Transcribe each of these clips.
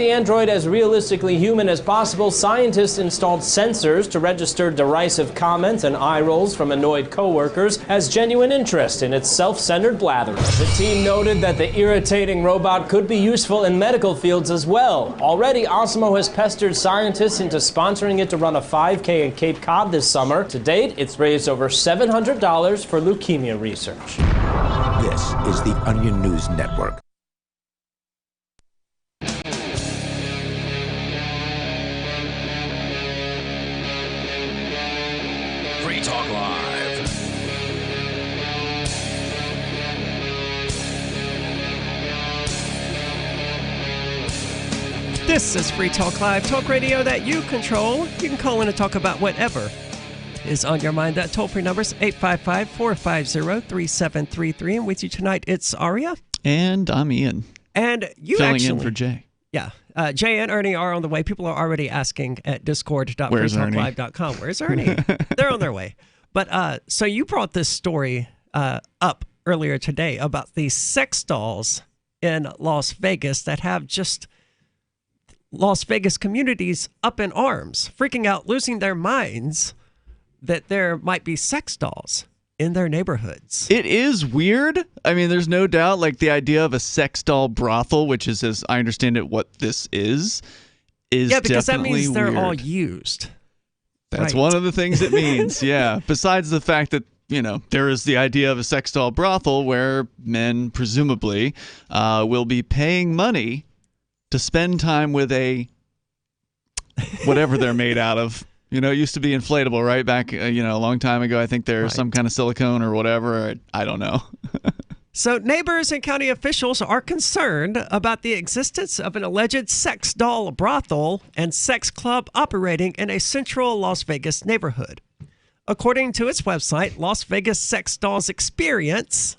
the android as realistically human as possible, scientists installed sensors to register derisive comments and eye rolls from annoyed coworkers as genuine interest in its self-centered blathering. The team noted that the irritating robot could be useful in medical fields as well. Already, Osmo has pestered scientists into sponsoring it to run a 5K in Cape Cod this summer. To date, it's raised over $700 for leukemia research. This is the Onion News Network. Free Talk Live. This is Free Talk Live, talk radio that you control. You can call in and talk about whatever is on your mind. That toll-free number is 855-450-3733. And with you tonight, it's Aria. And I'm Ian. And you filling actually... in for Jay. Yeah. Jay and Ernie are on the way. People are already asking at discord.freetalklive.com. Where's Ernie? They're on their way. But so you brought this story up earlier today about these sex dolls in Las Vegas that have just Las Vegas communities up in arms, freaking out, losing their minds that there might be sex dolls in their neighborhoods. It is weird. I mean, there's no doubt, like, the idea of a sex doll brothel, which is, as I understand it, what this is yeah, because that means they're weird. all used. That's right. one of the things it means, yeah. Besides the fact that, you know, there is the idea of a sex doll brothel where men, presumably, will be paying money to spend time with a whatever they're made out of. You know, it used to be inflatable, right? Back, a long time ago. I think there's some kind of silicone or whatever. I don't know. So neighbors and county officials are concerned about the existence of an alleged sex doll brothel and sex club operating in a central Las Vegas neighborhood. According to its website, Las Vegas Sex Dolls Experience,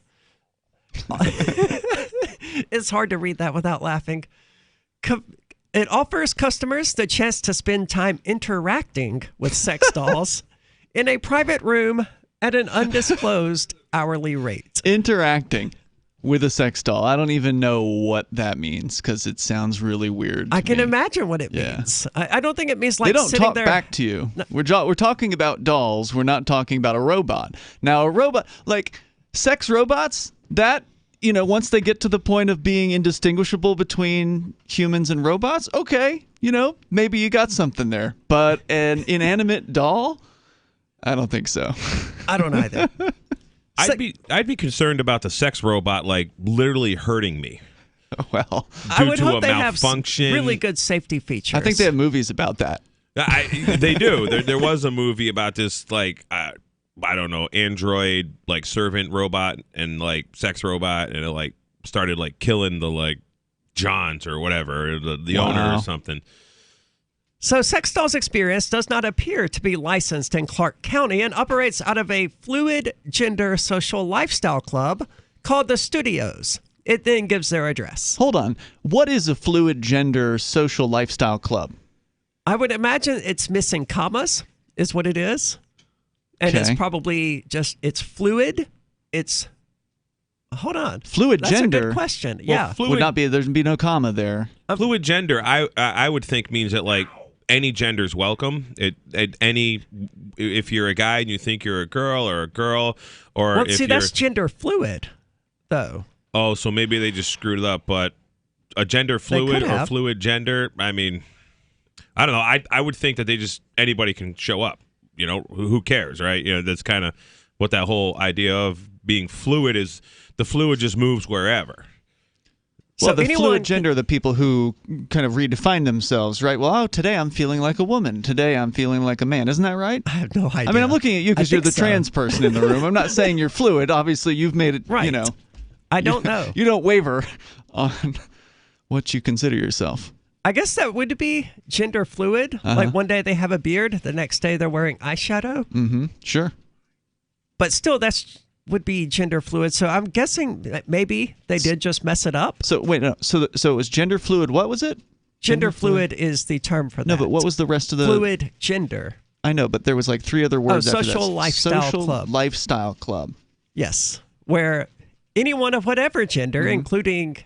it's hard to read that without laughing. It offers customers the chance to spend time interacting with sex dolls in a private room at an undisclosed hourly rate. Interacting with a sex doll. I don't even know what that means because it sounds really weird. I can imagine what it means. I don't think it means like they don't sitting talk there. back to you. No. We're talking about dolls. We're not talking about a robot. Now, a robot, like sex robots, that, once they get to the point of being indistinguishable between humans and robots, okay, maybe you got something there. But an inanimate doll, I don't think so. I don't either. I'd be concerned about the sex robot like literally hurting me. Well, I would due to hope a they malfunction. have really good safety features. I think they have movies about that. They do. There was a movie about this, like, I don't know, android, like, servant robot and, like, sex robot, and it, like, started, like, killing the, like, Johns or whatever, the owner or something. So Sex Dolls Experience does not appear to be licensed in Clark County and operates out of a fluid gender social lifestyle club called The Studios. It then gives their address. Hold on. What is a fluid gender social lifestyle club? I would imagine it's missing commas is what it is. And it's probably just, it's fluid. It's, hold on. Fluid gender? That's a good question. Well, yeah. fluid, would not be, there'd be no comma there. Fluid gender, I would think means that, like, any gender's welcome. If you're a guy and you think you're a girl, or Well, if see, that's gender fluid, though. Oh, so maybe they just screwed it up. But a gender fluid or fluid gender, I mean, I don't know. I would think that anybody can show up. Who cares, right? That's kind of what that whole idea of being fluid is. The fluid just moves wherever. Well, the fluid gender are the people who kind of redefine themselves, right? Well, today I'm feeling like a woman. Today I'm feeling like a man. Isn't that right? I have no idea. I mean, I'm looking at you because you're the trans person in the room. I'm not saying you're fluid. Obviously, you've made it, right. I don't know. You don't waver on what you consider yourself. I guess that would be gender fluid. Like one day they have a beard, the next day they're wearing eyeshadow. Mm-hmm. Sure. But still, would be gender fluid. So I'm guessing that maybe they did just mess it up. So wait, no. So it was gender fluid. What was it? Gender fluid is the term for that. No, but what was the rest of the fluid gender? I know, but there was like 3 other words. Social lifestyle club. Social lifestyle club. Yes, where anyone of whatever gender, including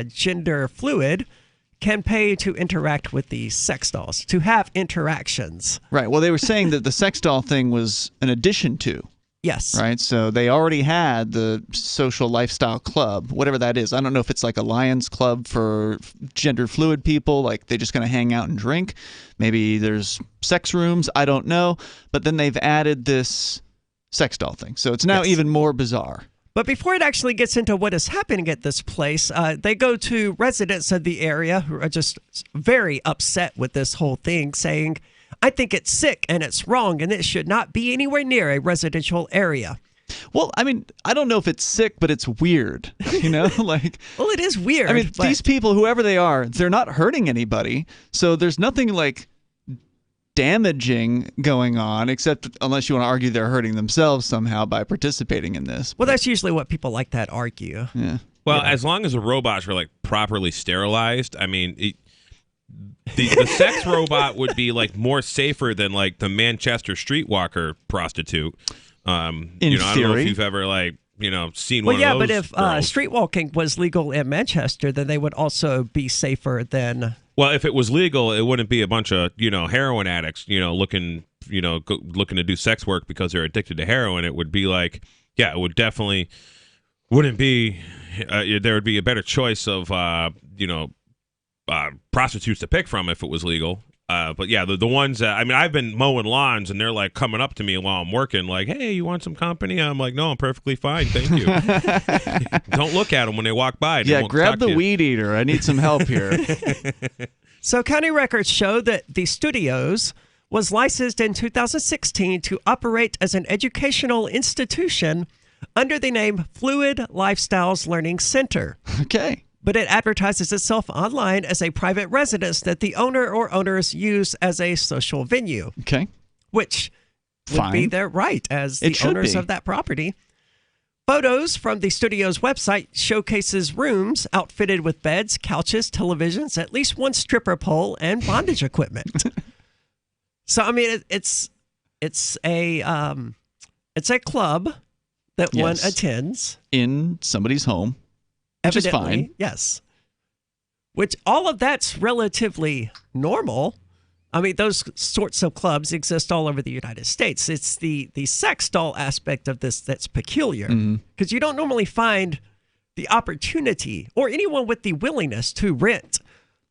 gender fluid, can pay to interact with these sex dolls, to have interactions. Right. Well, they were saying that the sex doll thing was an addition to. Yes. Right. So they already had the social lifestyle club, whatever that is. I don't know if it's like a Lions Club for gender fluid people, like they're just going to hang out and drink. Maybe there's sex rooms. I don't know. But then they've added this sex doll thing. So it's now even more bizarre. But before it actually gets into what is happening at this place, they go to residents of the area who are just very upset with this whole thing, saying, I think it's sick and it's wrong and it should not be anywhere near a residential area. Well, I mean, I don't know if it's sick, but it's weird, you know? Like, well, it is weird. I mean, these people, whoever they are, they're not hurting anybody. So there's nothing like damaging going on, except unless you want to argue they're hurting themselves somehow by participating in this. Well, that's usually what people like that argue. Yeah. Well, as long as the robots were like properly sterilized, I mean, the sex robot would be like more safer than like the Manchester streetwalker prostitute. I don't know if you've ever seen one of those. Well, yeah, but if street walking was legal in Manchester, then they would also be safer than. Well, if it was legal, it wouldn't be a bunch of heroin addicts looking to do sex work because they're addicted to heroin. It would be like, yeah, it would definitely wouldn't be. There would be a better choice of prostitutes to pick from if it was legal. But yeah, the ones that, I mean, I've been mowing lawns and they're like coming up to me while I'm working, like, "Hey, you want some company?" I'm like, "No, I'm perfectly fine, thank you." Don't look at them when they walk by. Yeah, grab the weed eater. I need some help here. So county records show that the studios was licensed in 2016 to operate as an educational institution under the name Fluid Lifestyles Learning Center. Okay. But it advertises itself online as a private residence that the owner or owners use as a social venue. Okay. Which would be their right as the owners of that property. Photos from the studio's website showcases rooms outfitted with beds, couches, televisions, at least one stripper pole, and bondage equipment. So, I mean, it's a club that one attends in somebody's home. Which is fine. Yes. Which all of that's relatively normal. I mean, those sorts of clubs exist all over the United States. It's the sex doll aspect of this that's peculiar. Because you don't normally find the opportunity or anyone with the willingness to rent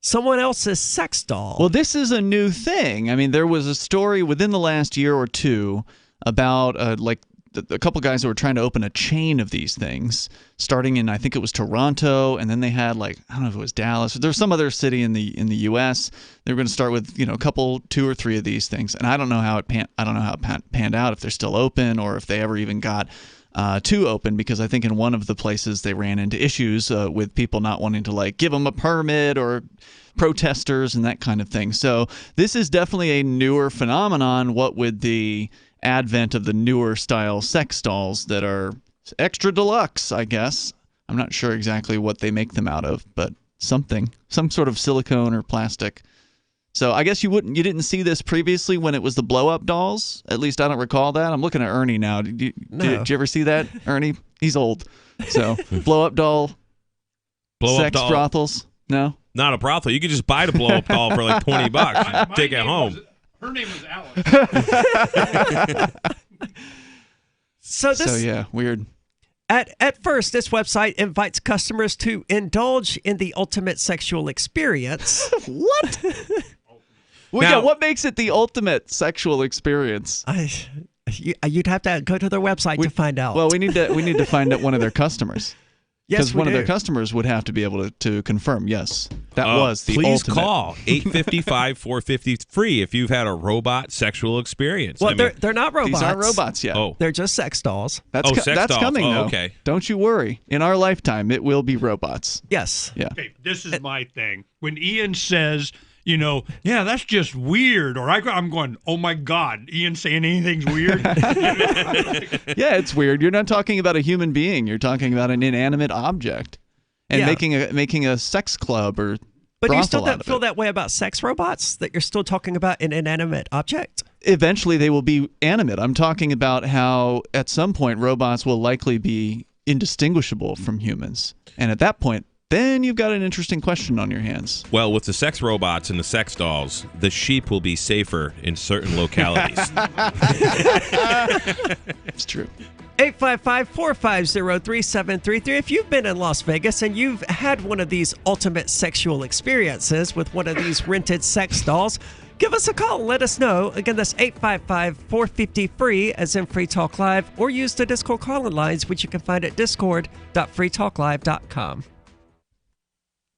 someone else's sex doll. Well, this is a new thing. I mean, there was a story within the last year or two about a couple guys that were trying to open a chain of these things, starting in, I think it was Toronto, and then they had I don't know if it was Dallas. There's some other city in the U.S. They were going to start with a couple, 2 or 3 of these things, and I don't know how it panned out, if they're still open or if they ever even got to open, because I think in one of the places they ran into issues with people not wanting to give them a permit or protesters and that kind of thing. So this is definitely a newer phenomenon. What with the advent of the newer style sex dolls that are extra deluxe, I guess. I'm not sure exactly what they make them out of, but some sort of silicone or plastic. So I guess you didn't see this previously when it was the blow-up dolls. At least I don't recall that. I'm looking at Ernie now. Did you ever see that, Ernie? He's old. So blow-up doll, sex brothels. No, not a brothel. You could just buy the blow-up doll for like $20. Take it home. Her name was Alice. So yeah, weird. At first, this website invites customers to indulge in the ultimate sexual experience. What? What makes it the ultimate sexual experience? You'd have to go to their website to find out. Well, we need to find out one of their customers. Yes, because one of their customers would have to be able to confirm, yes, that was the please ultimate. Call 855-450 free if you've had a robot sexual experience. Well, they're not robots. These aren't robots yet. Oh. They're just sex dolls. That's coming, though. Okay. Don't you worry. In our lifetime, it will be robots. Yes. Yeah. Okay, this is my thing. When Ian says, yeah, that's just weird, or I'm going, oh my God, Ian saying anything's weird? Yeah, it's weird. You're not talking about a human being. You're talking about an inanimate object, and making a sex club or. But do you still feel that way about sex robots? That you're still talking about an inanimate object? Eventually, they will be animate. I'm talking about how at some point robots will likely be indistinguishable from humans, and at that point, then you've got an interesting question on your hands. Well, with the sex robots and the sex dolls, the sheep will be safer in certain localities. It's true. 855-450-3733. If you've been in Las Vegas and you've had one of these ultimate sexual experiences with one of these rented sex dolls, give us a call. Let us know. Again, that's 855-450-FREE, as in Free Talk Live, or use the Discord call-in lines, which you can find at discord.freetalklive.com.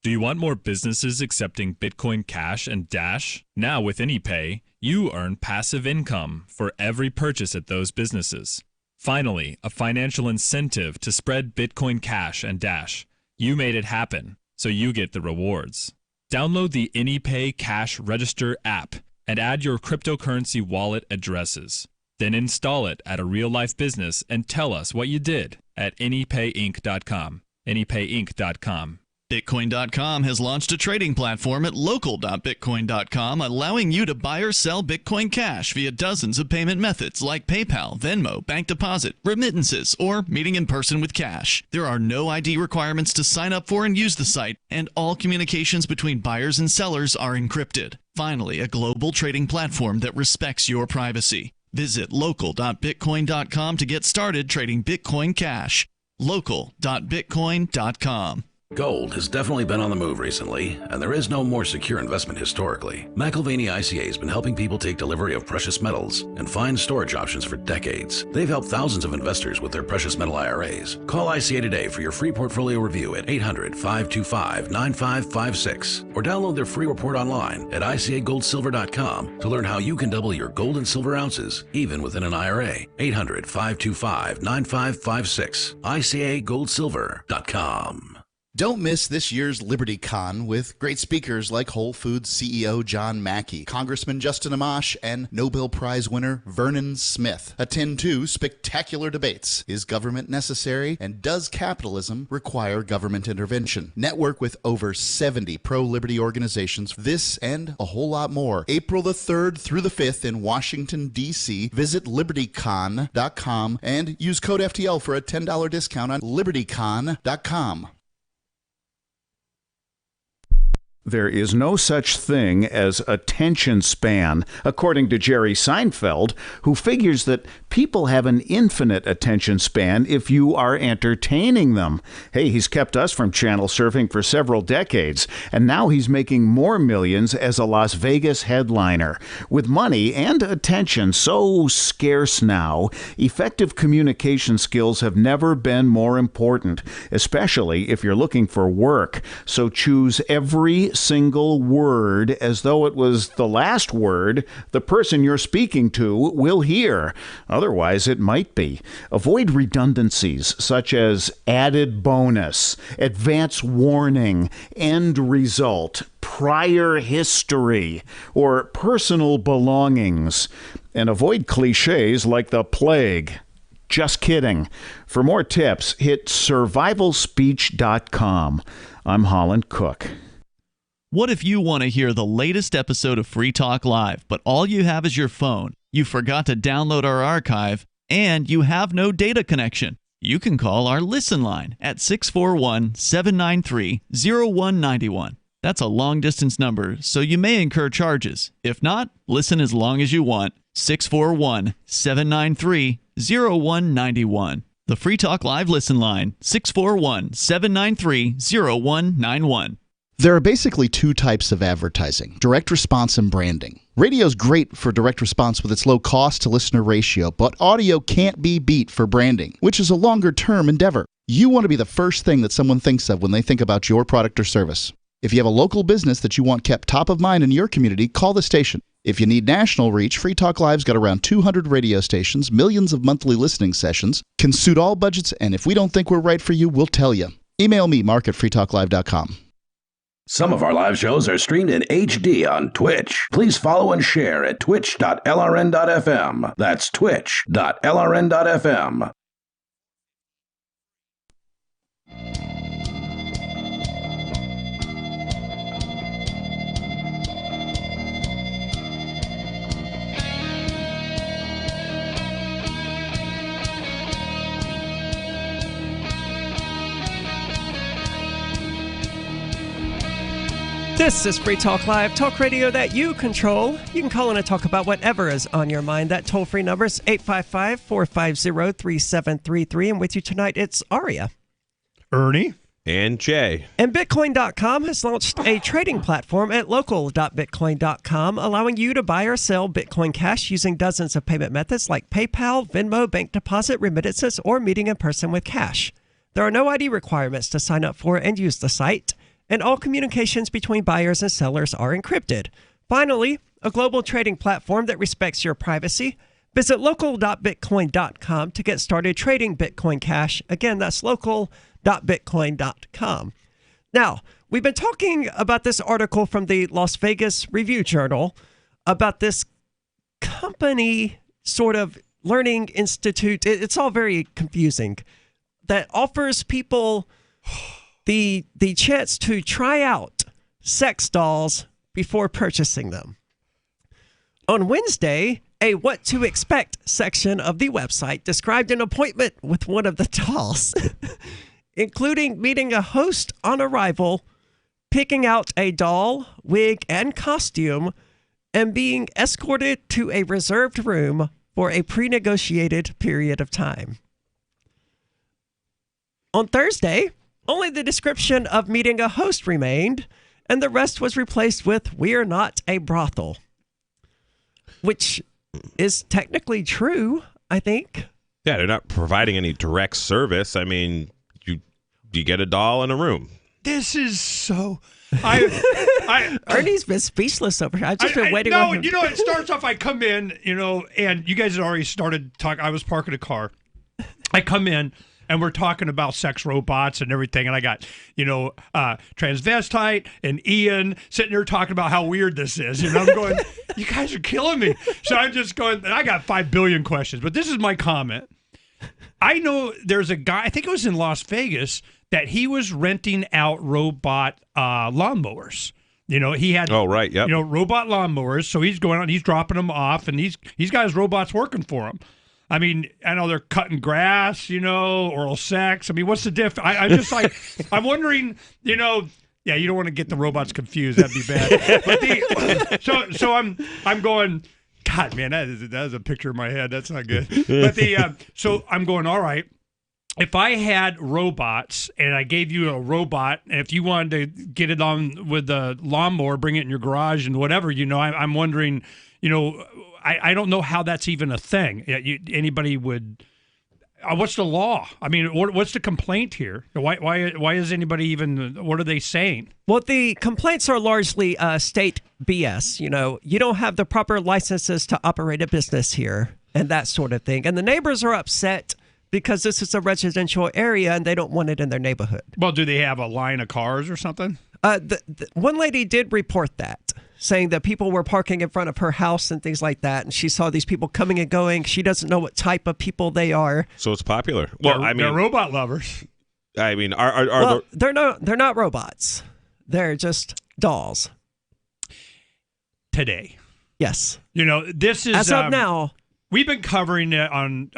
Do you want more businesses accepting Bitcoin Cash and Dash? Now with AnyPay, you earn passive income for every purchase at those businesses. Finally, a financial incentive to spread Bitcoin Cash and Dash. You made it happen, so you get the rewards. Download the AnyPay Cash Register app and add your cryptocurrency wallet addresses. Then install it at a real-life business and tell us what you did at anypayinc.com. anypayinc.com. Bitcoin.com has launched a trading platform at local.bitcoin.com, allowing you to buy or sell Bitcoin Cash via dozens of payment methods like PayPal, Venmo, bank deposit, remittances, or meeting in person with cash. There are no ID requirements to sign up for and use the site, and all communications between buyers and sellers are encrypted. Finally, a global trading platform that respects your privacy. Visit local.bitcoin.com to get started trading Bitcoin Cash. local.bitcoin.com. Gold has definitely been on the move recently, and there is no more secure investment historically. McIlvaney ICA has been helping people take delivery of precious metals and find storage options for decades. They've helped thousands of investors with their precious metal IRAs. Call ICA today for your free portfolio review at 800-525-9556 or download their free report online at ICAGoldSilver.com to learn how you can double your gold and silver ounces even within an IRA. 800-525-9556. ICAGoldSilver.com. Don't miss this year's LibertyCon with great speakers like Whole Foods CEO John Mackey, Congressman Justin Amash, and Nobel Prize winner Vernon Smith. Attend 2 spectacular debates. Is government necessary, and does capitalism require government intervention? Network with over 70 pro-liberty organizations. This and a whole lot more. April the 3rd through the 5th in Washington, D.C. Visit LibertyCon.com and use code FTL for a $10 discount on LibertyCon.com. There is no such thing as attention span, according to Jerry Seinfeld, who figures that people have an infinite attention span if you are entertaining them. Hey, he's kept us from channel surfing for several decades, and now he's making more millions as a Las Vegas headliner. With money and attention so scarce now, effective communication skills have never been more important, especially if you're looking for work. So choose every single word as though it was the last word the person you're speaking to will hear. Otherwise, it might be. Avoid redundancies such as added bonus, advance warning, end result, prior history, or personal belongings. And avoid cliches like the plague. Just kidding. For more tips, hit survivalspeech.com. I'm Holland Cook. What if you want to hear the latest episode of Free Talk Live, but all you have is your phone, you forgot to download our archive, and you have no data connection? You can call our Listen line at 641-793-0191. That's a long-distance number, so you may incur charges. If not, listen as long as you want. 641-793-0191. The Free Talk Live Listen line, 641-793-0191. There are basically 2 types of advertising, direct response and branding. Radio's great for direct response with its low cost to listener ratio, but audio can't be beat for branding, which is a longer-term endeavor. You want to be the first thing that someone thinks of when they think about your product or service. If you have a local business that you want kept top of mind in your community, call the station. If you need national reach, Free Talk Live's got around 200 radio stations, millions of monthly listening sessions, can suit all budgets, and if we don't think we're right for you, we'll tell you. Email me, mark@freetalklive.com. Some of our live shows are streamed in HD on Twitch. Please follow and share at twitch.lrn.fm. That's twitch.lrn.fm. This is Free Talk Live, talk radio that you control. You can call in and talk about whatever is on your mind. That toll-free number is 855-450-3733. And with you tonight, it's Aria. Ernie. And Jay. And Bitcoin.com has launched a trading platform at local.bitcoin.com, allowing you to buy or sell Bitcoin Cash using dozens of payment methods like PayPal, Venmo, bank deposit, remittances, or meeting in person with cash. There are no ID requirements to sign up for and use the site, and all communications between buyers and sellers are encrypted. Finally, a global trading platform that respects your privacy. Visit local.bitcoin.com to get started trading Bitcoin Cash. Again, that's local.bitcoin.com. Now, we've been talking about this article from the Las Vegas Review Journal about this company sort of learning institute. It's all very confusing, that offers people the chance to try out sex dolls before purchasing them. On Wednesday, a what to expect section of the website described an appointment with one of the dolls, including meeting a host on arrival, picking out a doll, wig, and costume, and being escorted to a reserved room for a pre-negotiated period of time. On Thursday, only the description of meeting a host remained, and the rest was replaced with "We're not a brothel," which is technically true, I think. Yeah, they're not providing any direct service. I mean, you get a doll in a room. This is so... Ernie's been speechless over here. I've just been waiting on him. You know, it starts off, I come in, and you guys had already started talking. I was parking a car. I come in, and we're talking about sex robots and everything. And I got, transvestite and Ian sitting there talking about how weird this is. And I'm going, you guys are killing me. So I'm just going, I got 5 billion questions. But this is my comment. I know there's a guy, I think it was in Las Vegas, that he was renting out robot lawnmowers. He had robot lawnmowers. So he's going on, he's dropping them off, and he's got his robots working for him. I mean, I know they're cutting grass, oral sex. I mean, what's the difference? I'm just like, I'm wondering, you don't want to get the robots confused. That'd be bad. But so I'm going, God, man, that is a picture in my head. That's not good. But so I'm going, all right. If I had robots and I gave you a robot, and if you wanted to get it on with the lawnmower, bring it in your garage and whatever, I'm wondering, I don't know how that's even a thing. Anybody would. What's the law? I mean, what's the complaint here? Why is anybody even? What are they saying? Well, the complaints are largely state BS. You don't have the proper licenses to operate a business here, and that sort of thing. And the neighbors are upset because this is a residential area and they don't want it in their neighborhood. Well, do they have a line of cars or something? One lady did report that, saying that people were parking in front of her house and things like that, and she saw these people coming and going. She doesn't know what type of people they are. So it's popular. Well, they're robot lovers. I mean, they're not robots. They're just dolls. Today. Yes. This is as of now. We've been covering it on.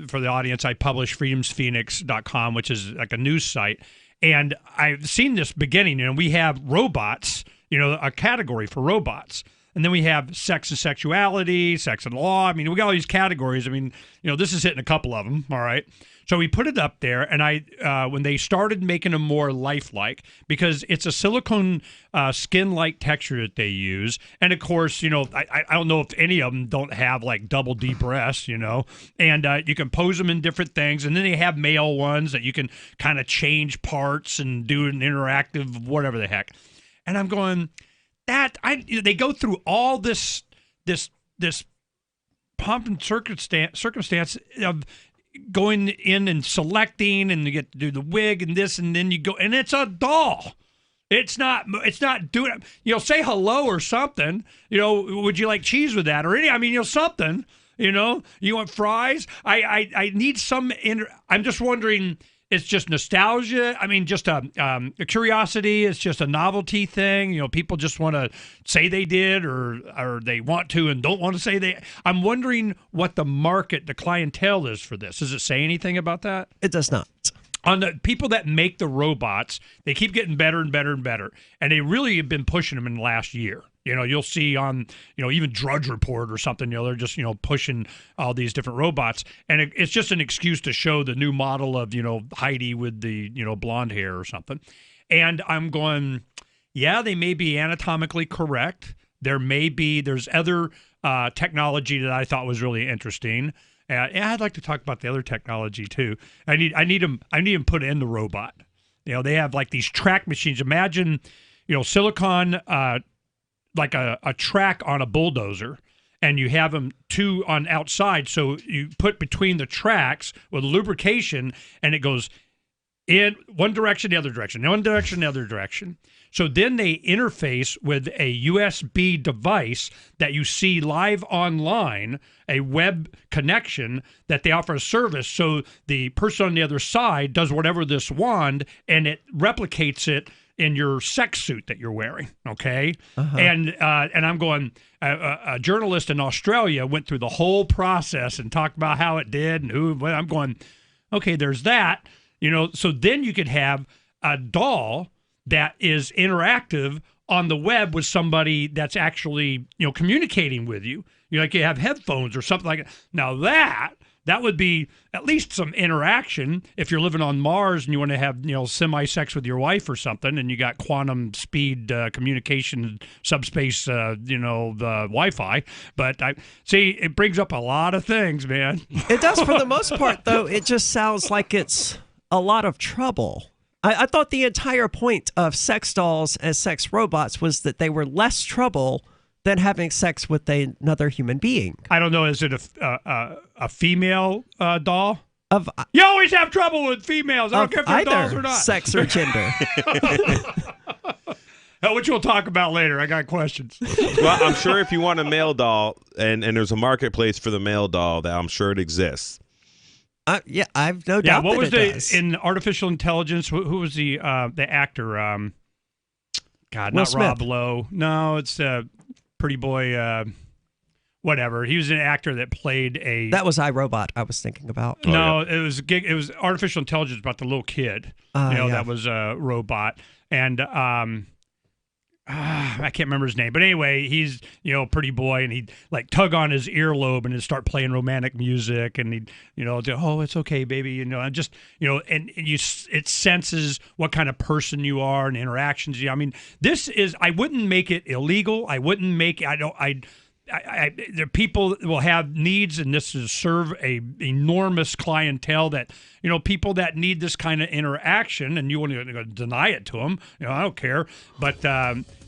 For the audience, I publish freedomsphoenix.com, which is like a news site, and I've seen this beginning. We have robots. A category for robots. And then we have sex and sexuality, sex and law. I mean, we got all these categories. I mean, this is hitting a couple of them, all right? So we put it up there, and when they started making them more lifelike, because it's a silicone skin-like texture that they use. And, of course, I don't know if any of them don't have, like, double D breasts, And you can pose them in different things. And then they have male ones that you can kind of change parts and do an interactive whatever the heck. And I'm going, they go through all this pomp and circumstance of going in and selecting, and you get to do the wig and this, and then you go, and it's a doll. It's not doing, say hello or something. Would you like cheese with that or something? You want fries? I need some. I'm just wondering. It's just nostalgia. I mean, just a curiosity. It's just a novelty thing. People just want to say they did, or they want to and don't want to say they. I'm wondering what the market, the clientele is for this. Does it say anything about that? It does not. on the people that make the robots, they keep getting better and better and better. And they really have been pushing them in the last year. You'll see on, even Drudge Report or something, they're just, pushing all these different robots. And it's just an excuse to show the new model of, Heidi with the, blonde hair or something. And I'm going, yeah, they may be anatomically correct. There's other technology that I thought was really interesting. And I'd like to talk about the other technology too. I need them put in the robot. They have like these track machines. Imagine, silicon, like a track on a bulldozer, and you have them two on outside. So you put between the tracks with lubrication, and it goes in one direction, the other direction, one direction, the other direction. So then they interface with a USB device that you see live online, a web connection that they offer a service. So the person on the other side does whatever this wand, and it replicates it in your sex suit that you're wearing, okay? Uh-huh. And I'm going, a journalist in Australia went through the whole process and talked about how it did and who. I'm going, okay, there's that, So then you could have a doll that is interactive on the web with somebody that's actually, communicating with you. You have headphones or something like that. Now that would be at least some interaction if you're living on Mars and you want to have, semi-sex with your wife or something, and you got quantum speed communication, subspace, the Wi-Fi. But it brings up a lot of things, man. It does for the most part, though. It just sounds like it's a lot of trouble. I thought the entire point of sex dolls as sex robots was that they were less trouble than having sex with another human being. I don't know. Is it a female doll? You always have trouble with females. I don't care if they're dolls or not. Sex or gender. Which we'll talk about later. I got questions. Well, I'm sure if you want a male doll, and there's a marketplace for the male doll, that I'm sure it exists. Yeah, I've no doubt. What was does. In artificial intelligence? Who was the actor? God, Will not Smith. Rob Lowe. No, it's Pretty Boy. Whatever. He was an actor that played a. That was iRobot. I was thinking about. No, it was artificial intelligence about the little kid. That was a robot, and I can't remember his name, but anyway, he's pretty boy, and he'd like tug on his earlobe and he'd start playing romantic music, and he'd do, oh, it's okay, baby, and just and it senses what kind of person you are and interactions. I mean, this is, I wouldn't make it illegal. I wouldn't make it. The people will have needs, and this is serve a enormous clientele that people that need this kind of interaction, and you want to deny it to them. I don't care, but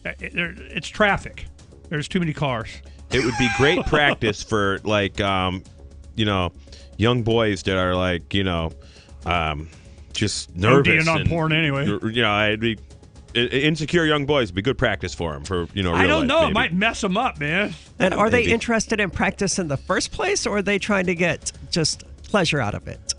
it's traffic. There's too many cars. It would be great practice for young boys that are just nervous. ODing on porn anyway. It'd be. Insecure young boys would be good practice for them for real I don't know. life, it might mess them up, man. And are they interested in practice in the first place, or are they trying to get just pleasure out of it?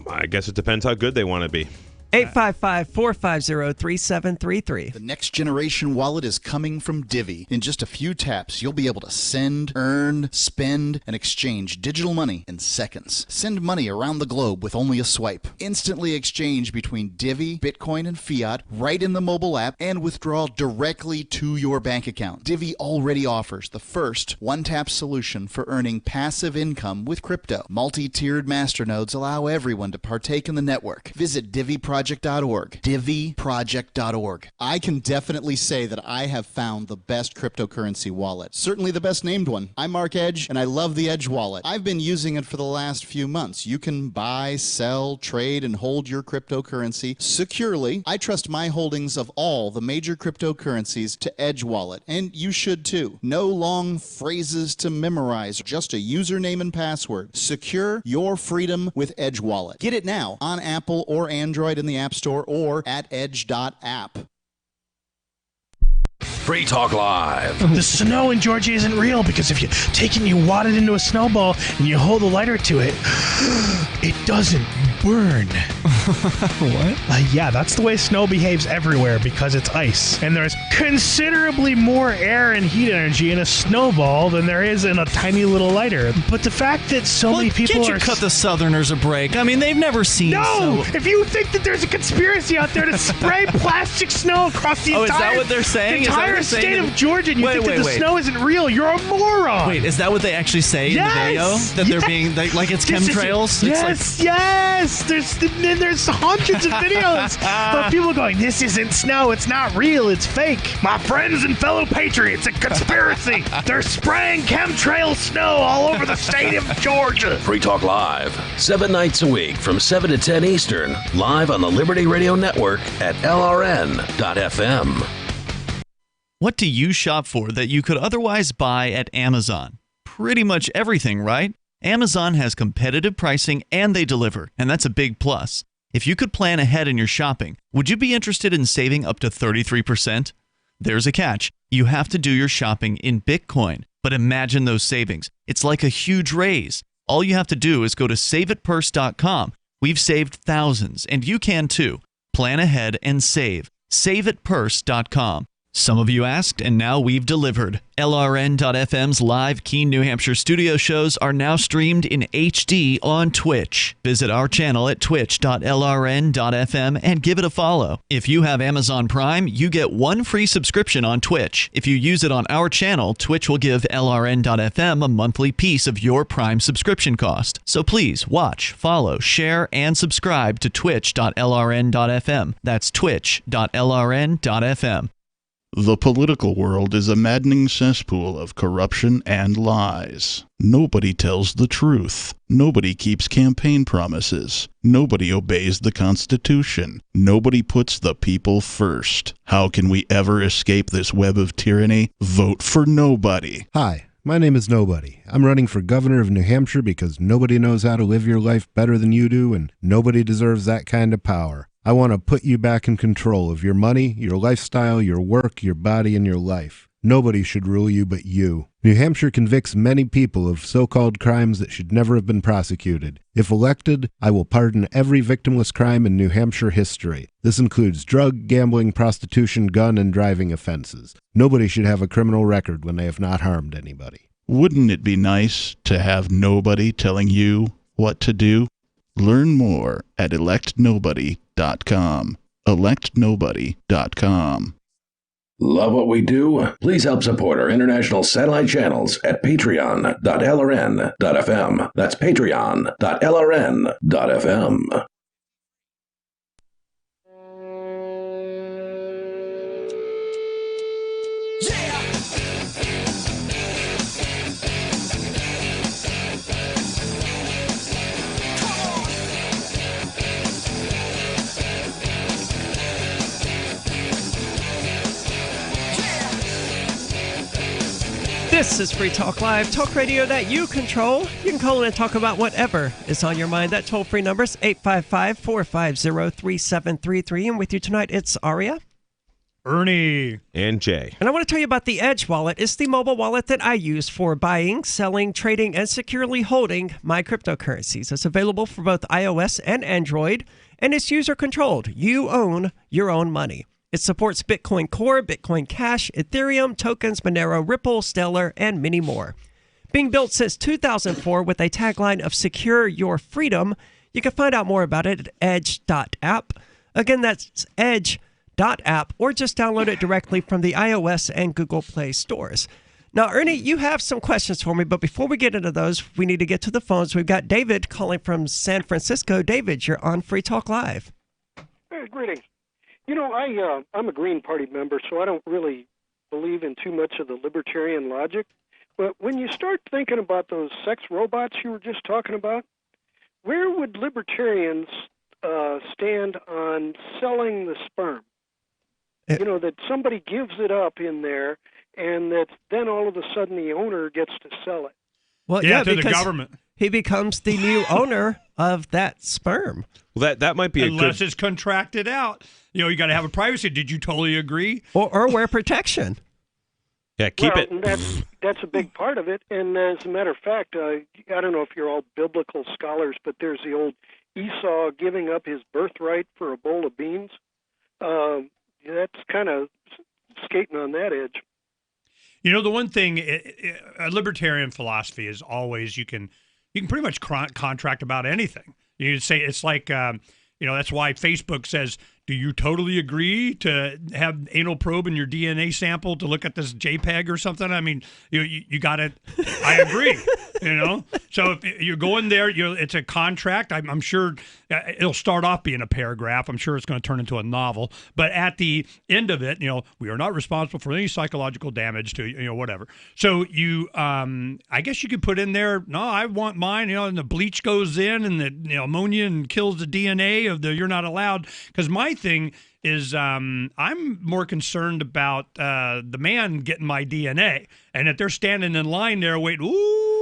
I guess it depends how good they want to be. 855-450-3733. The next generation wallet is coming from Divvy. In just a few taps, you'll be able to send, earn, spend, and exchange digital money in seconds. Send money around the globe with only a swipe. Instantly exchange between Divvy, Bitcoin, and fiat right in the mobile app, and withdraw directly to your bank account. Divvy already offers the first one-tap solution for earning passive income with crypto. Multi-tiered masternodes allow everyone to partake in the network. Visit DivvyProject.org. DivvyProject.org. I can definitely say that I have found the best cryptocurrency wallet. Certainly the best named one. I'm Mark Edge, and I love the Edge wallet. I've been using it for the last few months. You can buy, sell, trade, and hold your cryptocurrency securely. I trust my holdings of all the major cryptocurrencies to Edge Wallet, and you should too. No long phrases to memorize, just a username and password. Secure your freedom with Edge Wallet. Get it now on Apple or Android in the App Store or at edge.app. Free Talk Live. The snow in Georgia isn't real because if you take it and you wad it into a snowball and you hold a lighter to it, it doesn't burn. What? Yeah, that's the way snow behaves everywhere because it's ice. And there's considerably more air and heat energy in a snowball than there is in a tiny little lighter. But the fact that so many people can't you cut the Southerners a break? I mean, they've never seen No! If you think that there's a conspiracy out there to spray plastic snow across the is entire, that what they're saying? entire state of Georgia and you think that the snow isn't real, you're a moron! Wait, is that what they actually say in the video? That they're being, like it's chemtrails? Yes! There's hundreds of videos of people going, this isn't snow, it's not real, it's fake. My friends and fellow patriots, a conspiracy. They're spraying chemtrail snow all over the state of Georgia. Free Talk Live, 7 nights a week from 7 to 10 Eastern, live on the Liberty Radio Network at LRN.FM. What do you shop for that you could otherwise buy at Amazon? Pretty much everything, right? Amazon has competitive pricing and they deliver, and that's a big plus. If you could plan ahead in your shopping, would you be interested in saving up to 33%? There's a catch. You have to do your shopping in Bitcoin. But imagine those savings. It's like a huge raise. All you have to do is go to saveatpurse.com. We've saved thousands, and you can too. Plan ahead and save. Saveatpurse.com. Some of you asked, and now we've delivered. LRN.FM's live Keene, New Hampshire studio shows are now streamed in HD on Twitch. Visit our channel at twitch.lrn.fm and give it a follow. If you have Amazon Prime, you get 1 free subscription on Twitch. If you use it on our channel, Twitch will give LRN.FM a monthly piece of your Prime subscription cost. So please watch, follow, share, and subscribe to twitch.lrn.fm. That's twitch.lrn.fm. The political world is a maddening cesspool of corruption and lies. Nobody tells the truth. Nobody keeps campaign promises. Nobody obeys the Constitution. Nobody puts the people first. How can we ever escape this web of tyranny? Vote for nobody. Hi, my name is Nobody. I'm running for governor of New Hampshire because nobody knows how to live your life better than you do, and nobody deserves that kind of power. I want to put you back in control of your money, your lifestyle, your work, your body, and your life. Nobody should rule you but you. New Hampshire convicts many people of so-called crimes that should never have been prosecuted. If elected, I will pardon every victimless crime in New Hampshire history. This includes drug, gambling, prostitution, gun, and driving offenses. Nobody should have a criminal record when they have not harmed anybody. Wouldn't it be nice to have nobody telling you what to do? Learn more at electnobody.com. electnobody.com. Love what we do? Please help support our international satellite channels at patreon.lrn.fm. That's patreon.lrn.fm. This is Free Talk Live, talk radio that you control. You can call in and talk about whatever is on your mind. That toll-free number is 855-450-3733. And with you tonight, it's Aria, Ernie, and Jay. And I want to tell you about the Edge wallet. It's the mobile wallet that I use for buying, selling, trading, and securely holding my cryptocurrencies. It's available for both iOS and Android, and it's user-controlled. You own your own money. It supports Bitcoin Core, Bitcoin Cash, Ethereum, tokens, Monero, Ripple, Stellar, and many more. Being built since 2004 with a tagline of Secure Your Freedom, you can find out more about it at edge.app. Again, that's edge.app, or just download it directly from the iOS and Google Play stores. Now, Ernie, you have some questions for me, but before we get into those, we need to get to the phones. We've got David calling from San Francisco. David, you're on Free Talk Live. Hey, greetings. You know, I'm a Green Party member, so I don't really believe in too much of the libertarian logic. But when you start thinking about those sex robots you were just talking about, where would libertarians stand on selling the sperm? You know, that somebody gives it up in there, and that then all of a sudden the owner gets to sell it. Well, to the because government. He becomes the new owner of that sperm. Well, that might be unless it's contracted out. You know, you got to have a privacy. Did you totally agree? Or wear protection. Yeah, keep it. And that's a big part of it. And as a matter of fact, I don't know if you're all biblical scholars, but there's the old Esau giving up his birthright for a bowl of beans. That's kind of skating on that edge. You know, the one thing, a libertarian philosophy is always you can pretty much contract about anything. You say it's like, that's why Facebook says, do you totally agree to have anal probe in your DNA sample to look at this JPEG or something? I mean, you got it. I agree. So if you're going there, it's a contract. I'm sure it'll start off being a paragraph. I'm sure it's going to turn into a novel. But at the end of it, we are not responsible for any psychological damage to whatever. So I guess you could put in there, no, I want mine. And the bleach goes in, and the ammonia and kills the DNA of the. You're not allowed, because my thing is I'm more concerned about the man getting my DNA, and if they're standing in line there waiting,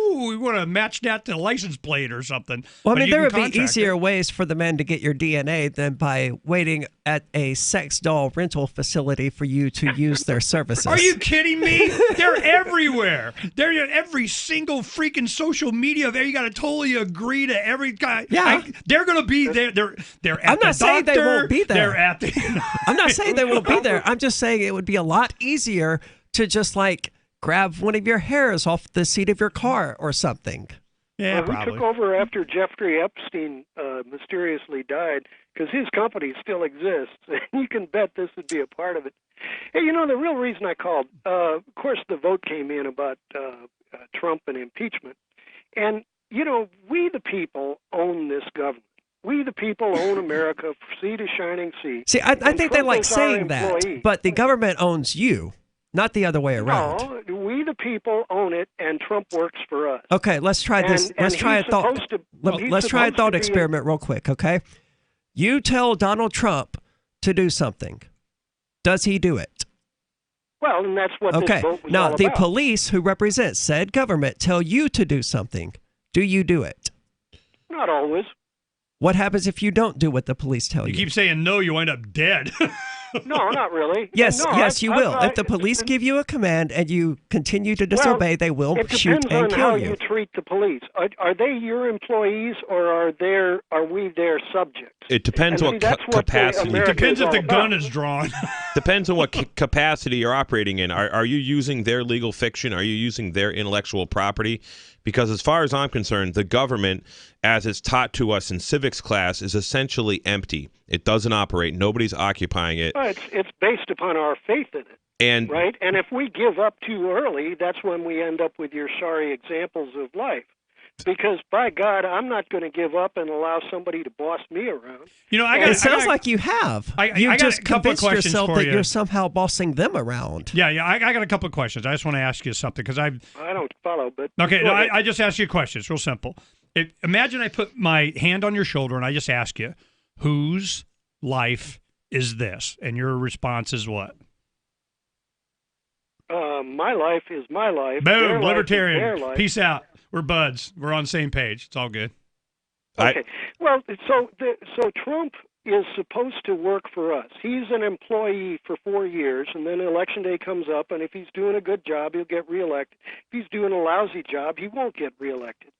we want to match that to the license plate or something. Well, I mean, there would be easier ways for the man to get your DNA than by waiting at a sex doll rental facility for you to use their services. Are you kidding me? They're everywhere. They're at every single freaking social media. You got to totally agree to every guy. Yeah, they're going to be there. They're at I'm not saying they won't be there. They're at the. I'm not saying they won't be there. I'm just saying it would be a lot easier to just grab one of your hairs off the seat of your car or something. Yeah, probably. Who took over after Jeffrey Epstein mysteriously died? Because his company still exists. You can bet this would be a part of it. Hey, the real reason I called, of course, the vote came in about Trump and impeachment. And, we the people own this government. We the people own America, sea to shining sea. See, I think they like saying that, but the government owns you. Not the other way around. No, we the people own it, and Trump works for us. Okay, let's try this. Let's try a thought experiment real quick, okay? You tell Donald Trump to do something. Does he do it? Well, and that's what this vote was now, all the about. police who represent said government tell you to do something. Do you do it? Not always. What happens if you don't do what the police tell you? You keep saying no, you wind up dead. No, not really. Yes, no, yes, you will. If the police give you a command and you continue to disobey, they will shoot and kill you. It depends on how you treat the police. Are they your employees, or are we their subjects? It depends what capacity. It depends if the gun is drawn. Depends on what capacity you're operating in. Are you using their legal fiction? Are you using their intellectual property? Because as far as I'm concerned, the government, as it's taught to us in civics class, is essentially empty. It doesn't operate. Nobody's occupying it. Well, it's based upon our faith in it. Right? And if we give up too early, that's when we end up with your sorry examples of life. Because, by God, I'm not going to give up and allow somebody to boss me around. It sounds like you have. You just convinced yourself that you're somehow bossing them around. Yeah, I got a couple of questions. I just want to ask you something, because I don't follow, but... Okay, no, I just ask you a question. It's real simple. Imagine I put my hand on your shoulder and I just ask you, whose life is this? And your response is what? My life is my life. Boom, libertarian. Peace out. We're buds. We're on the same page. It's all good. Okay. Well, so Trump is supposed to work for us. He's an employee for 4 years, and then election day comes up, and if he's doing a good job, he'll get reelected. If he's doing a lousy job, he won't get reelected.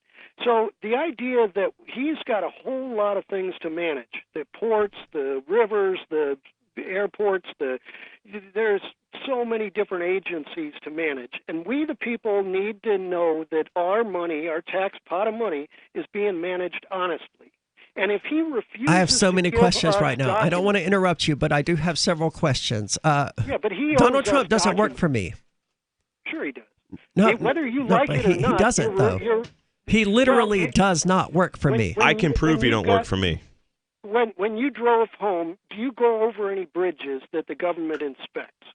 So the idea that he's got a whole lot of things to manage, the ports, the rivers, the airports, there's so many different agencies to manage. And we, the people, need to know that our money, our tax pot of money, is being managed honestly. And if he refuses I have so many questions right now. documents, I don't want to interrupt you, but I do have several questions. Yeah, but Donald Trump doesn't work for me. Sure he does. No, whether you like it or not. He doesn't, though. He literally does not work for me. I can prove you don't work for me. When you drove home, do you go over any bridges that the government inspects?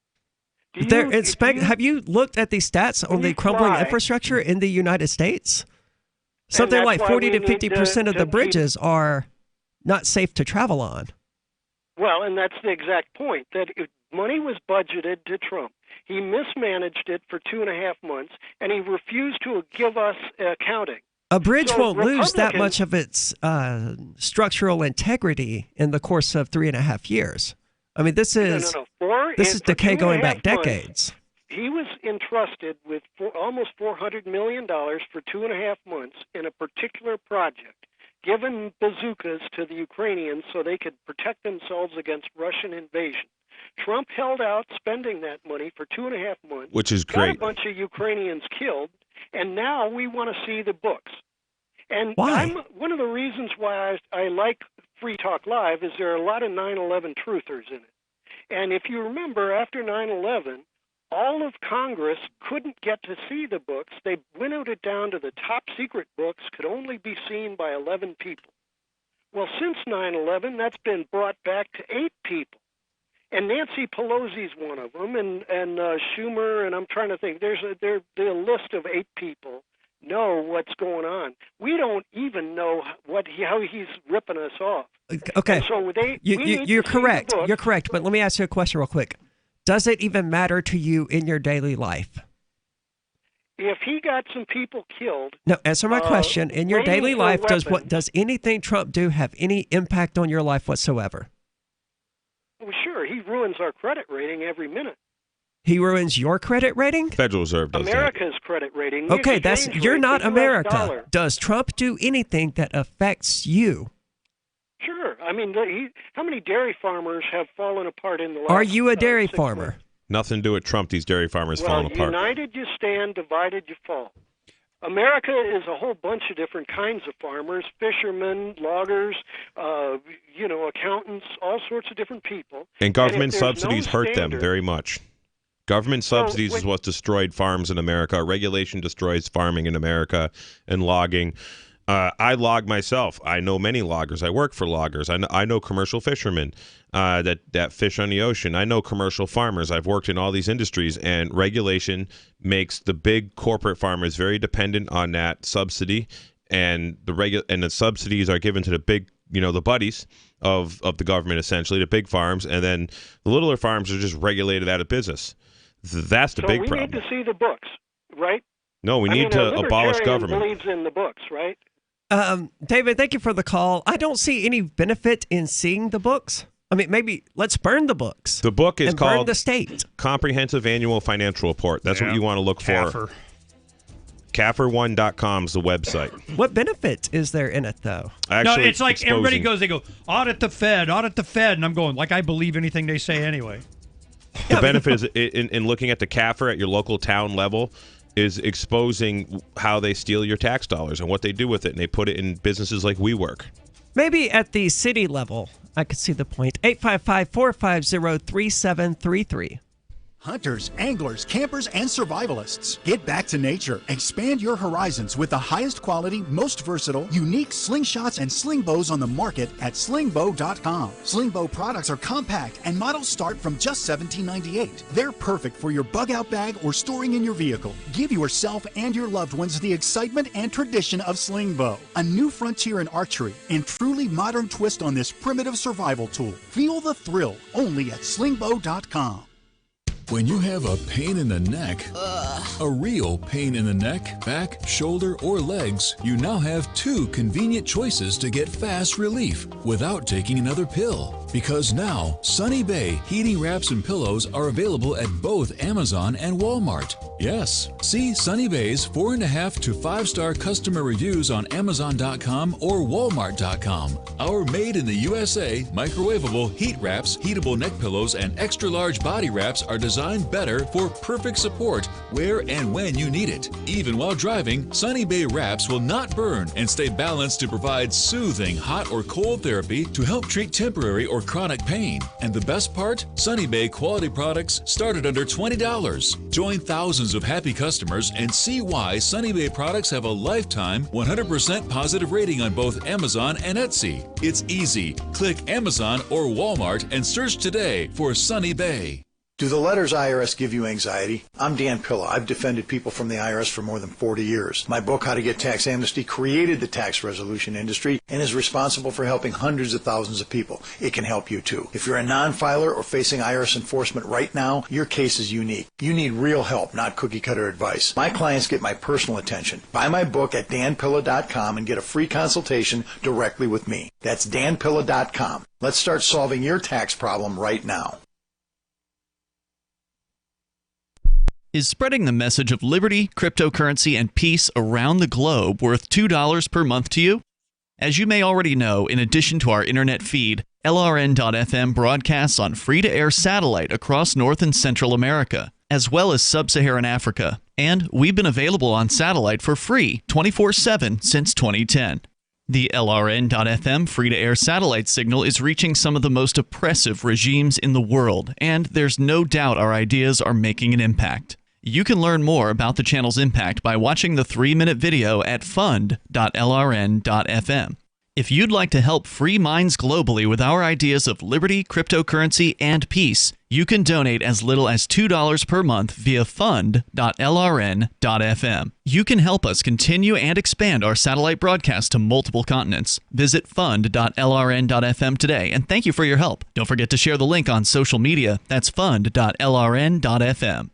Have you looked at the stats on the crumbling infrastructure in the United States? Something like 40 to 50% of the bridges are not safe to travel on. Well, and that's the exact point, that money was budgeted to Trump. He mismanaged it for 2.5 months, and he refused to give us accounting. A bridge won't lose that much of its structural integrity in the course of 3.5 years. I mean, this is decay going back decades. he was entrusted with almost $400 million for 2.5 months in a particular project, given bazookas to the Ukrainians so they could protect themselves against Russian invasion. Trump held out spending that money for 2.5 months, which is got great. a bunch of Ukrainians killed, and now we want to see the books. And why? One of the reasons why I like Free Talk Live is there are a lot of 9/11 truthers in it. And if you remember, after 9/11, all of Congress couldn't get to see the books. They winnowed it down to the top secret books, could only be seen by 11 people. Well, since 9/11, that's been brought back to 8 people. And Nancy Pelosi's one of them, and Schumer, and I'm trying to think. There's a list of 8 people know what's going on. We don't even know how he's ripping us off. Okay. And so you're correct. You're correct. But let me ask you a question real quick. Does it even matter to you in your daily life? If he got some people killed. No, answer my question. In your daily life, does anything Trump do have any impact on your life whatsoever? Well, sure. He ruins our credit rating every minute. He ruins your credit rating? Federal Reserve does America's credit rating. Okay, you're not America. Does Trump do anything that affects you? Sure. I mean, how many dairy farmers have fallen apart in the last? Are you a dairy farmer? Nothing to do with Trump. These dairy farmers falling apart. United you stand, divided you fall. America is a whole bunch of different kinds of farmers: fishermen, loggers, accountants, all sorts of different people. And government subsidies hurt them very much. Government subsidies is what destroyed farms in America. Regulation destroys farming in America and logging. I log myself. I know many loggers. I work for loggers. I know commercial fishermen that fish on the ocean. I know commercial farmers. I've worked in all these industries, and regulation makes the big corporate farmers very dependent on that subsidy, and the subsidies are given to the big, the buddies of the government, essentially, the big farms, and then the littler farms are just regulated out of business. That's the big problem. So we need to see the books, right? No, we need to abolish government. Believes in the books, right? David, thank you for the call. I don't see any benefit in seeing the books. I mean, maybe let's burn the books. The book is called Burn the State. Comprehensive Annual Financial Report. That's what you want to look for. CAFR1.com is the website. What benefit is there in it, though? Actually, no, it's like everybody goes, they go, audit the Fed, and I'm going, like I believe anything they say anyway. The benefit is in looking at the CAFR at your local town level is exposing how they steal your tax dollars and what they do with it, and they put it in businesses like WeWork. Maybe at the city level, I could see the point. 855-450-3733. Hunters, anglers, campers, and survivalists. Get back to nature. Expand your horizons with the highest quality, most versatile, unique slingshots and sling bows on the market at slingbow.com. Slingbow products are compact and models start from just $17.98. They're perfect for your bug out bag or storing in your vehicle. Give yourself and your loved ones the excitement and tradition of Slingbow. A new frontier in archery and truly modern twist on this primitive survival tool. Feel the thrill only at slingbow.com. When you have a pain in the neck, a real pain in the neck, back, shoulder, or legs, you now have 2 convenient choices to get fast relief without taking another pill. Because now, Sunny Bay heating wraps and pillows are available at both Amazon and Walmart. Yes, see Sunny Bay's 4.5 to 5-star customer reviews on Amazon.com or Walmart.com. Our made in the USA microwavable heat wraps, heatable neck pillows, and extra large body wraps are designed better for perfect support where and when you need it. Even while driving, Sunny Bay wraps will not burn and stay balanced to provide soothing hot or cold therapy to help treat temporary or chronic pain. And the best part? Sunny Bay quality products start at under $20. Join thousands of happy customers and see why Sunny Bay products have a lifetime 100% positive rating on both Amazon and Etsy. It's easy. Click Amazon or Walmart and search today for Sunny Bay. Do the letters IRS give you anxiety? I'm Dan Pilla. I've defended people from the IRS for more than 40 years. My book, How to Get Tax Amnesty, created the tax resolution industry and is responsible for helping hundreds of thousands of people. It can help you too. If you're a non-filer or facing IRS enforcement right now, your case is unique. You need real help, not cookie-cutter advice. My clients get my personal attention. Buy my book at danpilla.com and get a free consultation directly with me. That's danpilla.com. Let's start solving your tax problem right now. Is spreading the message of liberty, cryptocurrency, and peace around the globe worth $2 per month to you? As you may already know, in addition to our internet feed, LRN.FM broadcasts on free-to-air satellite across North and Central America, as well as Sub-Saharan Africa. And we've been available on satellite for free 24/7 since 2010. The LRN.FM free-to-air satellite signal is reaching some of the most oppressive regimes in the world, and there's no doubt our ideas are making an impact. You can learn more about the channel's impact by watching the 3-minute video at fund.lrn.fm. If you'd like to help free minds globally with our ideas of liberty, cryptocurrency, and peace, you can donate as little as $2 per month via fund.lrn.fm. You can help us continue and expand our satellite broadcast to multiple continents. Visit fund.lrn.fm today, and thank you for your help. Don't forget to share the link on social media. That's fund.lrn.fm.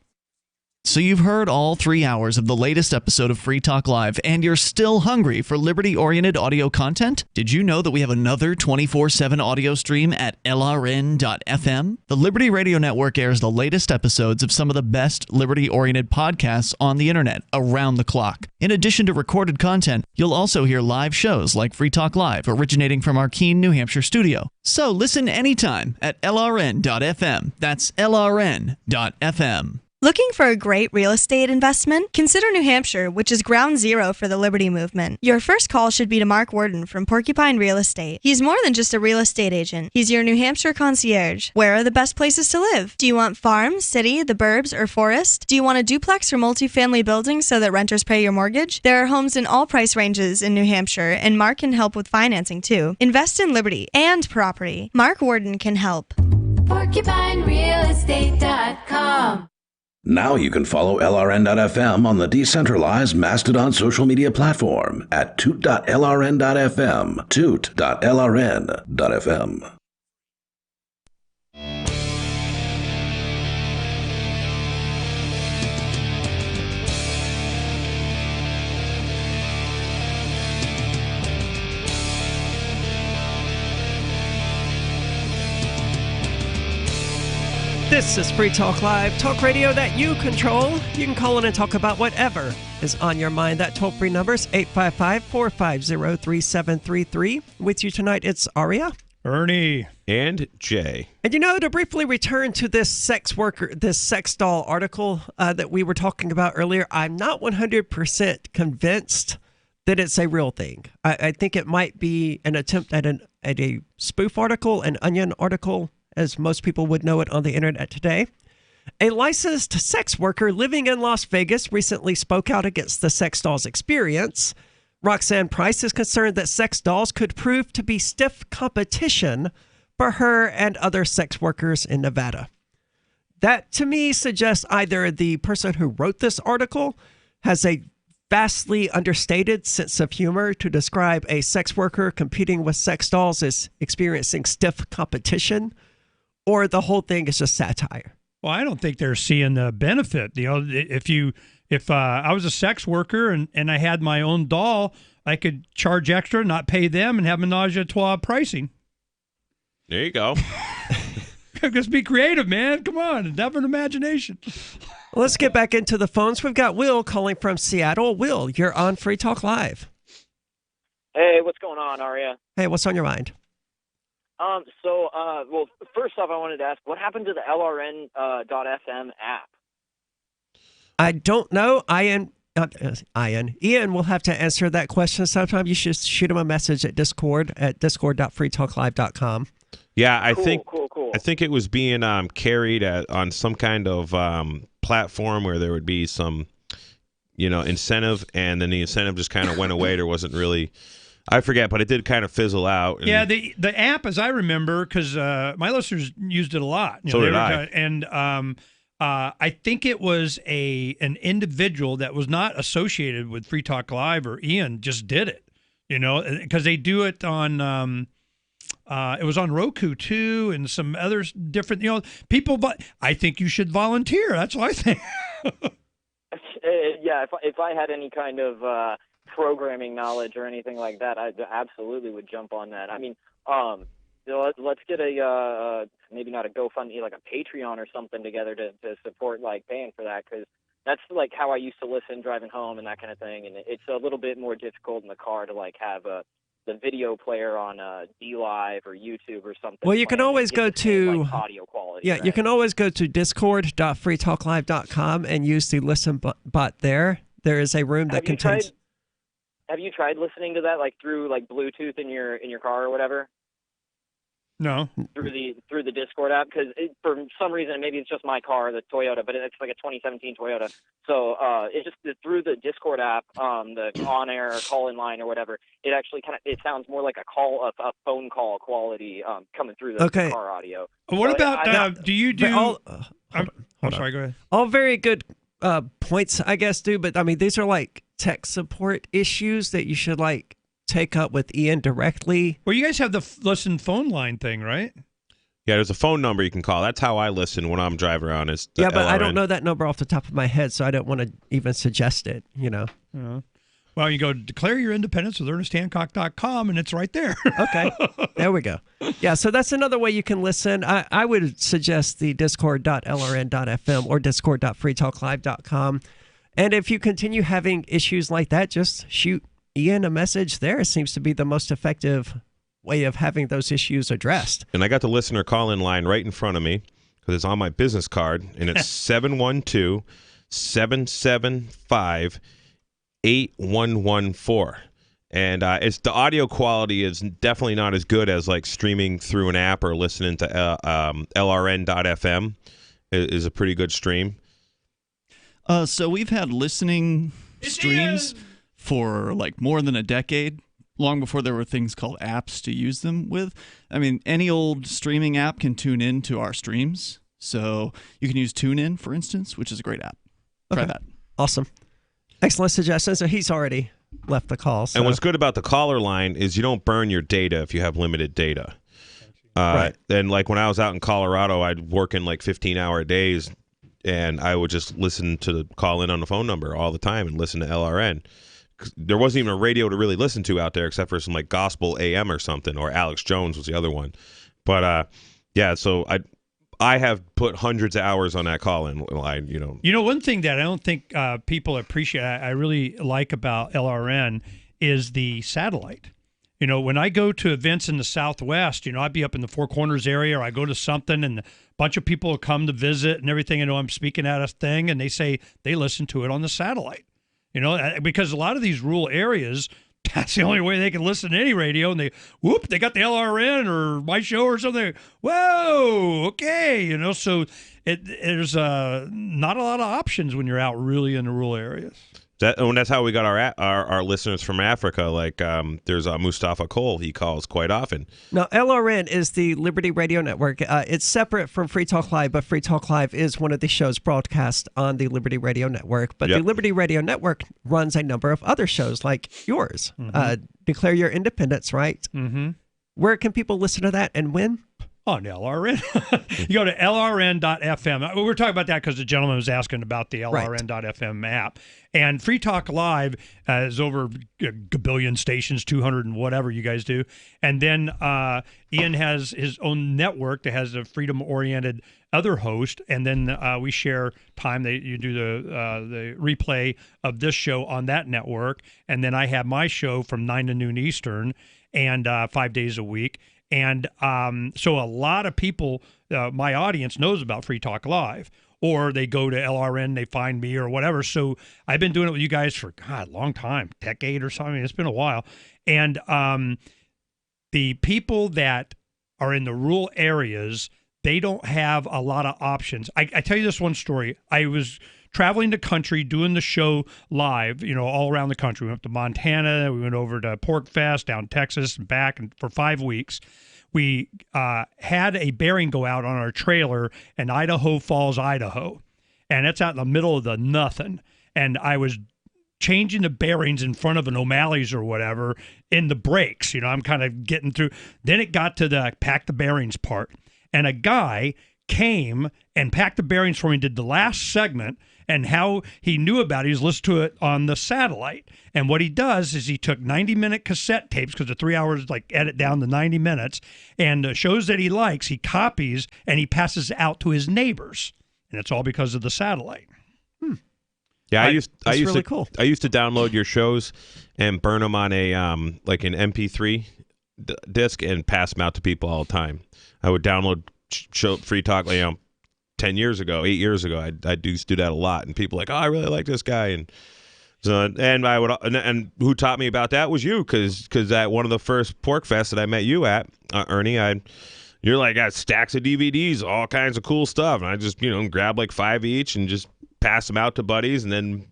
So you've heard all 3 hours of the latest episode of Free Talk Live, and you're still hungry for liberty-oriented audio content? Did you know that we have another 24/7 audio stream at LRN.FM? The Liberty Radio Network airs the latest episodes of some of the best liberty-oriented podcasts on the internet around the clock. In addition to recorded content, you'll also hear live shows like Free Talk Live, originating from our Keene, New Hampshire studio. So listen anytime at LRN.FM. That's LRN.FM. Looking for a great real estate investment? Consider New Hampshire, which is ground zero for the Liberty Movement. Your first call should be to Mark Worden from Porcupine Real Estate. He's more than just a real estate agent. He's your New Hampshire concierge. Where are the best places to live? Do you want farm, city, the burbs, or forest? Do you want a duplex or multifamily building so that renters pay your mortgage? There are homes in all price ranges in New Hampshire, and Mark can help with financing too. Invest in liberty and property. Mark Worden can help. PorcupineRealEstate.com. Now you can follow LRN.FM on the decentralized Mastodon social media platform at toot.lrn.fm, toot.lrn.fm. This is Free Talk Live, talk radio that you control. You can call in and talk about whatever is on your mind. That toll-free number is 855-450-3733. With you tonight, it's Aria, Ernie, and Jay. And to briefly return to this sex doll article that we were talking about earlier, I'm not 100% convinced that it's a real thing. I think it might be an attempt at a spoof article, an Onion article, as most people would know it on the internet today. A licensed sex worker living in Las Vegas recently spoke out against the sex dolls experience. Roxanne Price is concerned that sex dolls could prove to be stiff competition for her and other sex workers in Nevada. That, to me, suggests either the person who wrote this article has a vastly understated sense of humor to describe a sex worker competing with sex dolls as experiencing stiff competition, or the whole thing is just satire. Well, I don't think they're seeing the benefit. If I was a sex worker and I had my own doll, I could charge extra, not pay them, and have menage a trois pricing. There you go. Just be creative, man. Come on, have an imagination. Let's get back into the phones. We've got Will calling from Seattle. Will, you're on Free Talk Live. Hey, what's going on, Aria? Hey, what's on your mind? Well, first off, I wanted to ask, what happened to the LRN.FM app? I don't know. Ian will have to answer that question sometime. You should shoot him a message at Discord at discord.freetalklive.com. Yeah, I Cool. think it was being carried on some kind of platform where there would be some, incentive, and then the incentive just kind of went away. There wasn't really, I forget, but it did kind of fizzle out. Yeah, the app, as I remember, because my listeners used it a lot. So did I. And I think it was an individual that was not associated with Free Talk Live or Ian just did it, because they do it on. It was on Roku too, and some other different, people. But I think you should volunteer. That's what I think. Yeah, if I had any kind of programming knowledge or anything like that, I absolutely would jump on that. I mean, let's get a maybe not a GoFundMe, like a Patreon or something together to support, like, paying for that, because that's like how I used to listen driving home and that kind of thing. And it's a little bit more difficult in the car to like have the video player on D Live or YouTube or something. Well, you can always go to audio quality. Yeah, right? you can always go to discord.freetalklive.com and use the listen bot there. There is a room that contains. Have you tried listening to that like through like Bluetooth in your car or whatever? No. Through the Discord app, because for some reason, maybe it's just my car, the Toyota, but it's like a 2017 Toyota. So it's just through the Discord app, the on-air call-in line or whatever. It actually it sounds more like a phone call quality coming through the car audio. What so about do you do? I'm sorry. Go ahead. All very good points, I guess, but I mean these are like tech support issues that you should like take up with Ian directly. Well, you guys have the listen phone line thing, right? Yeah, there's a phone number you can call. That's how I listen when I'm driving around. It's the but LRN. I don't know that number off the top of my head, so I don't want to even suggest it, Well, you go declare your independence with ErnestHancock.com, and it's right there. Okay, there we go. Yeah, so that's another way you can listen. I would suggest the discord.lrn.fm or discord.freetalklive.com. And if you continue having issues like that, just shoot Ian a message there. It seems to be the most effective way of having those issues addressed. And I got the listener call-in line right in front of me because it's on my business card, and it's 712-775-8114. And it's the audio quality is definitely not as good as like streaming through an app or listening to LRN.FM is a pretty good stream. So we've had listening streams for like more than a decade, long before there were things called apps to use them with. I mean, any old streaming app can tune in to our streams. So you can use TuneIn, for instance, which is a great app. Try that. Awesome. Excellent suggestion. So he's already left the call. So. And what's good about the caller line is you don't burn your data if you have limited data. Right. And like when I was out in Colorado, I'd work in like 15-hour days, and I would just listen to the call in on the phone number all the time and listen to LRN. There wasn't even a radio to really listen to out there except for some like gospel AM or something, or Alex Jones was the other one. But yeah, so I have put hundreds of hours on that call-in line, one thing that I don't think people appreciate, I really like about LRN is the satellite. When I go to events in the Southwest, I'd be up in the Four Corners area, or I go to something and a bunch of people will come to visit and everything. I'm speaking at a thing and they say they listen to it on the satellite. Because a lot of these rural areas, that's the only way they can listen to any radio. And they got the LRN or my show or something. Whoa, okay. So there's not a lot of options when you're out really in the rural areas. That's how we got our listeners from Africa. Like there's Mustafa Cole. He calls quite often. Now, LRN is the Liberty Radio Network. It's separate from Free Talk Live, but Free Talk Live is one of the shows broadcast on the Liberty Radio Network. But the Liberty Radio Network runs a number of other shows like yours. Mm-hmm. Declare Your Independence, right? Mm-hmm. Where can people listen to that and when? On LRN. You go to LRN.FM. We're talking about that because the gentleman was asking about the LRN.FM app. And Free Talk Live is over a billion stations, 200 and whatever you guys do. And then Ian has his own network that has a freedom-oriented other host. And then we share time. You do the replay of this show on that network. And then I have my show from 9 to noon Eastern and 5 days a week. And so a lot of people, my audience knows about Free Talk Live, or they go to LRN, they find me or whatever. So I've been doing it with you guys for, a long time, decade or something. It's been a while. And the people that are in the rural areas, they don't have a lot of options. I tell you this one story. I was traveling the country, doing the show live, all around the country. We went to Montana, we went over to Pork Fest, down Texas, and back for 5 weeks. We had a bearing go out on our trailer in Idaho Falls, Idaho. And it's out in the middle of the nothing. And I was changing the bearings in front of an O'Malley's or whatever in the brakes. I'm kind of getting through. Then it got to the pack the bearings part. And a guy came and packed the bearings for me, did the last segment, and how he knew about it, he was listening to it on the satellite. And what he does is he took 90-minute cassette tapes, because the 3 hours edit down to 90 minutes, and shows that he likes, he copies, and he passes it out to his neighbors. And it's all because of the satellite. Yeah, I used cool. I used to download your shows and burn them on a like an MP3 disc and pass them out to people all the time. I would download show Free Talk 8 years ago. I do that a lot, and people like, oh, I really like this guy, and so and who taught me about that was you, because at one of the first Pork Fest that I met you at, Ernie, you're like, got stacks of DVDs, all kinds of cool stuff, and I just grab like 5 each and just pass them out to buddies, and then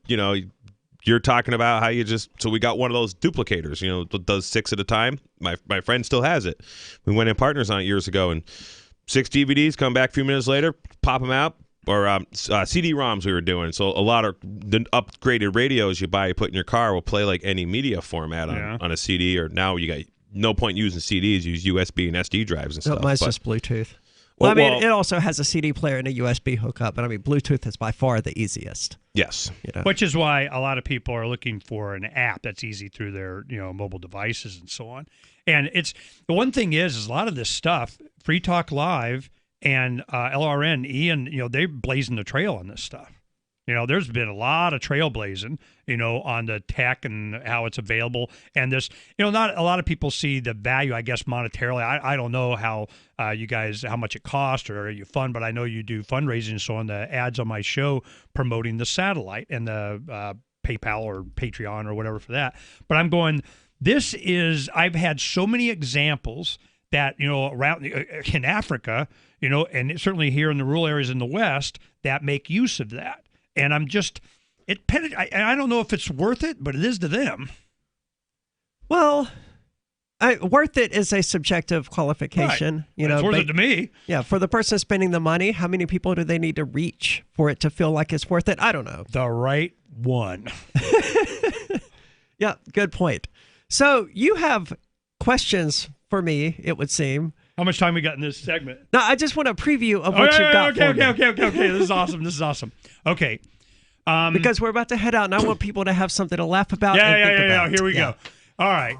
you're talking about how so we got one of those duplicators, that does 6 at a time. My friend still has it. We went in partners on it years ago, and 6 DVDs, come back a few minutes later, pop them out, or CD-ROMs we were doing. So a lot of the upgraded radios you buy, you put in your car, will play like any media format on a CD, or now you got no point using CDs, use USB and SD drives and stuff. Mine's just Bluetooth. Well, it also has a CD player and a USB hookup, but Bluetooth is by far the easiest. Yes. Which is why a lot of people are looking for an app that's easy through their, mobile devices and so on. And the one thing is a lot of this stuff, Free Talk Live and LRN, Ian, they're blazing the trail on this stuff. There's been a lot of trailblazing, on the tech and how it's available. And this, not a lot of people see the value, I guess, monetarily. I don't know how you guys, how much it costs or you fund, but I know you do fundraising and so on. The ads on my show promoting the satellite and the PayPal or Patreon or whatever for that. But I'm going, I've had so many examples that, around in Africa, and certainly here in the rural areas in the West that make use of that. And I don't know if it's worth it, but it is to them. Well, worth it is a subjective qualification. Right. It's worth it to me. Yeah, for the person spending the money, how many people do they need to reach for it to feel like it's worth it? I don't know. The right one. Yeah, good point. So you have questions for me, it would seem. How much time we got in this segment? No, I just want a preview of what you've got for me. Okay. This is awesome. Okay. Because we're about to head out, and I want people to have something to laugh about. Yeah. Here we go. All right.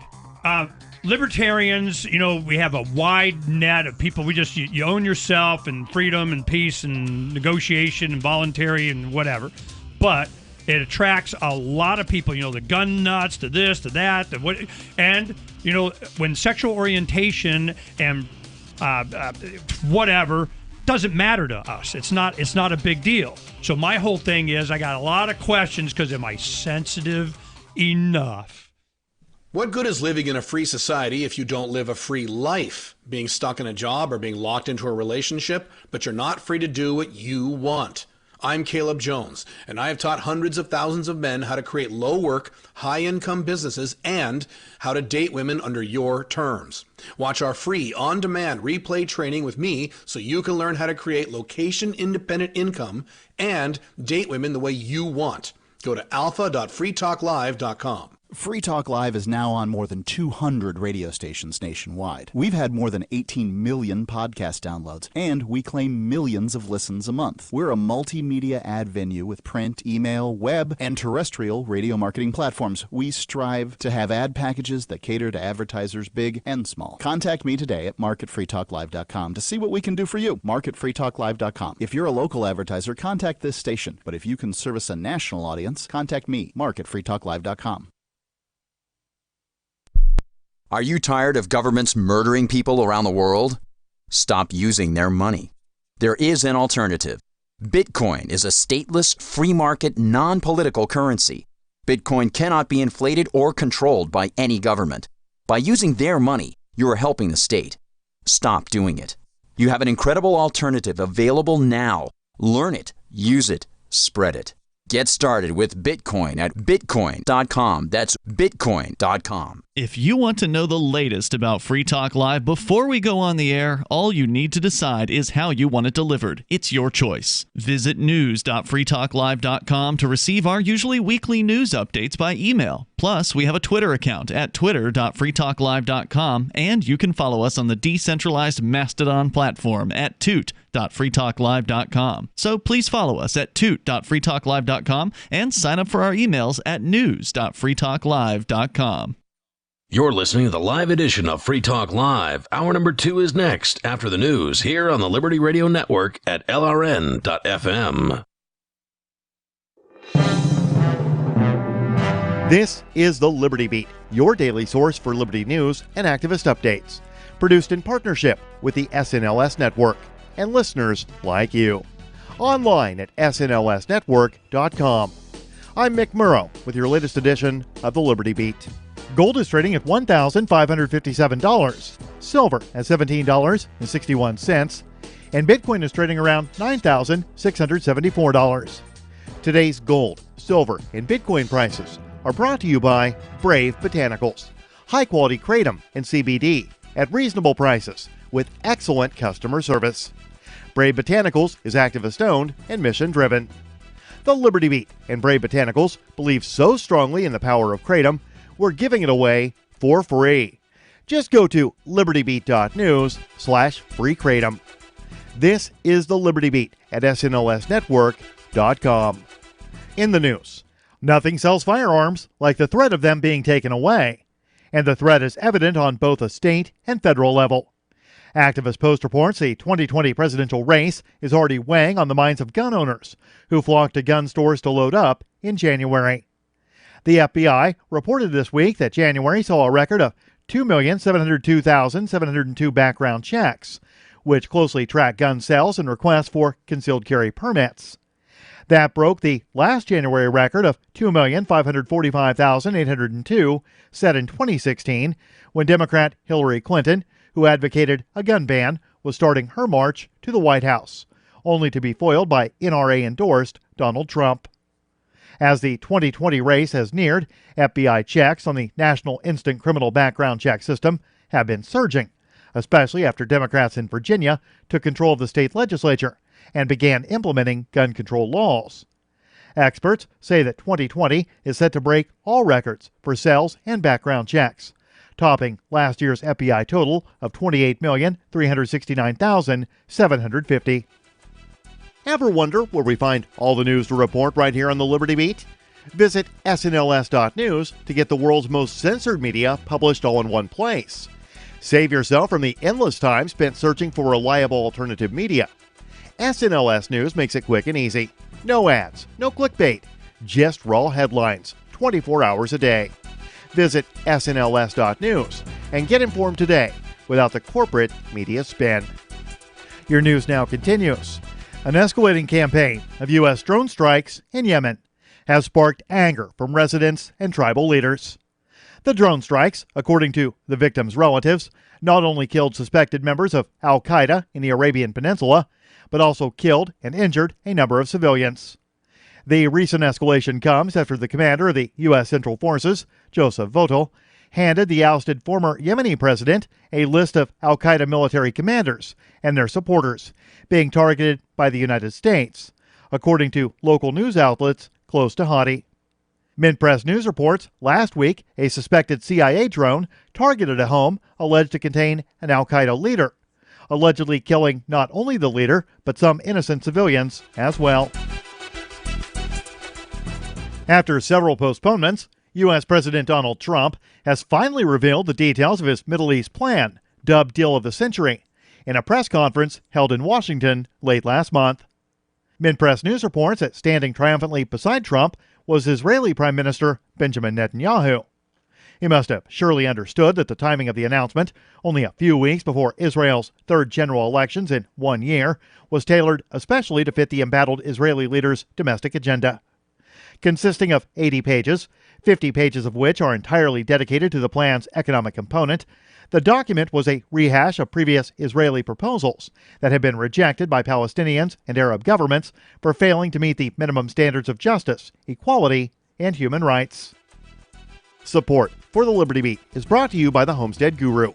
Libertarians, we have a wide net of people. You own yourself and freedom and peace and negotiation and voluntary and whatever. But it attracts a lot of people, the gun nuts, to this, to that, and when sexual orientation and whatever doesn't matter to us. It's not a big deal. So my whole thing is I got a lot of questions because am I sensitive enough? What good is living in a free society if you don't live a free life? Being stuck in a job or being locked into a relationship, but you're not free to do what you want. I'm Caleb Jones, and I have taught hundreds of thousands of men how to create low-work, high-income businesses and how to date women under your terms. Watch our free, on-demand replay training with me so you can learn how to create location-independent income and date women the way you want. Go to alpha.freetalklive.com. Free Talk Live is now on more than 200 radio stations nationwide. We've had more than 18 million podcast downloads, and we claim millions of listens a month. We're a multimedia ad venue with print, email, web, and terrestrial radio marketing platforms. We strive to have ad packages that cater to advertisers big and small. Contact me today at marketfreetalklive.com to see what we can do for you. Marketfreetalklive.com. If you're a local advertiser, contact this station. But if you can service a national audience, contact me, marketfreetalklive.com. Are you tired of governments murdering people around the world? Stop using their money. There is an alternative. Bitcoin is a stateless, free market, non-political currency. Bitcoin cannot be inflated or controlled by any government. By using their money, you are helping the state. Stop doing it. You have an incredible alternative available now. Learn it, use it, spread it. Get started with Bitcoin at bitcoin.com. That's bitcoin.com. If you want to know the latest about Free Talk Live before we go on the air, all you need to decide is how you want it delivered. It's your choice. Visit news.freetalklive.com to receive our usually weekly news updates by email. Plus, we have a Twitter account at twitter.freetalklive.com, and you can follow us on the decentralized Mastodon platform at toot.freetalklive.com. So please follow us at toot.freetalklive.com and sign up for our emails at news.freetalklive.com. You're listening to the live edition of Free Talk Live. Hour number 2 is next after the news here on the Liberty Radio Network at LRN.FM. This is the Liberty Beat, your daily source for liberty news and activist updates. Produced in partnership with the SNLS Network and listeners like you. Online at snlsnetwork.com. I'm Mick Murrow with your latest edition of the Liberty Beat. Gold is trading at $1,557, silver at $17.61, and Bitcoin is trading around $9,674. Today's gold, silver, and Bitcoin prices are brought to you by Brave Botanicals, high-quality kratom and CBD at reasonable prices with excellent customer service. Brave Botanicals is activist-owned and mission-driven. The Liberty Beat and Brave Botanicals believe so strongly in the power of kratom, we're giving it away for free. Just go to libertybeat.news/free kratom. This is the Liberty Beat at snlsnetwork.com. In the news, nothing sells firearms like the threat of them being taken away, and the threat is evident on both a state and federal level. Activist Post reports the 2020 presidential race is already weighing on the minds of gun owners who flocked to gun stores to load up in January. The FBI reported this week that January saw a record of 2,702,702 background checks, which closely track gun sales and requests for concealed carry permits. That broke the last January record of 2,545,802 set in 2016 when Democrat Hillary Clinton, who advocated a gun ban, was starting her march to the White House, only to be foiled by NRA-endorsed Donald Trump. As the 2020 race has neared, FBI checks on the National Instant Criminal Background Check System have been surging, especially after Democrats in Virginia took control of the state legislature and began implementing gun control laws. Experts say that 2020 is set to break all records for sales and background checks, topping last year's FBI total of 28,369,750. Ever wonder where we find all the news to report right here on the Liberty Beat? Visit snls.news to get the world's most censored media published all in one place. Save yourself from the endless time spent searching for reliable alternative media. SNLS News makes it quick and easy. No ads, no clickbait, just raw headlines, 24 hours a day. Visit snls.news and get informed today without the corporate media spin. Your news now continues. An escalating campaign of U.S. drone strikes in Yemen has sparked anger from residents and tribal leaders. The drone strikes, according to the victims' relatives, not only killed suspected members of al-Qaeda in the Arabian Peninsula, but also killed and injured a number of civilians. The recent escalation comes after the commander of the U.S. Central Forces, Joseph Votel, handed the ousted former Yemeni president a list of al-Qaeda military commanders and their supporters being targeted by the United States, according to local news outlets close to Hadi. Mint-Press News reports last week a suspected CIA drone targeted a home alleged to contain an al-Qaeda leader, allegedly killing not only the leader, but some innocent civilians as well. After several postponements, U.S. President Donald Trump has finally revealed the details of his Middle East plan, dubbed Deal of the Century, in a press conference held in Washington late last month. Mint-Press News reports that standing triumphantly beside Trump was Israeli Prime Minister Benjamin Netanyahu. He must have surely understood that the timing of the announcement, only a few weeks before Israel's third general elections in 1 year, was tailored especially to fit the embattled Israeli leader's domestic agenda. Consisting of 80 pages, 50 pages of which are entirely dedicated to the plan's economic component, the document was a rehash of previous Israeli proposals that had been rejected by Palestinians and Arab governments for failing to meet the minimum standards of justice, equality, and human rights. Support for the Liberty Beat is brought to you by the Homestead Guru.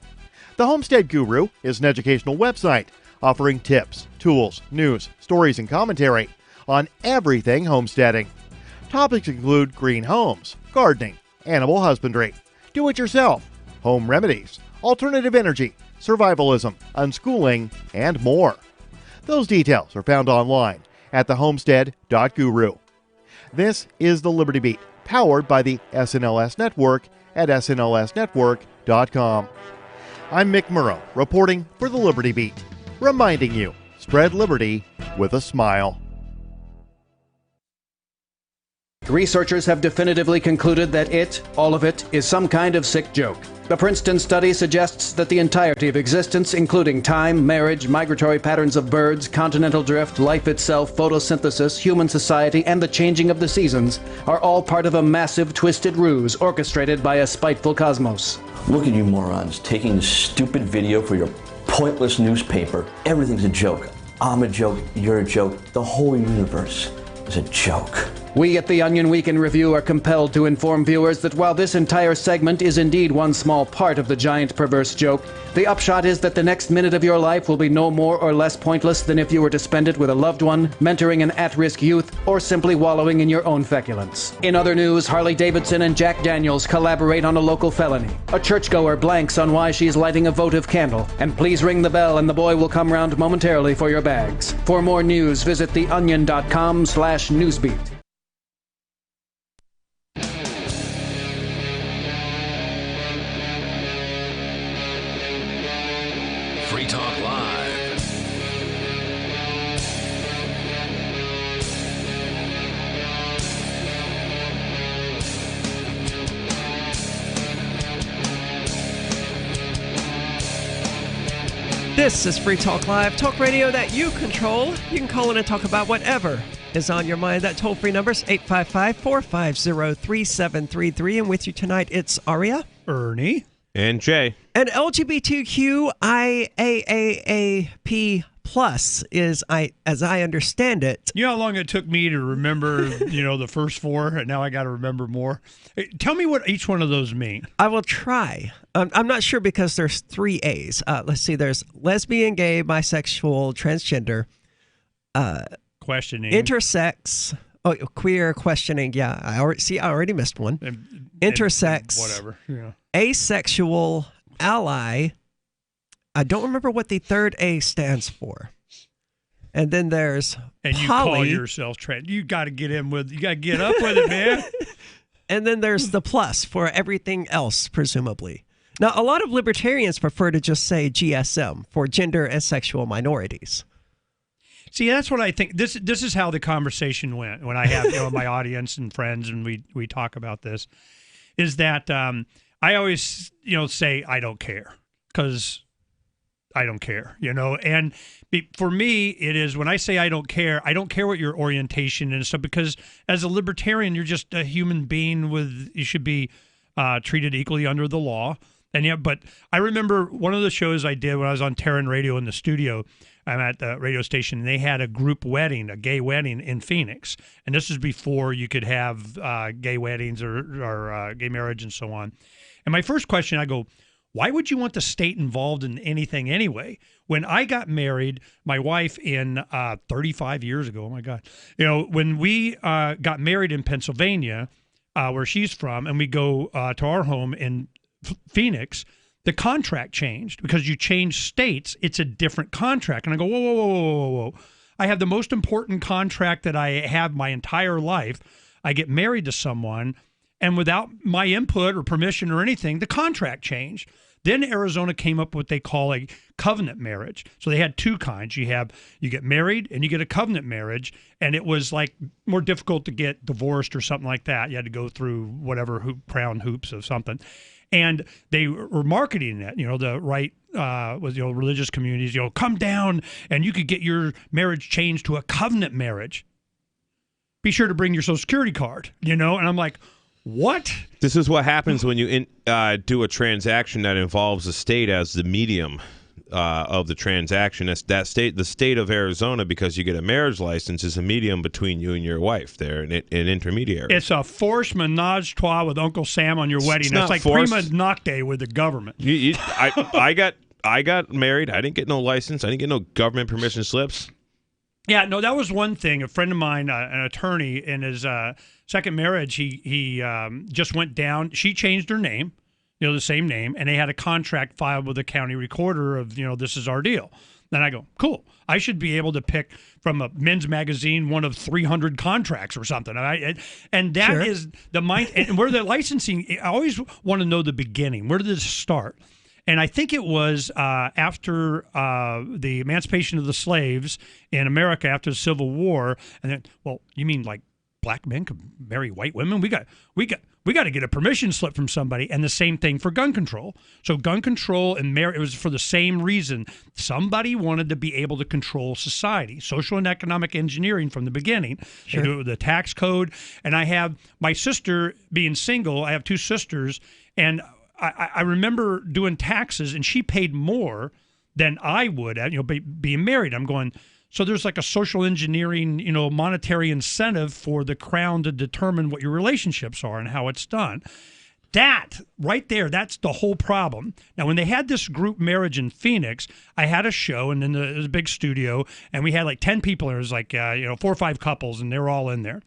The Homestead Guru is an educational website offering tips, tools, news, stories, and commentary on everything homesteading. Topics include green homes, gardening, animal husbandry, do-it-yourself, home remedies, alternative energy, survivalism, unschooling, and more. Those details are found online at thehomestead.guru. This is the Liberty Beat, powered by the SNLS Network at snlsnetwork.com. I'm Mick Murrow, reporting for the Liberty Beat, reminding you, spread liberty with a smile. Researchers have definitively concluded that all of it, is some kind of sick joke. The Princeton study suggests that the entirety of existence, including time, marriage, migratory patterns of birds, continental drift, life itself, photosynthesis, human society, and the changing of the seasons, are all part of a massive, twisted ruse orchestrated by a spiteful cosmos. Look at you morons, taking this stupid video for your pointless newspaper. Everything's a joke. I'm a joke, you're a joke. The whole universe is a joke. We at The Onion Week in Review are compelled to inform viewers that while this entire segment is indeed one small part of the giant perverse joke, the upshot is that the next minute of your life will be no more or less pointless than if you were to spend it with a loved one, mentoring an at-risk youth, or simply wallowing in your own feculence. In other news, Harley Davidson and Jack Daniels collaborate on a local felony. A churchgoer blanks on why she's lighting a votive candle. And please ring the bell and the boy will come round momentarily for your bags. For more news, visit theonion.com/newsbeat. Free Talk Live. This is Free Talk Live, talk radio that you control. You can call in and talk about whatever is on your mind. That toll-free number is 855-450-3733. And with you tonight, it's Aria, Ernie, and Jay. And LGBTQIAAAP plus is, as I understand it. You know how long it took me to remember, the first four, and now I got to remember more? Hey, tell me what each one of those mean. I will try. I'm not sure because there's 3 A's. Let's see. There's lesbian, gay, bisexual, transgender. Questioning. Intersex. Oh, queer, questioning. Yeah, I already missed one. Intersex. Whatever. Yeah. Asexual, ally. I don't remember what the third A stands for. And then there's and you poly. Call yourself trans. You got to get up with it, man. And then there's the plus for everything else, presumably. Now, a lot of libertarians prefer to just say GSM for gender and sexual minorities. See, that's what I think. This is how the conversation went when I have my audience and friends, and we talk about this. Is that I always say I don't care because I don't care, And for me, it is when I say I don't care what your orientation is. So because as a libertarian, you're just a human being you should be treated equally under the law. And but I remember one of the shows I did when I was on Terran Radio in the studio. I'm at the radio station, and they had a group wedding, a gay wedding in Phoenix. And this was before you could have gay weddings or gay marriage and so on. And my first question, I go, why would you want the state involved in anything anyway? When I got married, my wife in 35 years ago, oh my God, when we got married in Pennsylvania, where she's from, and we go to our home in Phoenix, the contract changed because you change states. It's a different contract. And I go, whoa. I have the most important contract that I have my entire life. I get married to someone, and without my input or permission or anything, the contract changed. Then Arizona came up with what they call a covenant marriage. So they had two kinds. You get married and you get a covenant marriage, and it was like more difficult to get divorced or something like that. You had to go through whatever crown hoops of something. And they were marketing that, the right with religious communities, come down and you could get your marriage changed to a covenant marriage. Be sure to bring your Social Security card, And I'm like, what? This is what happens when you do a transaction that involves the state as the medium of the transaction. The state of Arizona, because you get a marriage license, is a medium between you and your wife. They're an intermediary. It's a forced menage a trois with Uncle Sam on your wedding. It's like prima nocte with the government. I got married. I didn't get no license. I didn't get no government permission slips. Yeah, no, that was one thing. A friend of mine, an attorney, in his second marriage, he just went down. She changed her name, the same name, and they had a contract filed with the county recorder of, this is our deal. Then I go, cool. I should be able to pick from a men's magazine one of 300 contracts or something. And that is the mind. And where the licensing, I always want to know the beginning. Where did this start? And I think it was after the emancipation of the slaves in America after the Civil War. And then, well, you mean like black men could marry white women. We got to get a permission slip from somebody. And the same thing for gun control. So gun control and marriage, it was for the same reason. Somebody wanted to be able to control society. Social and economic engineering from the beginning. Sure. They do it with the tax code. And I have my sister being single. I have two sisters, and I remember doing taxes, and she paid more than I would, being married. I'm going, so there's like a social engineering, monetary incentive for the Crown to determine what your relationships are and how it's done. That right there, that's the whole problem. Now, when they had this group marriage in Phoenix, I had a show, and then it was a big studio, and we had like 10 people. There was like, 4 or 5 couples, and they were all in there.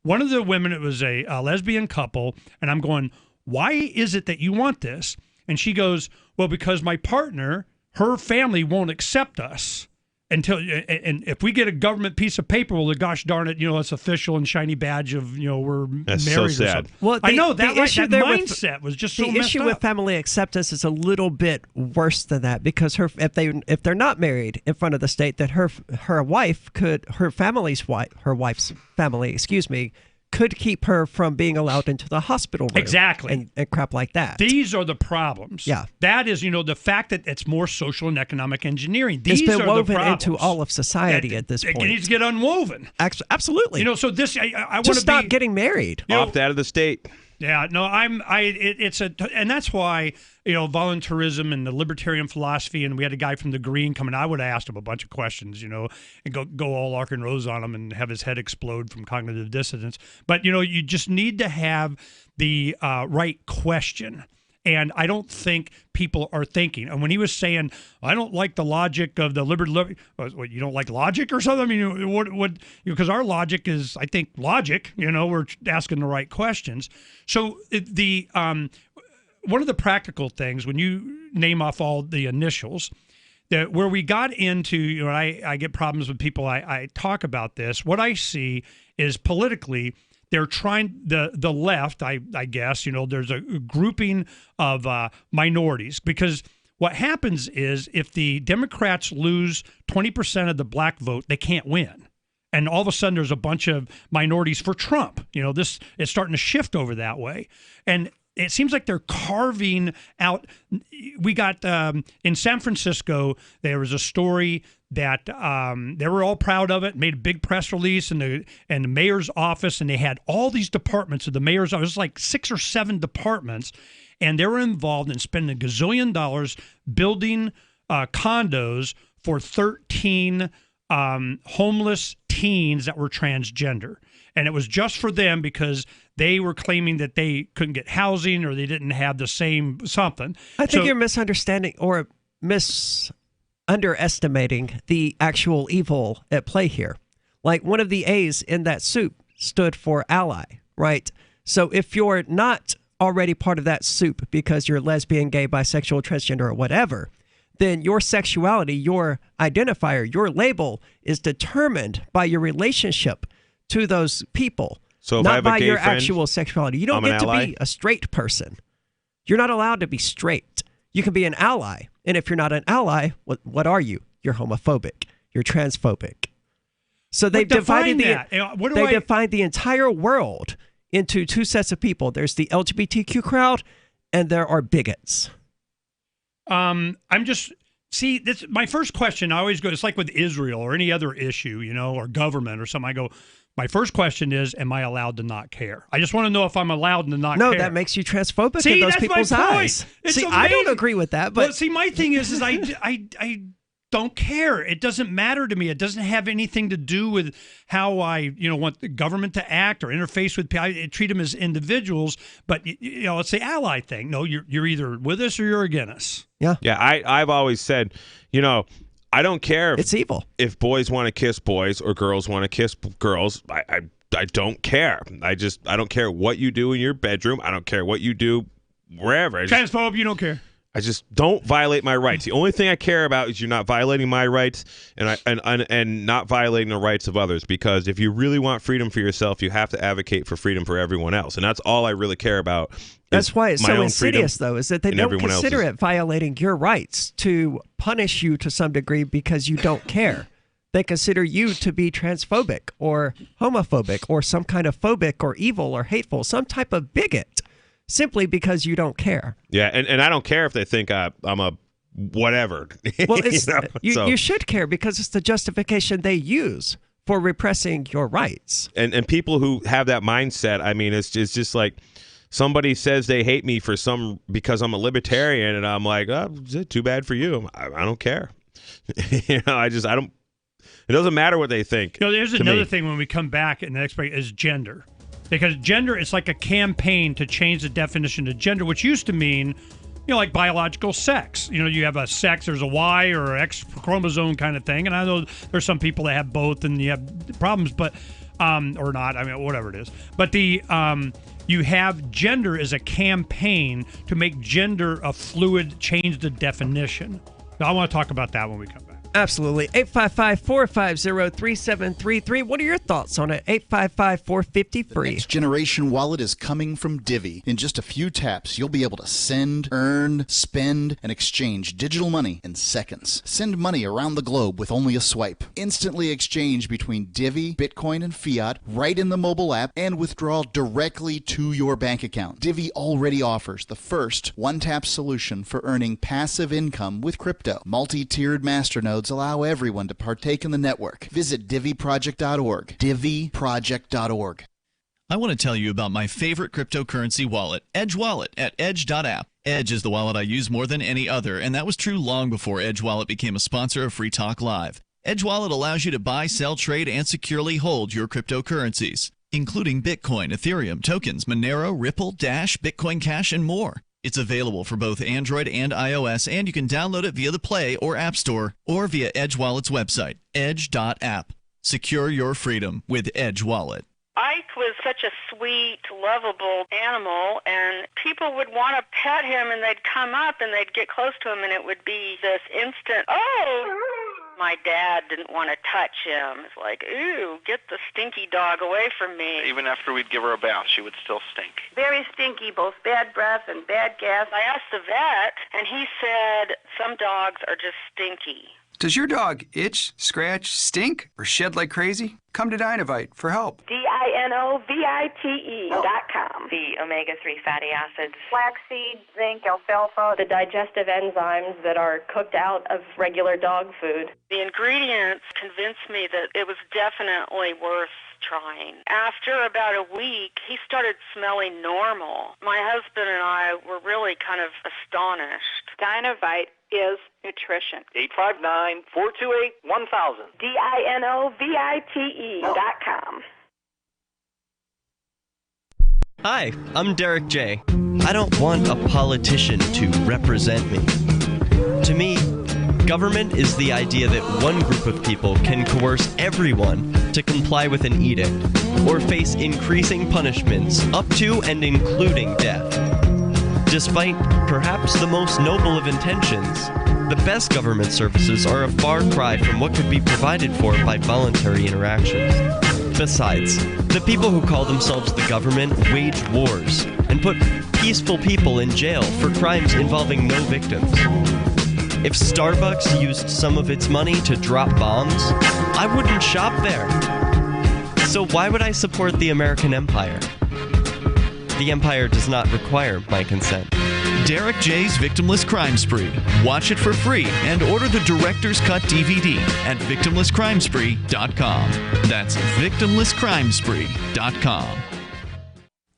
One of the women, it was a lesbian couple, and I'm going, why is it that you want this? And she goes, well, because my partner, her family won't accept us until, and if we get a government piece of paper, well, gosh darn it, it's official and shiny badge of, we're That's married. so Or sad. something. Well, I know that mindset was just so the messed issue up. with family acceptance is a little bit worse than that, because if they're not married in front of the state, that her wife's family, could keep her from being allowed into the hospital room. Exactly. And crap like that. These are the problems. Yeah. That is, the fact that it's more social and economic engineering. These It's been are woven the problems. into all of society at this point. It needs to get unwoven. Absolutely. So this, I want Just to stop getting married. Opt out of the state. Yeah, no, and that's why, voluntarism and the libertarian philosophy, and we had a guy from the Green coming, I would have asked him a bunch of questions, and go all Lark and Rose on him and have his head explode from cognitive dissonance. But, you just need to have the right question. And I don't think people are thinking. And when he was saying, I don't like the logic of the liberty, what, you don't like logic or something? I mean, because our logic is, I think, logic. We're asking the right questions. So one of the practical things, when you name off all the initials, that where we got into, I get problems with people. I talk about this. What I see is politically, they're trying the left, I guess, there's a grouping of minorities, because what happens is if the Democrats lose 20% of the black vote, they can't win. And all of a sudden there's a bunch of minorities for Trump. This is starting to shift over that way. And it seems like they're carving out. We got in San Francisco, there was a story that they were all proud of it, made a big press release in the mayor's office, and they had all these departments of the mayor's office, it was like 6 or 7 departments, and they were involved in spending $1 gazillion building condos for 13 homeless teens that were transgender. And it was just for them because they were claiming that they couldn't get housing or they didn't have the same something. I think you're misunderstanding or underestimating the actual evil at play here. Like one of the A's in that soup stood for ally, right? So if you're not already part of that soup because you're lesbian, gay, bisexual, transgender, or whatever, then your sexuality, your identifier, your label is determined by your relationship to those people, so if not I have a by gay your friend, actual sexuality. You don't I'm an get to ally? be a straight person. You're not allowed to be straight. You can be an ally. And if you're not an ally, what are you? You're homophobic. You're transphobic. So they've divided defined the entire world into 2 sets of people. There's the LGBTQ crowd, and there are bigots. This my first question. I always go, it's like with Israel or any other issue, or government or something. I go, my first question is, am I allowed to not care? I just want to know if I'm allowed to not care. No, that makes you transphobic in those people's eyes. I don't agree with that. But my thing is I don't care. It doesn't matter to me. It doesn't have anything to do with how I, want the government to act or interface with people. I treat them as individuals. But it's the ally thing. No, you're either with us or you're against us. Yeah. Yeah. I've always said, I don't care if it's evil. If boys want to kiss boys or girls want to kiss girls, I don't care. I don't care what you do in your bedroom. I don't care what you do wherever. Transphobe, you don't care. I just don't violate my rights. The only thing I care about is you're not violating my rights and not violating the rights of others. Because if you really want freedom for yourself, you have to advocate for freedom for everyone else. And that's all I really care about. That's why it's so insidious, though, is that they don't consider it violating your rights to punish you to some degree because you don't care. they consider you to be transphobic or homophobic or some kind of phobic or evil or hateful, some type of bigot, simply because you don't care. Yeah, and I don't care if they think I'm a whatever. Well, you should care, because it's the justification they use for repressing your rights. And people who have that mindset, I mean, it's just like somebody says they hate me because I'm a libertarian, and I'm like, oh, too bad for you. I don't care. I don't. It doesn't matter what they think. There's another thing when we come back in the next break is gender. Because gender is like a campaign to change the definition of gender, which used to mean, like biological sex. You have a sex, there's a Y or X chromosome kind of thing. And I know there's some people that have both and you have problems, but, or not, whatever it is. But you have gender as a campaign to make gender a fluid, change the definition. Now, I want to talk about that when we come back. Absolutely. 855-450-3733. What are your thoughts on it? 855-450-FREE. Next generation wallet is coming from Divvy. In just a few taps, you'll be able to send, earn, spend, and exchange digital money in seconds. Send money around the globe with only a swipe. Instantly exchange between Divvy, Bitcoin, and fiat right in the mobile app, and withdraw directly to your bank account. Divvy already offers the first one-tap solution for earning passive income with crypto. Multi-tiered masternodes allow everyone to partake in the network. Visit DivvyProject.org. DivvyProject.org. I want to tell you about my favorite cryptocurrency wallet, Edge Wallet, at Edge.app. Edge is the wallet I use more than any other, and that was true long before Edge Wallet became a sponsor of Free Talk Live. Edge Wallet allows you to buy, sell, trade, and securely hold your cryptocurrencies, including Bitcoin, Ethereum, tokens, Monero, Ripple, Dash, Bitcoin Cash, and more. It's available for both Android and iOS, and you can download it via the Play or App Store or via Edge Wallet's website, edge.app. Secure your freedom with Edge Wallet. Ike was such a sweet, lovable animal, and people would want to pet him, and they'd come up and they'd get close to him, and it would be this instant, oh! My dad didn't want to touch him. It's like, ooh, get the stinky dog away from me. Even after we'd give her a bath, she would still stink. Very stinky, both bad breath and bad gas. I asked the vet, and he said some dogs are just stinky. Does your dog itch, scratch, stink, or shed like crazy? Come to Dinovite for help. DINOVITE.com. The omega-3 fatty acids. Flaxseed, zinc, alfalfa. The digestive enzymes that are cooked out of regular dog food. The ingredients convinced me that it was definitely worth trying. After about a week, he started smelling normal. My husband and I were really kind of astonished. Dinovite is nutrition. 859-428-1000. DINOVITE.com. Hi, I'm Derek J. I don't want a politician to represent me. To me, government is the idea that one group of people can coerce everyone to comply with an edict or face increasing punishments up to and including death. Despite perhaps the most noble of intentions, the best government services are a far cry from what could be provided for by voluntary interactions. Besides, the people who call themselves the government wage wars and put peaceful people in jail for crimes involving no victims. If Starbucks used some of its money to drop bombs, I wouldn't shop there. So why would I support the American empire? The empire does not require my consent. Derek J's Victimless Crime Spree. Watch it for free and order the Director's Cut DVD at victimlesscrimespree.com. That's victimlesscrimespree.com.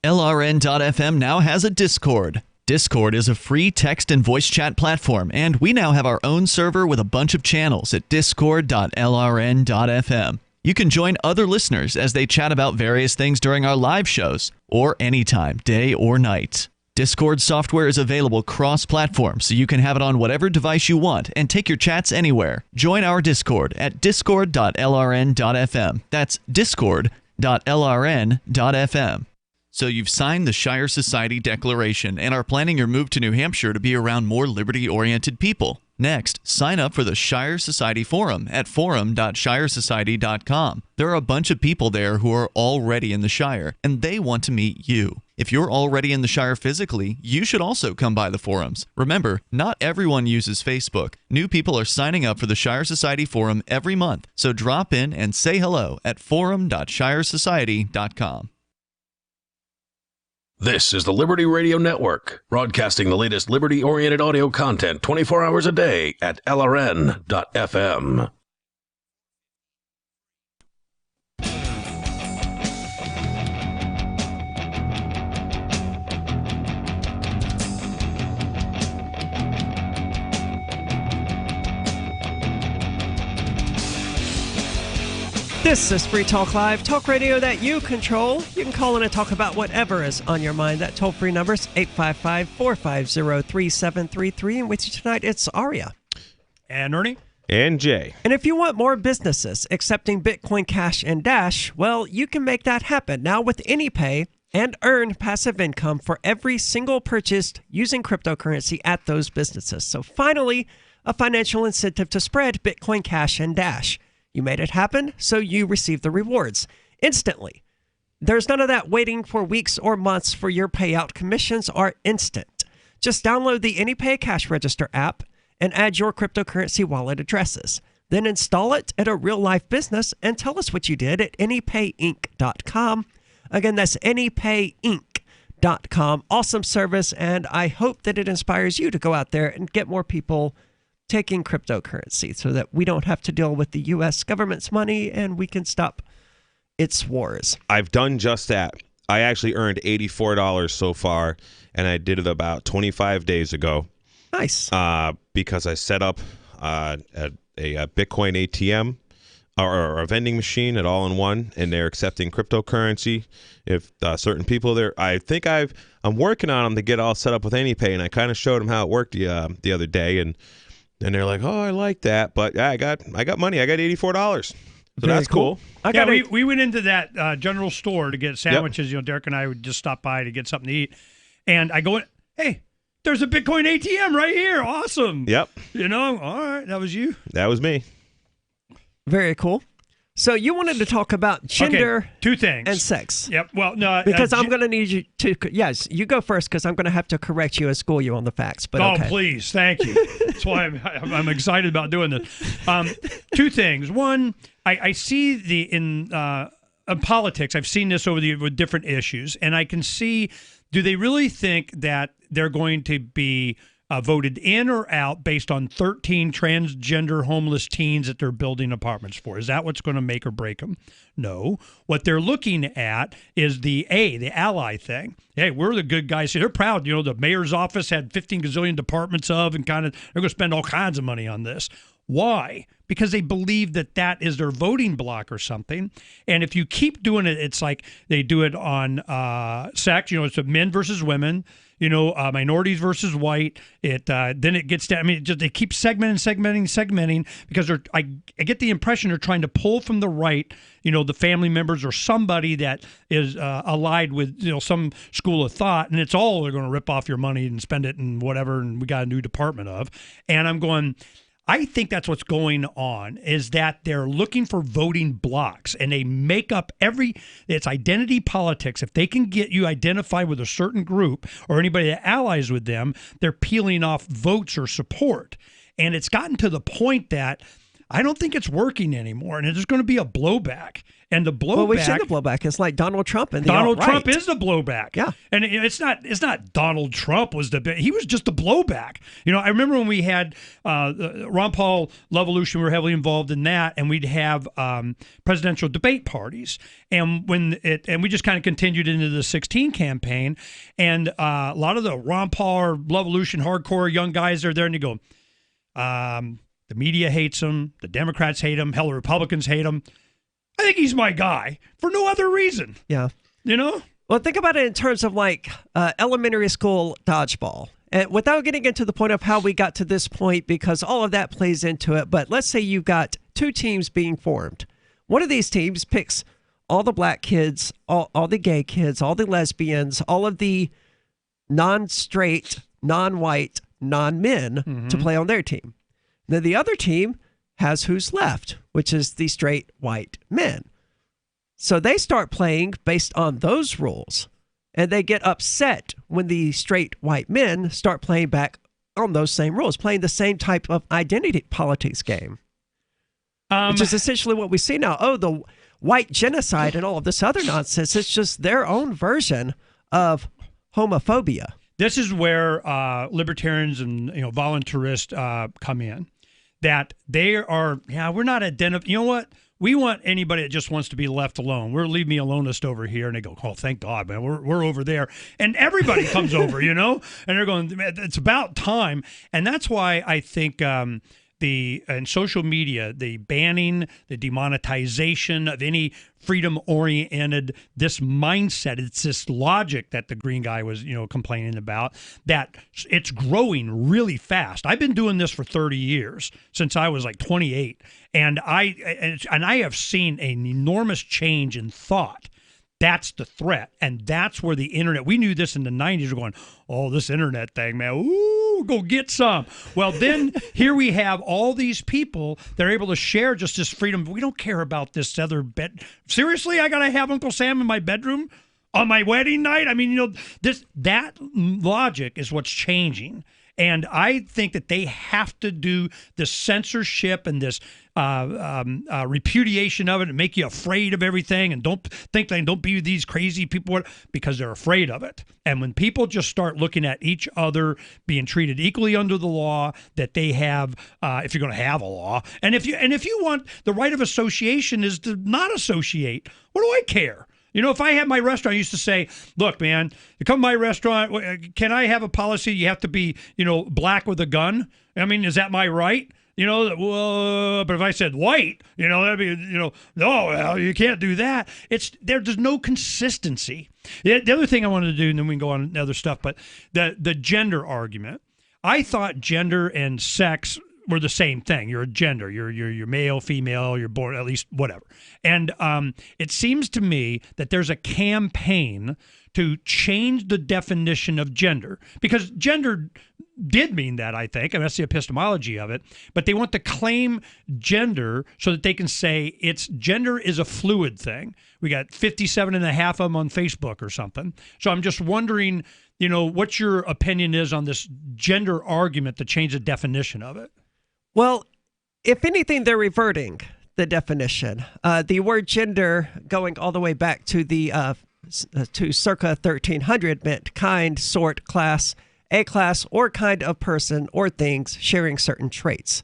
LRN.FM now has a Discord. Discord is a free text and voice chat platform, and we now have our own server with a bunch of channels at discord.lrn.fm. You can join other listeners as they chat about various things during our live shows, or anytime, day or night. Discord software is available cross-platform, so you can have it on whatever device you want and take your chats anywhere. Join our Discord at discord.lrn.fm. That's discord.lrn.fm. So you've signed the Shire Society Declaration and are planning your move to New Hampshire to be around more liberty-oriented people. Next, sign up for the Shire Society Forum at forum.shiresociety.com. There are a bunch of people there who are already in the Shire, and they want to meet you. If you're already in the Shire physically, you should also come by the forums. Remember, not everyone uses Facebook. New people are signing up for the Shire Society Forum every month, so drop in and say hello at forum.shiresociety.com. This is the Liberty Radio Network, broadcasting the latest liberty-oriented audio content 24 hours a day at LRN.FM. This is Free Talk Live, talk radio that you control. You can call in and talk about whatever is on your mind. That toll-free number is 855-450-3733. And with you tonight, it's Aria. And Ernie. And Jay. And if you want more businesses accepting Bitcoin Cash and Dash, well, you can make that happen now with AnyPay and earn passive income for every single purchase using cryptocurrency at those businesses. So finally, a financial incentive to spread Bitcoin Cash and Dash. You made it happen, so you receive the rewards instantly. There's none of that waiting for weeks or months for your payout. Commissions are instant. Just download the AnyPay Cash Register app and add your cryptocurrency wallet addresses. Then install it at a real-life business and tell us what you did at anypayinc.com. Again, that's anypayinc.com. Awesome service, and I hope that it inspires you to go out there and get more people taking cryptocurrency so that we don't have to deal with the U.S. government's money and we can stop its wars. I've done just that. I actually earned $84 so far, and I did it about 25 days ago. Nice. Because I set up a Bitcoin ATM or a vending machine at all-in-one, and they're accepting cryptocurrency. If certain people there, I think I'm working on them to get all set up with AnyPay, and I kind of showed them how it worked the other day, and they're like, "Oh, I like that," but yeah, I got money. I got $84, so that's cool. We went into that general store to get sandwiches. Yep. You know, Derek and I would just stop by to get something to eat, and I go in, hey, there's a Bitcoin ATM right here. Awesome. Yep. You know, all right, that was you. That was me. Very cool. So you wanted to talk about gender, two things, and sex. Yep. Well, no, because I'm going to need you to. Yes, you go first because I'm going to have to correct you and school you on the facts. But okay. Please, thank you. That's why I'm excited about doing this. Two things. One, I see in politics. I've seen this with different issues, and I can see. Do they really think that they're going to be voted in or out based on 13 transgender homeless teens that they're building apartments for? Is that what's going to make or break them? No. What they're looking at is the ally thing. Hey, we're the good guys. They're proud. You know, the mayor's office had 15 gazillion departments they're going to spend all kinds of money on this. Why? Because they believe that is their voting block or something. And if you keep doing it, it's like they do it on sex. You know, it's men versus women. You know, minorities versus white. Then it gets down. I mean, they keep segmenting because I get the impression they're trying to pull from the right. You know, the family members or somebody that is allied with some school of thought, and it's all they're going to rip off your money and spend it and whatever. And we got a new department of. And I'm going. I think that's what's going on, is that they're looking for voting blocks, and they make up it's identity politics. If they can get you identified with a certain group or anybody that allies with them, they're peeling off votes or support. And it's gotten to the point that I don't think it's working anymore, and there's going to be a blowback. And the blowback. Well, we've seen the blowback. It's like Donald Trump and Donald Trump is the blowback. Yeah, and it's not Donald Trump he was just the blowback. You know, I remember when we had Ron Paul Levolution. We were heavily involved in that, and we'd have presidential debate parties, and we just kind of continued into the 2016 campaign, and a lot of the Ron Paul or Levolution hardcore young guys are there, and you go, the media hates him, the Democrats hate him, hell, the Republicans hate him. I think he's my guy for no other reason. Yeah. You know? Well, think about it in terms of like elementary school dodgeball. And without getting into the point of how we got to this point, because all of that plays into it. But let's say you've got two teams being formed. One of these teams picks all the black kids, all the gay kids, all the lesbians, all of the non-straight, non-white, non-men to play on their team. Then the other team has who's left, which is the straight white men. So they start playing based on those rules. And they get upset when the straight white men start playing back on those same rules, playing the same type of identity politics game. Which is essentially what we see now. Oh, the white genocide and all of this other nonsense. It's just their own version of homophobia. This is where libertarians and voluntarists come in. That they are, we're not identifying. You know what? We want anybody that just wants to be left alone. We're leave me alonist over here, and they go, "Oh, thank God, man, we're over there." And everybody comes over, and they're going, "It's about time." And that's why I think and social media, the banning, the demonetization of any freedom-oriented, this mindset, it's this logic that the green guy was, complaining about, that it's growing really fast. I've been doing this for 30 years, since I was like 28, and I have seen an enormous change in thought. That's the threat, and that's where the internet, we knew this in the 90s, we're going, oh, this internet thing, man, ooh, go get some. Well, then here we have all these people that are able to share just this freedom. We don't care about this other bed. Seriously, I got to have Uncle Sam in my bedroom on my wedding night? I mean, that logic is what's changing. And I think that they have to do this censorship and this repudiation of it and make you afraid of everything and don't be these crazy people because they're afraid of it. And when people just start looking at each other being treated equally under the law that they have, if you're going to have a law, and if you want, the right of association is to not associate. What do I care? If I had my restaurant, I used to say, look, man, you come to my restaurant, can I have a policy you have to be, black with a gun? I mean, is that my right? Well, but if I said white, that'd be, no, well, you can't do that. There's no consistency. The other thing I wanted to do, and then we can go on to other stuff, but the gender argument. I thought gender and sex were the same thing. You're a gender. You're male, female. You're born, at least whatever. And it seems to me that there's a campaign to change the definition of gender, because gender did mean that, I think, and that's the epistemology of it. But they want to claim gender so that they can say gender is a fluid thing. We got 57.5 of them on Facebook or something. So I'm just wondering, what your opinion is on this gender argument to change the definition of it. Well, if anything, they're reverting the definition. The word gender, going all the way back to to circa 1300, meant kind, sort, class, a class, or kind of person or things sharing certain traits.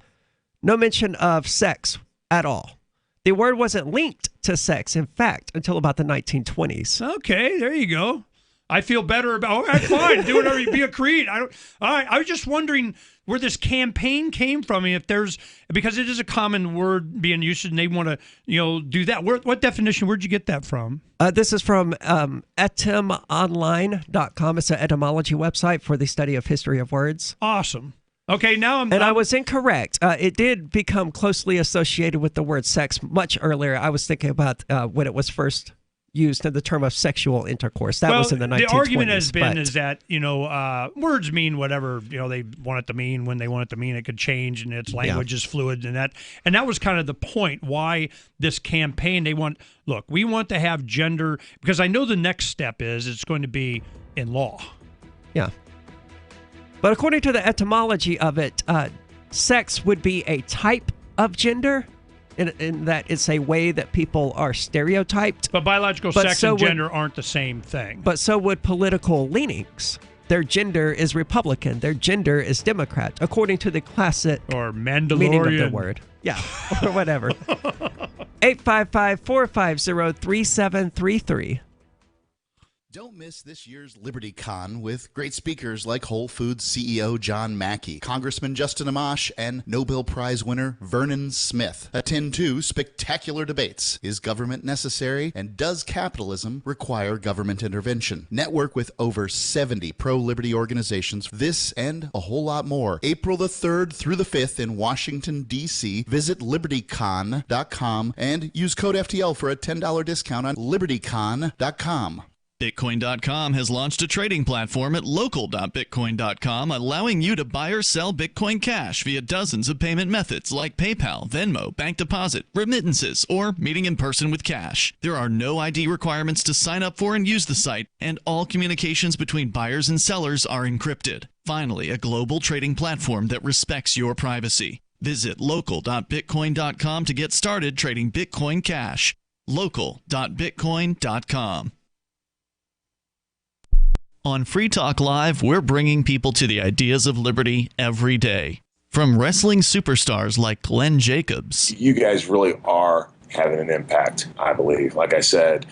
No mention of sex at all. The word wasn't linked to sex, in fact, until about the 1920s. Okay, there you go. I feel better about. Okay, fine, do whatever. Be a creed. All right. I was just wondering where this campaign came from. Because it is a common word being used, and they want to, do that. What definition? Where'd you get that from? This is from etymonline.com. It's an etymology website for the study of history of words. Awesome. Okay, now I was incorrect. It did become closely associated with the word sex much earlier. I was thinking about when it was first used in the term of sexual intercourse. That was in the 1920s. The argument has been is that, words mean whatever, they want it to mean when they want it to mean. It could change, and its language is fluid, and that was kind of the point why this campaign, we want to have gender, because I know the next step is it's going to be in law. Yeah. But according to the etymology of it, sex would be a type of gender, in that it's a way that people are stereotyped. But biological sex and gender aren't the same thing. But so would political leanings. Their gender is Republican. Their gender is Democrat, according to the classic or Mandalorian meaning of the word. Yeah, or whatever. 855-450-3733. Don't miss this year's LibertyCon with great speakers like Whole Foods CEO John Mackey, Congressman Justin Amash, and Nobel Prize winner Vernon Smith. Attend 2 spectacular debates. Is government necessary, and does capitalism require government intervention? Network with over 70 pro-liberty organizations. This and a whole lot more. April the 3rd through the 5th in Washington, D.C. Visit libertycon.com and use code FTL for a $10 discount on libertycon.com. Bitcoin.com has launched a trading platform at local.bitcoin.com, allowing you to buy or sell Bitcoin Cash via dozens of payment methods like PayPal, Venmo, bank deposit, remittances, or meeting in person with cash. There are no ID requirements to sign up for and use the site, and all communications between buyers and sellers are encrypted. Finally, a global trading platform that respects your privacy. Visit local.bitcoin.com to get started trading Bitcoin Cash. local.bitcoin.com. On Free Talk Live, we're bringing people to the ideas of liberty every day. From wrestling superstars like Glenn Jacobs. You guys really are having an impact, I believe. Like I said,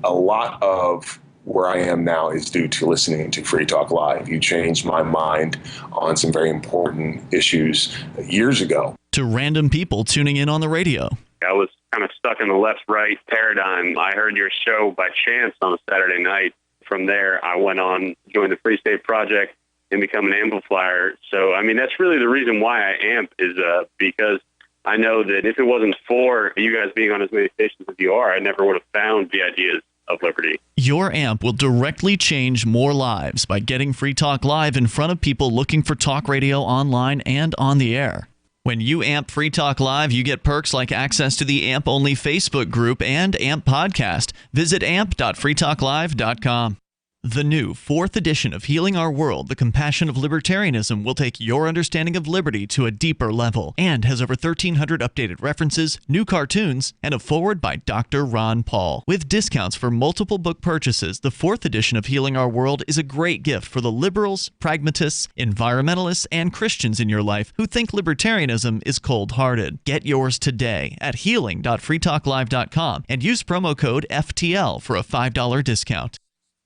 a lot of where I am now is due to listening to Free Talk Live. You changed my mind on some very important issues years ago. To random people tuning in on the radio. I was kind of stuck in the left-right paradigm. I heard your show by chance on a Saturday night. From there, I went on, joined the Free State Project, and become an amplifier. So, I mean, that's really the reason why I amp is because I know that if it wasn't for you guys being on as many stations as you are, I never would have found the ideas of liberty. Your amp will directly change more lives by getting Free Talk Live in front of people looking for talk radio online and on the air. When you amp Free Talk Live, you get perks like access to the AMP-only Facebook group and AMP podcast. Visit amp.freetalklive.com. The new 4th edition of Healing Our World, The Compassion of Libertarianism, will take your understanding of liberty to a deeper level and has over 1,300 updated references, new cartoons, and a foreword by Dr. Ron Paul. With discounts for multiple book purchases, the 4th edition of Healing Our World is a great gift for the liberals, pragmatists, environmentalists, and Christians in your life who think libertarianism is cold-hearted. Get yours today at healing.freetalklive.com and use promo code FTL for a $5 discount.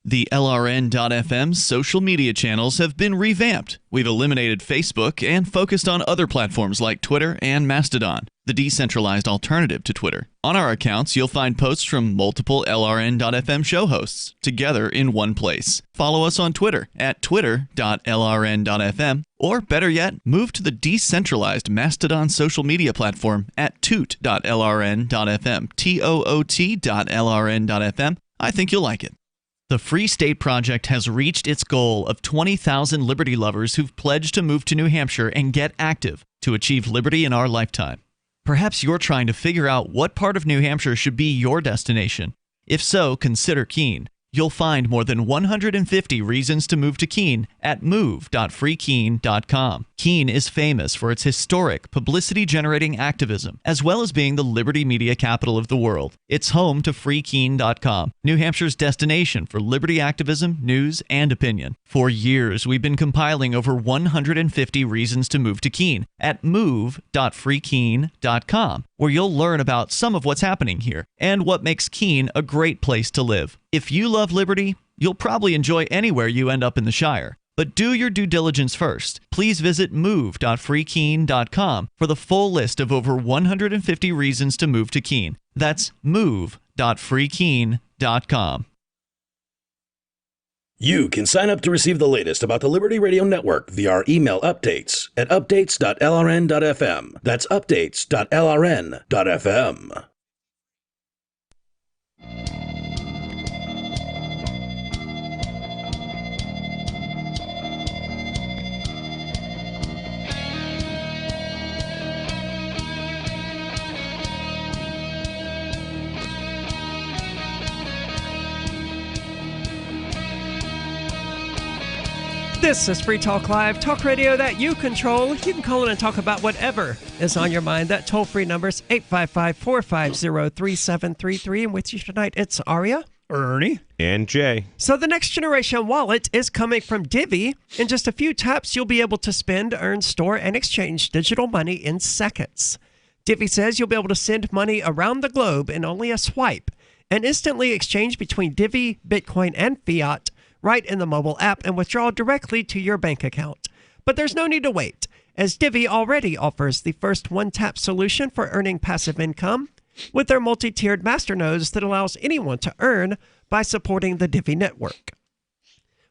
The LRN.FM social media channels have been revamped. We've eliminated Facebook and focused on other platforms like Twitter and Mastodon, the decentralized alternative to Twitter. On our accounts, you'll find posts from multiple LRN.FM show hosts together in one place. Follow us on Twitter at twitter.lrn.fm, or better yet, move to the decentralized Mastodon social media platform at toot.lrn.fm, toot.lrn.fm. I think you'll like it. The Free State Project has reached its goal of 20,000 liberty lovers who've pledged to move to New Hampshire and get active to achieve liberty in our lifetime. Perhaps you're trying to figure out what part of New Hampshire should be your destination. If so, consider Keene. You'll find more than 150 reasons to move to Keene at move.freekeene.com. Keene is famous for its historic, publicity-generating activism, as well as being the liberty media capital of the world. It's home to freekeene.com, New Hampshire's destination for liberty activism, news, and opinion. For years, we've been compiling over 150 reasons to move to Keene at move.freekeene.com, where you'll learn about some of what's happening here and what makes Keene a great place to live. If you love liberty, you'll probably enjoy anywhere you end up in the Shire. But do your due diligence first. Please visit move.freekeene.com for the full list of over 150 reasons to move to Keene. That's move.freekeene.com. You can sign up to receive the latest about the Liberty Radio Network via our email updates at updates.lrn.fm. That's updates.lrn.fm. This is Free Talk Live, talk radio that you control. You can call in and talk about whatever is on your mind. That toll-free number is 855-450-3733. And with you tonight, it's Aria, Ernie, and Jay. So the next generation wallet is coming from Divvy. In just a few taps, you'll be able to spend, earn, store, and exchange digital money in seconds. Divvy says you'll be able to send money around the globe in only a swipe and instantly exchange between Divvy, Bitcoin, and fiat right in the mobile app and withdraw directly to your bank account. But there's no need to wait, as Divvy already offers the first one-tap solution for earning passive income with their multi-tiered masternodes that allows anyone to earn by supporting the Divvy network.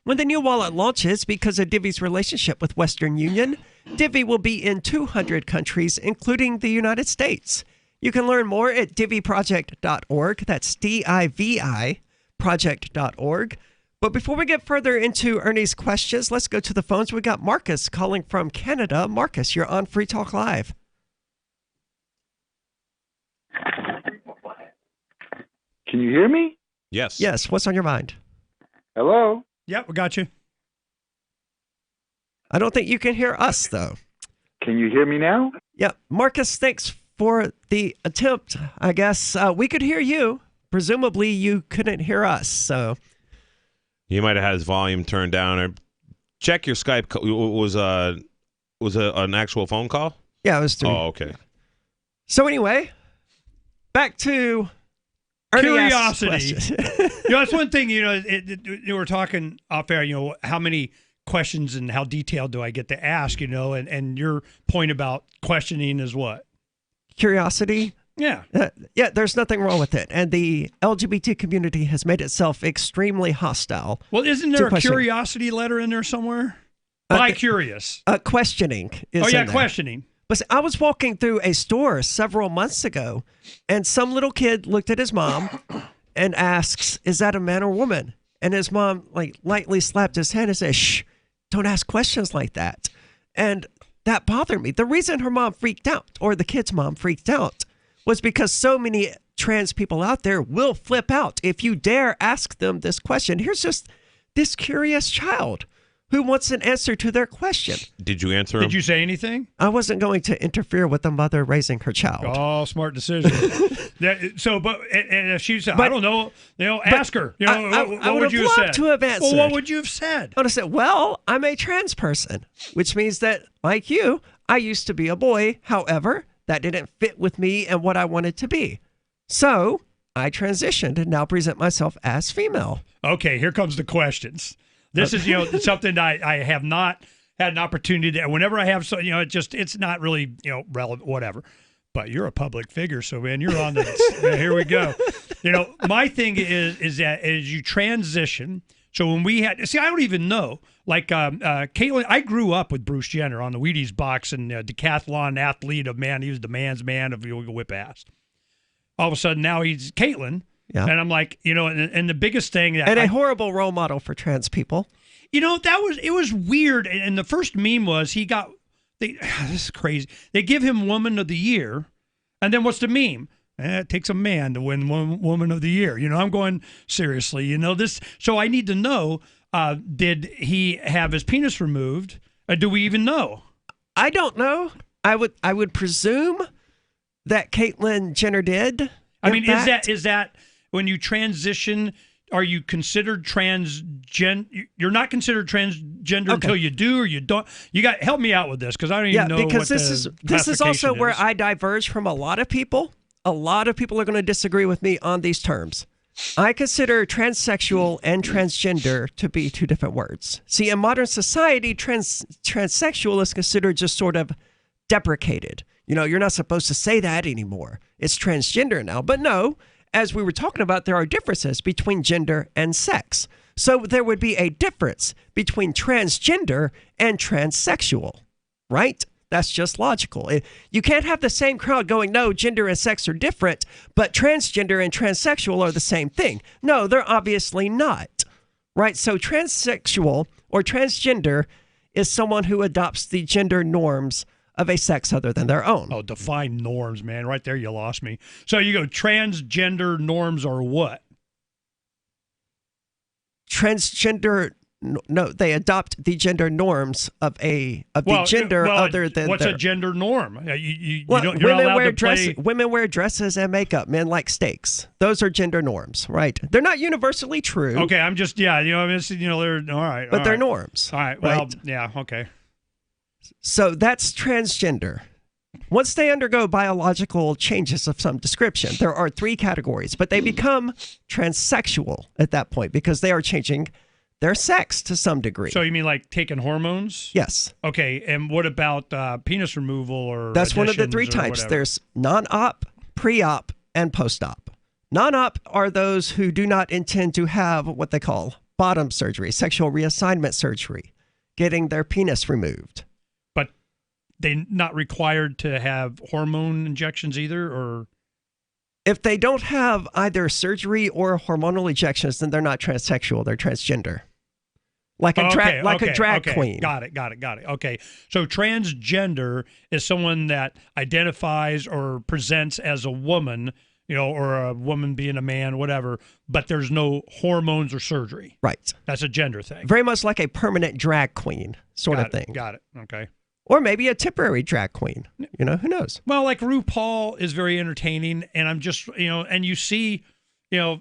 When the new wallet launches, because of Divvy's relationship with Western Union, Divvy will be in 200 countries, including the United States. You can learn more at divvyproject.org. That's DIVI LGBTQproject.org. But before we get further into Ernie's questions, let's go to the phones. We got Marcus calling from Canada. Marcus, you're on Free Talk Live. Can you hear me? Yes. Yes. What's on your mind? Hello? Yep, we got you. I don't think you can hear us, though. Can you hear me now? Yeah. Marcus, thanks for the attempt, I guess. We could hear you. Presumably, you couldn't hear us, so... He might have had his volume turned down, or check your Skype. Was it an actual phone call? Yeah, it was through. Oh, okay. So anyway, back to Ernie curiosity. That's one thing. You were talking off air. How many questions and how detailed do I get to ask? And your point about questioning is what? Curiosity. Yeah. Yeah, there's nothing wrong with it. And the LGBT community has made itself extremely hostile. Well, isn't there a curiosity letter in there somewhere? Bi-curious. Questioning is in there. Questioning. But see, I was walking through a store several months ago, and some little kid looked at his mom and asks, "Is that a man or woman?" And his mom lightly slapped his hand and said, "Shh, don't ask questions like that." And that bothered me. The reason her mom freaked out, or the kid's mom freaked out, was because so many trans people out there will flip out if you dare ask them this question. Here's just this curious child who wants an answer to their question. Did you answer him? Did you say anything? I wasn't going to interfere with the mother raising her child. Oh, smart decision. And if she said, I don't know, ask her. What would you have said? To have answered. Well, what would you have said? I would have said, well, I'm a trans person, which means that, like you, I used to be a boy. However, that didn't fit with me and what I wanted to be. So I transitioned and now present myself as female. Okay, here comes the questions. This is, something I have not had an opportunity to, whenever I have, it's not really, relevant, whatever. But you're a public figure, so man, you're on the, here we go. My thing is that as you transition, so when we had, I don't even know, Caitlyn, I grew up with Bruce Jenner on the Wheaties box and decathlon athlete of man. He was the man's man of whip ass. All of a sudden now he's Caitlyn. Yeah. And I'm like, and the biggest thing that a horrible role model for trans people. It was weird. And the first meme was this is crazy. They give him Woman of the Year. And then what's the meme? It takes a man to win Woman of the Year. I'm going, seriously, this. So I need to know, did he have his penis removed? Or do we even know? I don't know. I would presume that Caitlyn Jenner did. Is that when you transition, are you considered transgender? You're not considered transgender until you do or you don't. You got help me out with this because I don't even know. Because what this is also where I diverge from a lot of people. A lot of people are going to disagree with me on these terms. I consider transsexual and transgender to be two different words. See, in modern society, transsexual is considered just sort of deprecated. You're not supposed to say that anymore. It's transgender now. But no, as we were talking about, there are differences between gender and sex. So there would be a difference between transgender and transsexual, right? That's just logical. You can't have the same crowd going, no, gender and sex are different, but transgender and transsexual are the same thing. No, they're obviously not, right? So transsexual or transgender is someone who adopts the gender norms of a sex other than their own. Oh, define norms, man. Right there, you lost me. So you go, transgender norms are what? Transgender, no, they adopt the gender norms of the gender other than what's their... a gender norm? Women wear dresses and makeup. Men like steaks. Those are gender norms, right? They're not universally true. Okay, I'm just they're all right, but they're norms. All right, well, right? Yeah, okay. So that's transgender. Once they undergo biological changes of some description, there are 3 categories, but they become transsexual at that point because they are changing their sex to some degree. So you mean like taking hormones? Yes. Okay, and what about penis removal or That's one of the 3 types. There's non-op, pre-op, and post-op. Non-op are those who do not intend to have what they call bottom surgery, sexual reassignment surgery, getting their penis removed. They're not required to have hormone injections either, or If they don't have either surgery or hormonal injections, then they're not transsexual. They're transgender. Like a drag queen. Got it. Okay. So transgender is someone that identifies or presents as a woman, or a woman being a man, whatever, but there's no hormones or surgery. Right. That's a gender thing. Very much like a permanent drag queen sort of thing. Got it. Okay. Or maybe a temporary drag queen. Who knows? Well, like RuPaul is very entertaining, and I'm just, and you see, in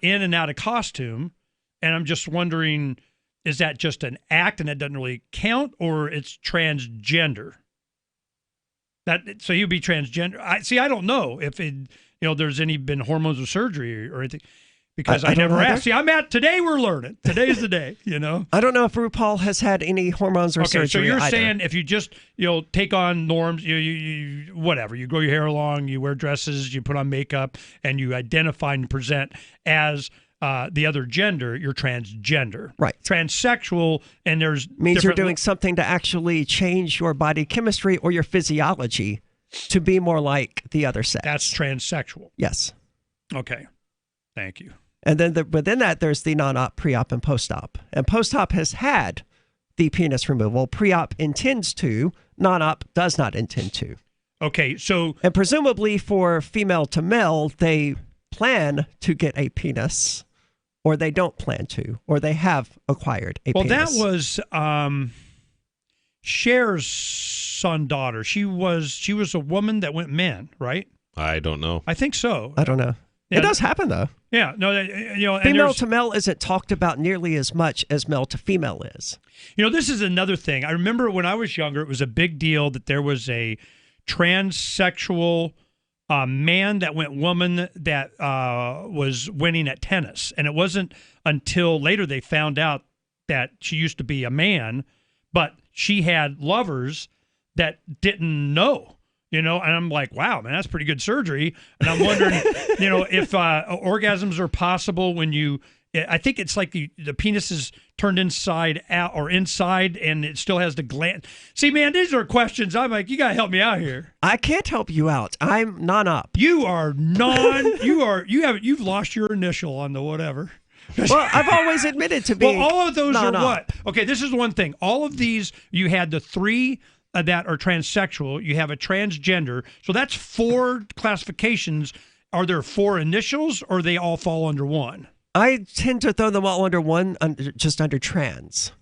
and out of costume, and I'm just wondering, is that just an act and it doesn't really count, or it's transgender? So he'd be transgender. I don't know if there's been hormones or surgery or anything, because I never asked. See, today we're learning. Today's the day, I don't know if RuPaul has had any hormones or surgery. So you're either. saying if you just, take on norms, you whatever, you grow your hair long, you wear dresses, you put on makeup, and you identify and present as the other gender, you're transgender. Right. Transsexual, and there's means you're doing something to actually change your body chemistry or your physiology to be more like the other sex. That's transsexual. Yes. Okay. Thank you. And then within that, there's the non-op, pre-op, and post-op. And post-op has had the penis removal. Pre-op intends to. Non-op does not intend to. Okay, so... And presumably for female to male, they plan to get a penis, or they don't plan to, or they have acquired a penis. Well, that was Cher's daughter. She was a woman that went men, right? I don't know. I think so. I don't know. Yeah, it does happen, though. Yeah. No, female to male isn't talked about nearly as much as male to female is. This is another thing. I remember when I was younger, it was a big deal that there was a transsexual man that went woman that was winning at tennis. And it wasn't until later they found out that she used to be a man, but she had lovers that didn't know. And I'm like, wow, man, that's pretty good surgery. And I'm wondering, if orgasms are possible when I think it's like the penis is turned inside out or inside and it still has the gland. See, man, these are questions. I'm like, you got to help me out here. I can't help you out. I'm non-op. You are you've lost your initial on the whatever. Well, I've always admitted to being all of those non-op. are what? Okay, this is one thing. All of these, you had the three that are transsexual, you have a transgender. So that's 4 classifications. Are there 4 initials, or they all fall under one? I tend to throw them all under one, just under trans.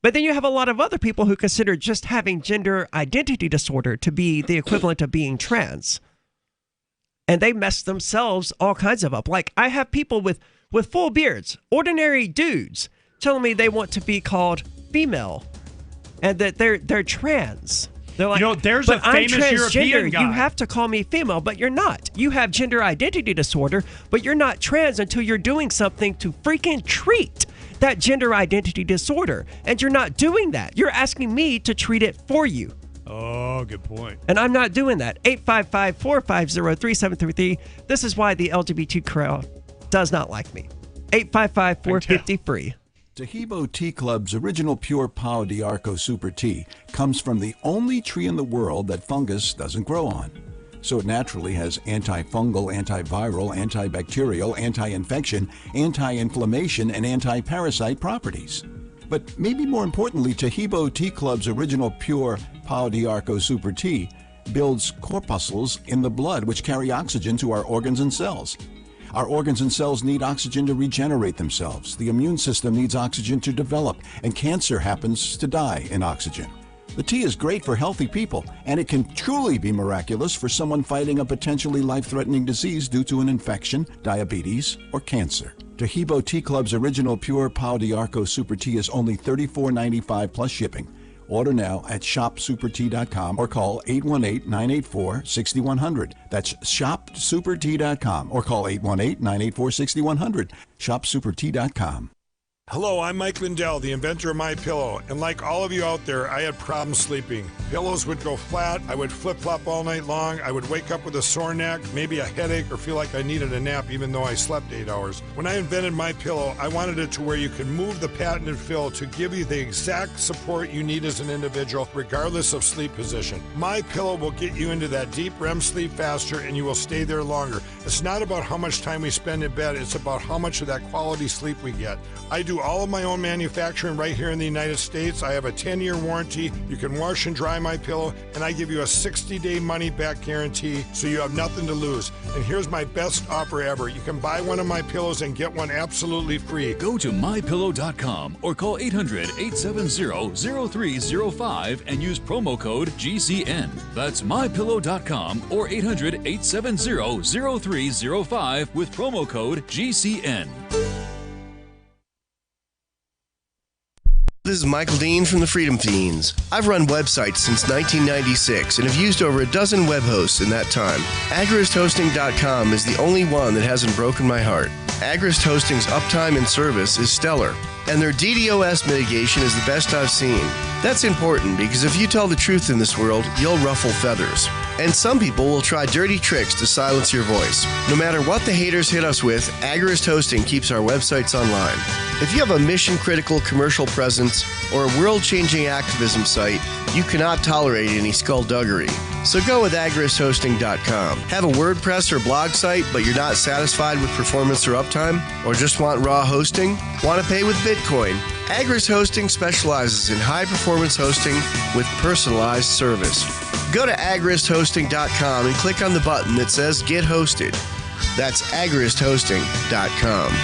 But then you have a lot of other people who consider just having gender identity disorder to be the equivalent of being trans. And they mess themselves all kinds of up. Like, I have people with full beards, ordinary dudes, telling me they want to be called female. And that they're trans. They're like, there's a famous European guy. You have to call me female, but you're not. You have gender identity disorder, but you're not trans until you're doing something to freaking treat that gender identity disorder. And you're not doing that. You're asking me to treat it for you. Oh, good point. And I'm not doing that. 855-450-3733. This is why the LGBT crowd does not like me. 855-450-FREE. Tahibo Tea Club's original pure Pau d'Arco Super Tea comes from the only tree in the world that fungus doesn't grow on. So it naturally has antifungal, antiviral, antibacterial, anti-infection, anti-inflammation, and anti-parasite properties. But maybe more importantly, Tahibo Tea Club's original pure Pau d'Arco Super Tea builds corpuscles in the blood which carry oxygen to our organs and cells. Our organs and cells need oxygen to regenerate themselves. The immune system needs oxygen to develop, and cancer happens to die in oxygen. The tea is great for healthy people, and it can truly be miraculous for someone fighting a potentially life-threatening disease due to an infection, diabetes, or cancer. Tahibo Tea Club's original pure Pau d'Arco Super Tea is only $34.95 plus shipping. Order now at shopsupertea.com or call 818-984-6100. That's shopsupertea.com or call 818-984-6100. Shopsupertea.com. Hello, I'm Mike Lindell, the inventor of MyPillow, and like all of you out there, I had problems sleeping. Pillows would go flat, I would flip-flop all night long, I would wake up with a sore neck, maybe a headache, or feel like I needed a nap even though I slept 8 hours. When I invented MyPillow, I wanted it to where you could move the patented fill to give you the exact support you need as an individual, regardless of sleep position. MyPillow will get you into that deep REM sleep faster, and you will stay there longer. It's not about how much time we spend in bed, it's about how much of that quality sleep we get. I do all of my own manufacturing right here in the United States. I have a 10-year warranty. You can wash and dry my pillow, and I give you a 60-day money-back guarantee, so you have nothing to lose. And here's my best offer ever. You can buy one of my pillows and get one absolutely free. Go to mypillow.com or call 800-870-0305 and use promo code GCN. That's mypillow.com or 800-870-0305 with promo code GCN. This is Michael Dean from the Freedom Fiends. I've run websites since 1996 and have used over a dozen web hosts in that time. AgristHosting.com is the only one that hasn't broken my heart. Agrist Hosting's uptime and service is stellar, and their DDoS mitigation is the best I've seen. That's important because if you tell the truth in this world, you'll ruffle feathers. And some people will try dirty tricks to silence your voice. No matter what the haters hit us with, Agrist Hosting keeps our websites online. If you have a mission-critical commercial presence or a world-changing activism site, you cannot tolerate any skullduggery. So go with agristhosting.com. Have a WordPress or blog site, but you're not satisfied with performance or uptime? Or just want raw hosting? Want to pay with Bitcoin? Agrist Hosting specializes in high-performance hosting with personalized service. Go to agristhosting.com and click on the button that says Get Hosted. That's agristhosting.com.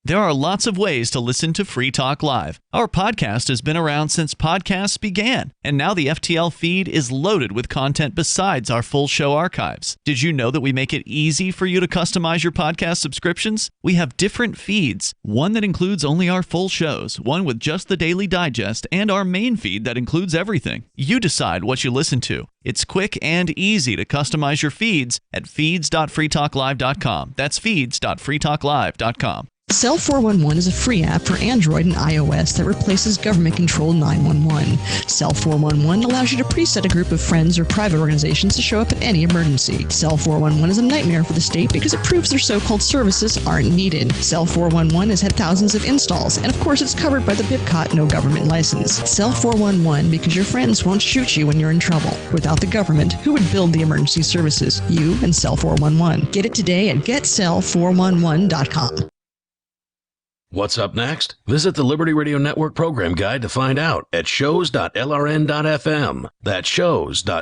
There are lots of ways to listen to Free Talk Live. Our podcast has been around since podcasts began, and now the FTL feed is loaded with content besides our full show archives. Did you know that we make it easy for you to customize your podcast subscriptions? We have different feeds, one that includes only our full shows, one with just the Daily Digest, and our main feed that includes everything. You decide what you listen to. It's quick and easy to customize your feeds at feeds.freetalklive.com. That's feeds.freetalklive.com. Cell 411 is a free app for Android and iOS that replaces government-controlled 911. Cell 411 allows you to preset a group of friends or private organizations to show up at any emergency. Cell 411 is a nightmare for the state because it proves their so-called services aren't needed. Cell 411 has had thousands of installs, and of course it's covered by the BIPCOT no government license. Cell 411 because your friends won't shoot you when you're in trouble. Without the government, who would build the emergency services? You and Cell 411. Get it today at getcell411.com. What's up next? Visit the Liberty Radio Network program guide to find out at shows.lrn.fm. That's shows.lrn.fm.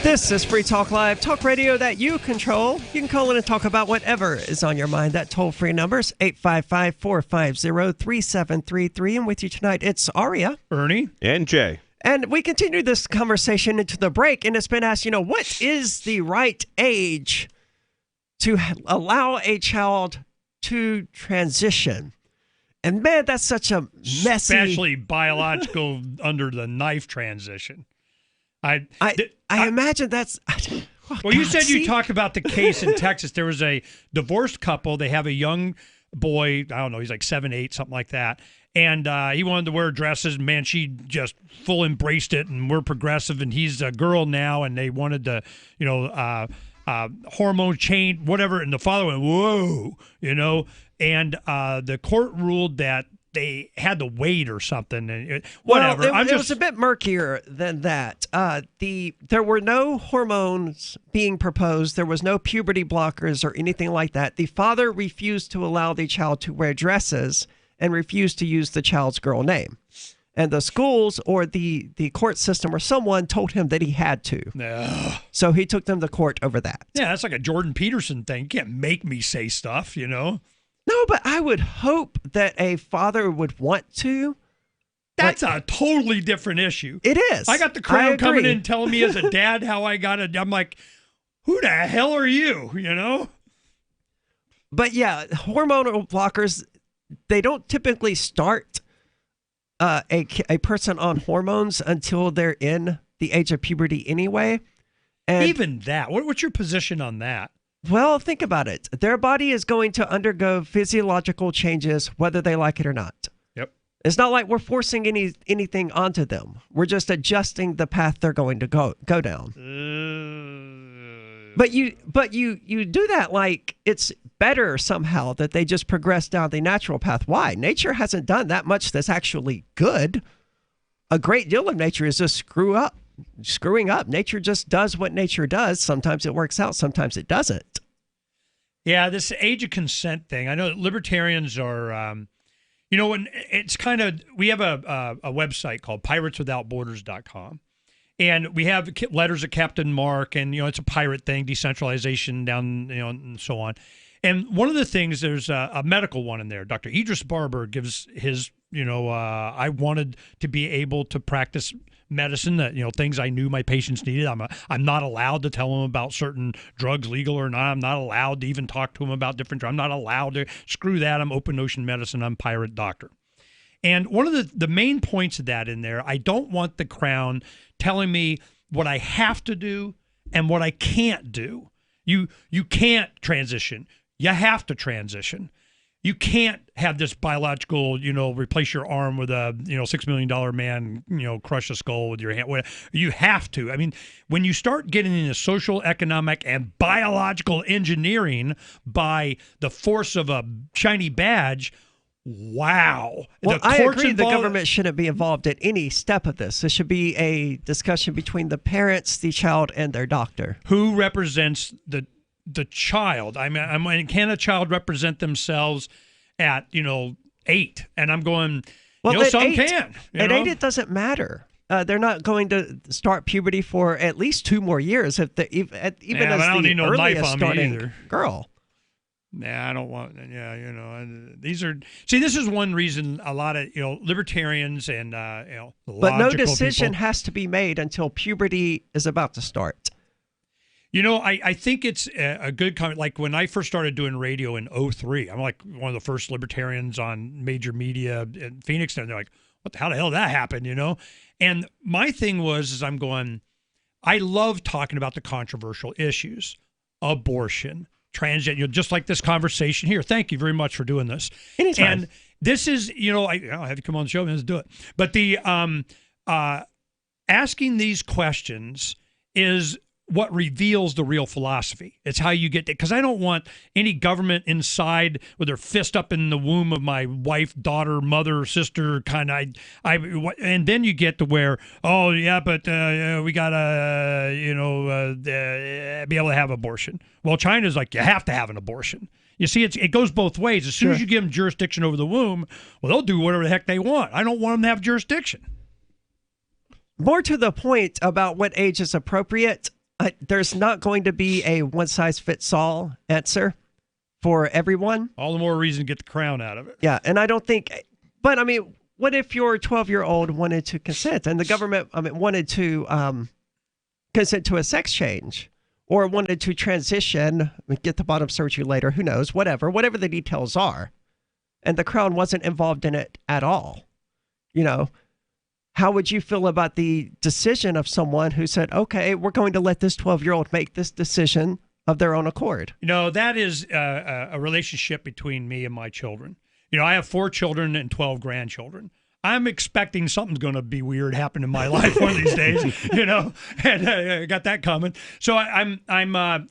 This is Free Talk Live, talk radio that you control. You can call in and talk about whatever is on your mind. That toll-free number is 855-450-3733. And with you tonight, it's Aria, Ernie, and Jay. And we continue this conversation into the break, and it's been asked, what is the right age to allow a child to transition? And man, that's such a messy... Especially biological under the knife transition. I imagine that's... Well, you said you talked about the case in Texas. There was a divorced couple. They have a young boy. I don't know. He's like 7, 8, something like that. And he wanted to wear dresses. And man, she just full embraced it. And we're progressive. And he's a girl now. And they wanted to, hormone change, whatever. And the father went, whoa, And the court ruled that they had to wait or something. And whatever. Well, it was a bit murkier than that. There were no hormones being proposed. There was no puberty blockers or anything like that. The father refused to allow the child to wear dresses and refused to use the child's girl name. And the schools or the court system or someone told him that he had to. No. So he took them to court over that. Yeah, that's like a Jordan Peterson thing. You can't make me say stuff, No, but I would hope that a father would want to. That's a totally different issue. It is. I got the crown coming in telling me as a dad how I got it. I'm like, who the hell are you? You know? But yeah, hormonal blockers, they don't typically start a person on hormones until they're in the age of puberty anyway. And even that, what's your position on that? Well, think about it. Their body is going to undergo physiological changes whether they like it or not. Yep. It's not like we're forcing anything onto them. We're just adjusting the path they're going to go down. But you do that like it's better somehow that they just progress down the natural path. Why? Nature hasn't done that much that's actually good. A great deal of nature is just screwing up. Nature just does what nature does. Sometimes it works out, sometimes it doesn't. Yeah, this age of consent thing. I know that libertarians are, when it's kind of, we have a website called pirateswithoutborders.com. And we have letters of Captain Mark, and, it's a pirate thing, decentralization down, and so on. And one of the things, there's a medical one in there. Dr. Idris Barber gives his, I wanted to be able to practice medicine, that things I knew my patients needed. I'm not allowed to tell them about certain drugs, legal or not. I'm not allowed to even talk to them about different drugs. I'm not allowed to. Screw that. I'm open ocean medicine. I'm pirate doctor. And one of the main points of that in there, I don't want the Crown telling me what I have to do and what I can't do. You can't transition. You have to transition. You can't have this biological, replace your arm with a, $6 million man, crush a skull with your hand. You have to. I mean, when you start getting into social, economic, and biological engineering by the force of a shiny badge, wow. Well, I agree the government shouldn't be involved at any step of this. This should be a discussion between the parents, the child, and their doctor. Who represents the child? I mean, can a child represent themselves at 8? And I'm going, some can. At 8, it doesn't matter. They're not going to start puberty for at least 2 more years, even as the earliest starting girl. Nah, I don't want. Yeah, these are. See, this is one reason a lot of libertarians and but no decision has to be made until puberty is about to start. I think it's a good comment. Like when I first started doing radio in 2003, I'm like one of the first libertarians on major media in Phoenix, and they're like, how the hell did that happen? And my thing was, I'm going, I love talking about the controversial issues, abortion, transgender, just like this conversation here. Thank you very much for doing this. Anytime. And this is, I'll have you come on the show and let's do it. But the asking these questions is what reveals the real philosophy. It's how you get it. Because I don't want any government inside with their fist up in the womb of my wife, daughter, mother, sister, kind of. And then you get to where, we gotta, be able to have abortion. Well, China's like, you have to have an abortion. You see, it goes both ways. As soon as you give them jurisdiction over the womb, well, they'll do whatever the heck they want. I don't want them to have jurisdiction. More to the point about what age is appropriate, there's not going to be a one-size-fits-all answer for everyone. All the more reason to get the Crown out of it. Yeah, and I don't think... But, I mean, what if your 12-year-old wanted to consent and the government wanted to consent to a sex change or wanted to transition, get the bottom surgery later, who knows, whatever the details are, and the Crown wasn't involved in it at all, how would you feel about the decision of someone who said, okay, we're going to let this 12-year-old make this decision of their own accord? That is a relationship between me and my children. I have 4 children and 12 grandchildren. I'm expecting something's going to be weird happen in my life one of these days, and I got that coming. So I'm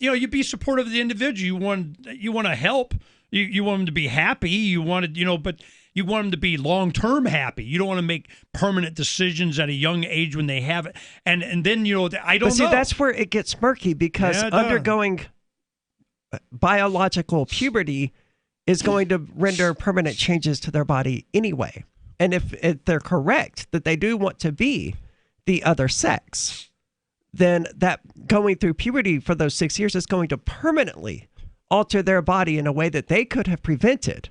you be supportive of the individual. You want to help. You want them to be happy. You want to, but you want them to be long-term happy. You don't want to make permanent decisions at a young age when they have it. And then, I don't know. See, that's where it gets murky because undergoing biological puberty is going to render permanent changes to their body anyway. And if they're correct that they do want to be the other sex, then that going through puberty for those 6 years is going to permanently alter their body in a way that they could have prevented.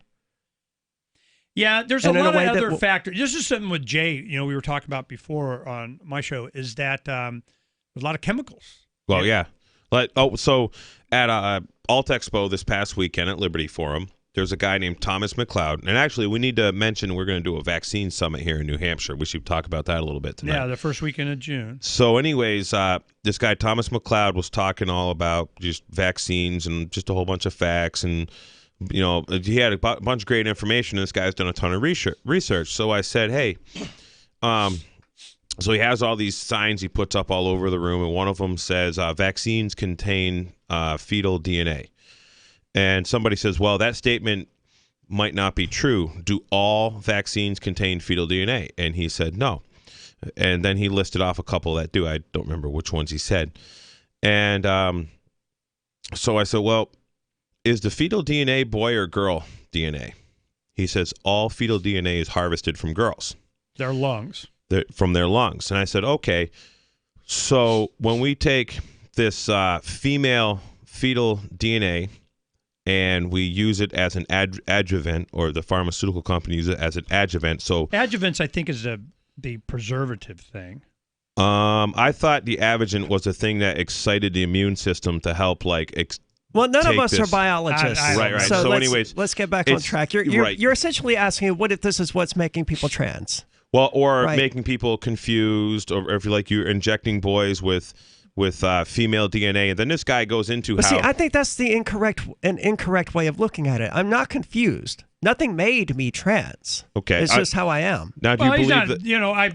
Yeah, there's a And in lot a way of that other will- factors. This is something with Jay, we were talking about before on my show, is that there's a lot of chemicals. Well, yeah. So at Alt Expo this past weekend at Liberty Forum, there's a guy named Thomas McLeod. And actually, we need to mention we're going to do a vaccine summit here in New Hampshire. We should talk about that a little bit tonight. Yeah, the first weekend of June. So anyways, this guy, Thomas McLeod, was talking all about just vaccines and just a whole bunch of facts. And, he had a bunch of great information. And this guy's done a ton of research. So I said, hey, so he has all these signs he puts up all over the room. And one of them says vaccines contain fetal DNA. And somebody says, well, that statement might not be true. Do all vaccines contain fetal DNA? And he said, no. And then he listed off a couple that do. I don't remember which ones he said. And so I said, well, is the fetal DNA boy or girl DNA? He says, all fetal DNA is harvested from girls. Their lungs. From their lungs. And I said, okay, so when we take this female fetal DNA and we use it as an adjuvant, or the pharmaceutical company uses it as an adjuvant. So adjuvants, I think, is the preservative thing. I thought the adjuvant was a thing that excited the immune system to help, well, none of us this. are biologists. Right. So anyways, let's get back on track. You're essentially asking, what if this is what's making people trans? Well, or making people confused, or if you're injecting boys with female DNA, and then this guy goes into See, I think that's the incorrect way of looking at it. I'm not confused. Nothing made me trans. Okay, it's just how I am. Now, do you believe that?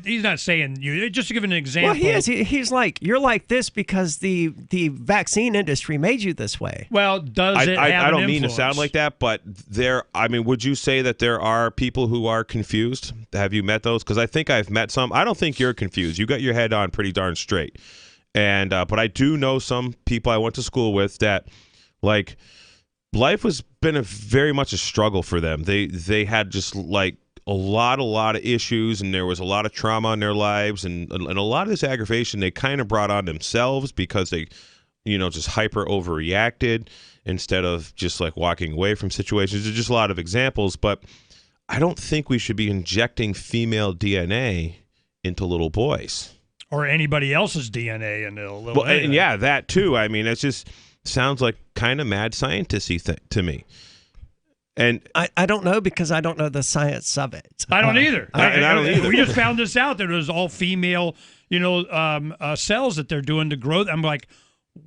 He's not saying you. Just to give an example. Well, he is. He's like, you're like this because the vaccine industry made you this way. Well, does it have I don't an mean to influence? sound like that, but would you say that there are people who are confused? Have you met those? Because I think I've met some. I don't think you're confused. You got your head on pretty darn straight. And but I do know some people I went to school with that, life has been very much a struggle for them. They had just a lot of issues, and there was a lot of trauma in their lives, and a lot of this aggravation they kind of brought on themselves because they, just hyper overreacted instead of just walking away from situations. There's just a lot of examples, but I don't think we should be injecting female DNA into little boys. Or anybody else's DNA in a little. Well, and yeah, that too. I mean, it just sounds like kind of mad scientist-y to me. And I don't know, because I don't know the science of it. I don't either. I don't either. We just found this out that it was all female, cells that they're doing to grow. I'm like,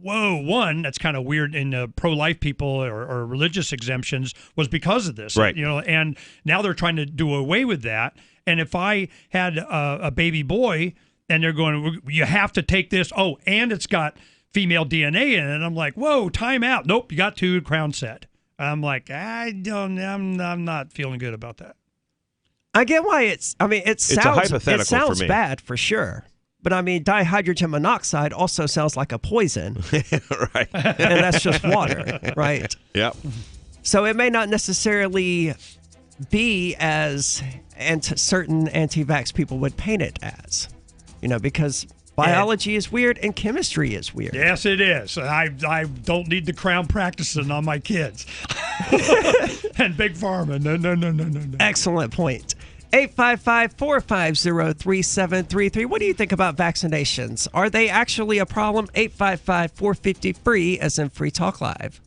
whoa, one, that's kind of weird in pro-life people or religious exemptions was because of this. Right. And now they're trying to do away with that. And if I had a baby boy and they're going, you have to take this, and it's got female DNA in it, and I'm like, whoa, time out. Nope, you got two, crown set. I'm like, I'm not feeling good about that. I get why it sounds hypothetical it sounds for me. bad for sure. But dihydrogen monoxide also sounds like a poison. Right. And that's just water, right? Yep. So it may not necessarily be as certain anti-vax people would paint it as, because biology is weird and chemistry is weird. Yes, it is. I don't need the crown practicing on my kids. And Big Pharma. No. Excellent point. 855-450-3733. What do you think about vaccinations? Are they actually a problem? 855-450-FREE, as in Free Talk Live.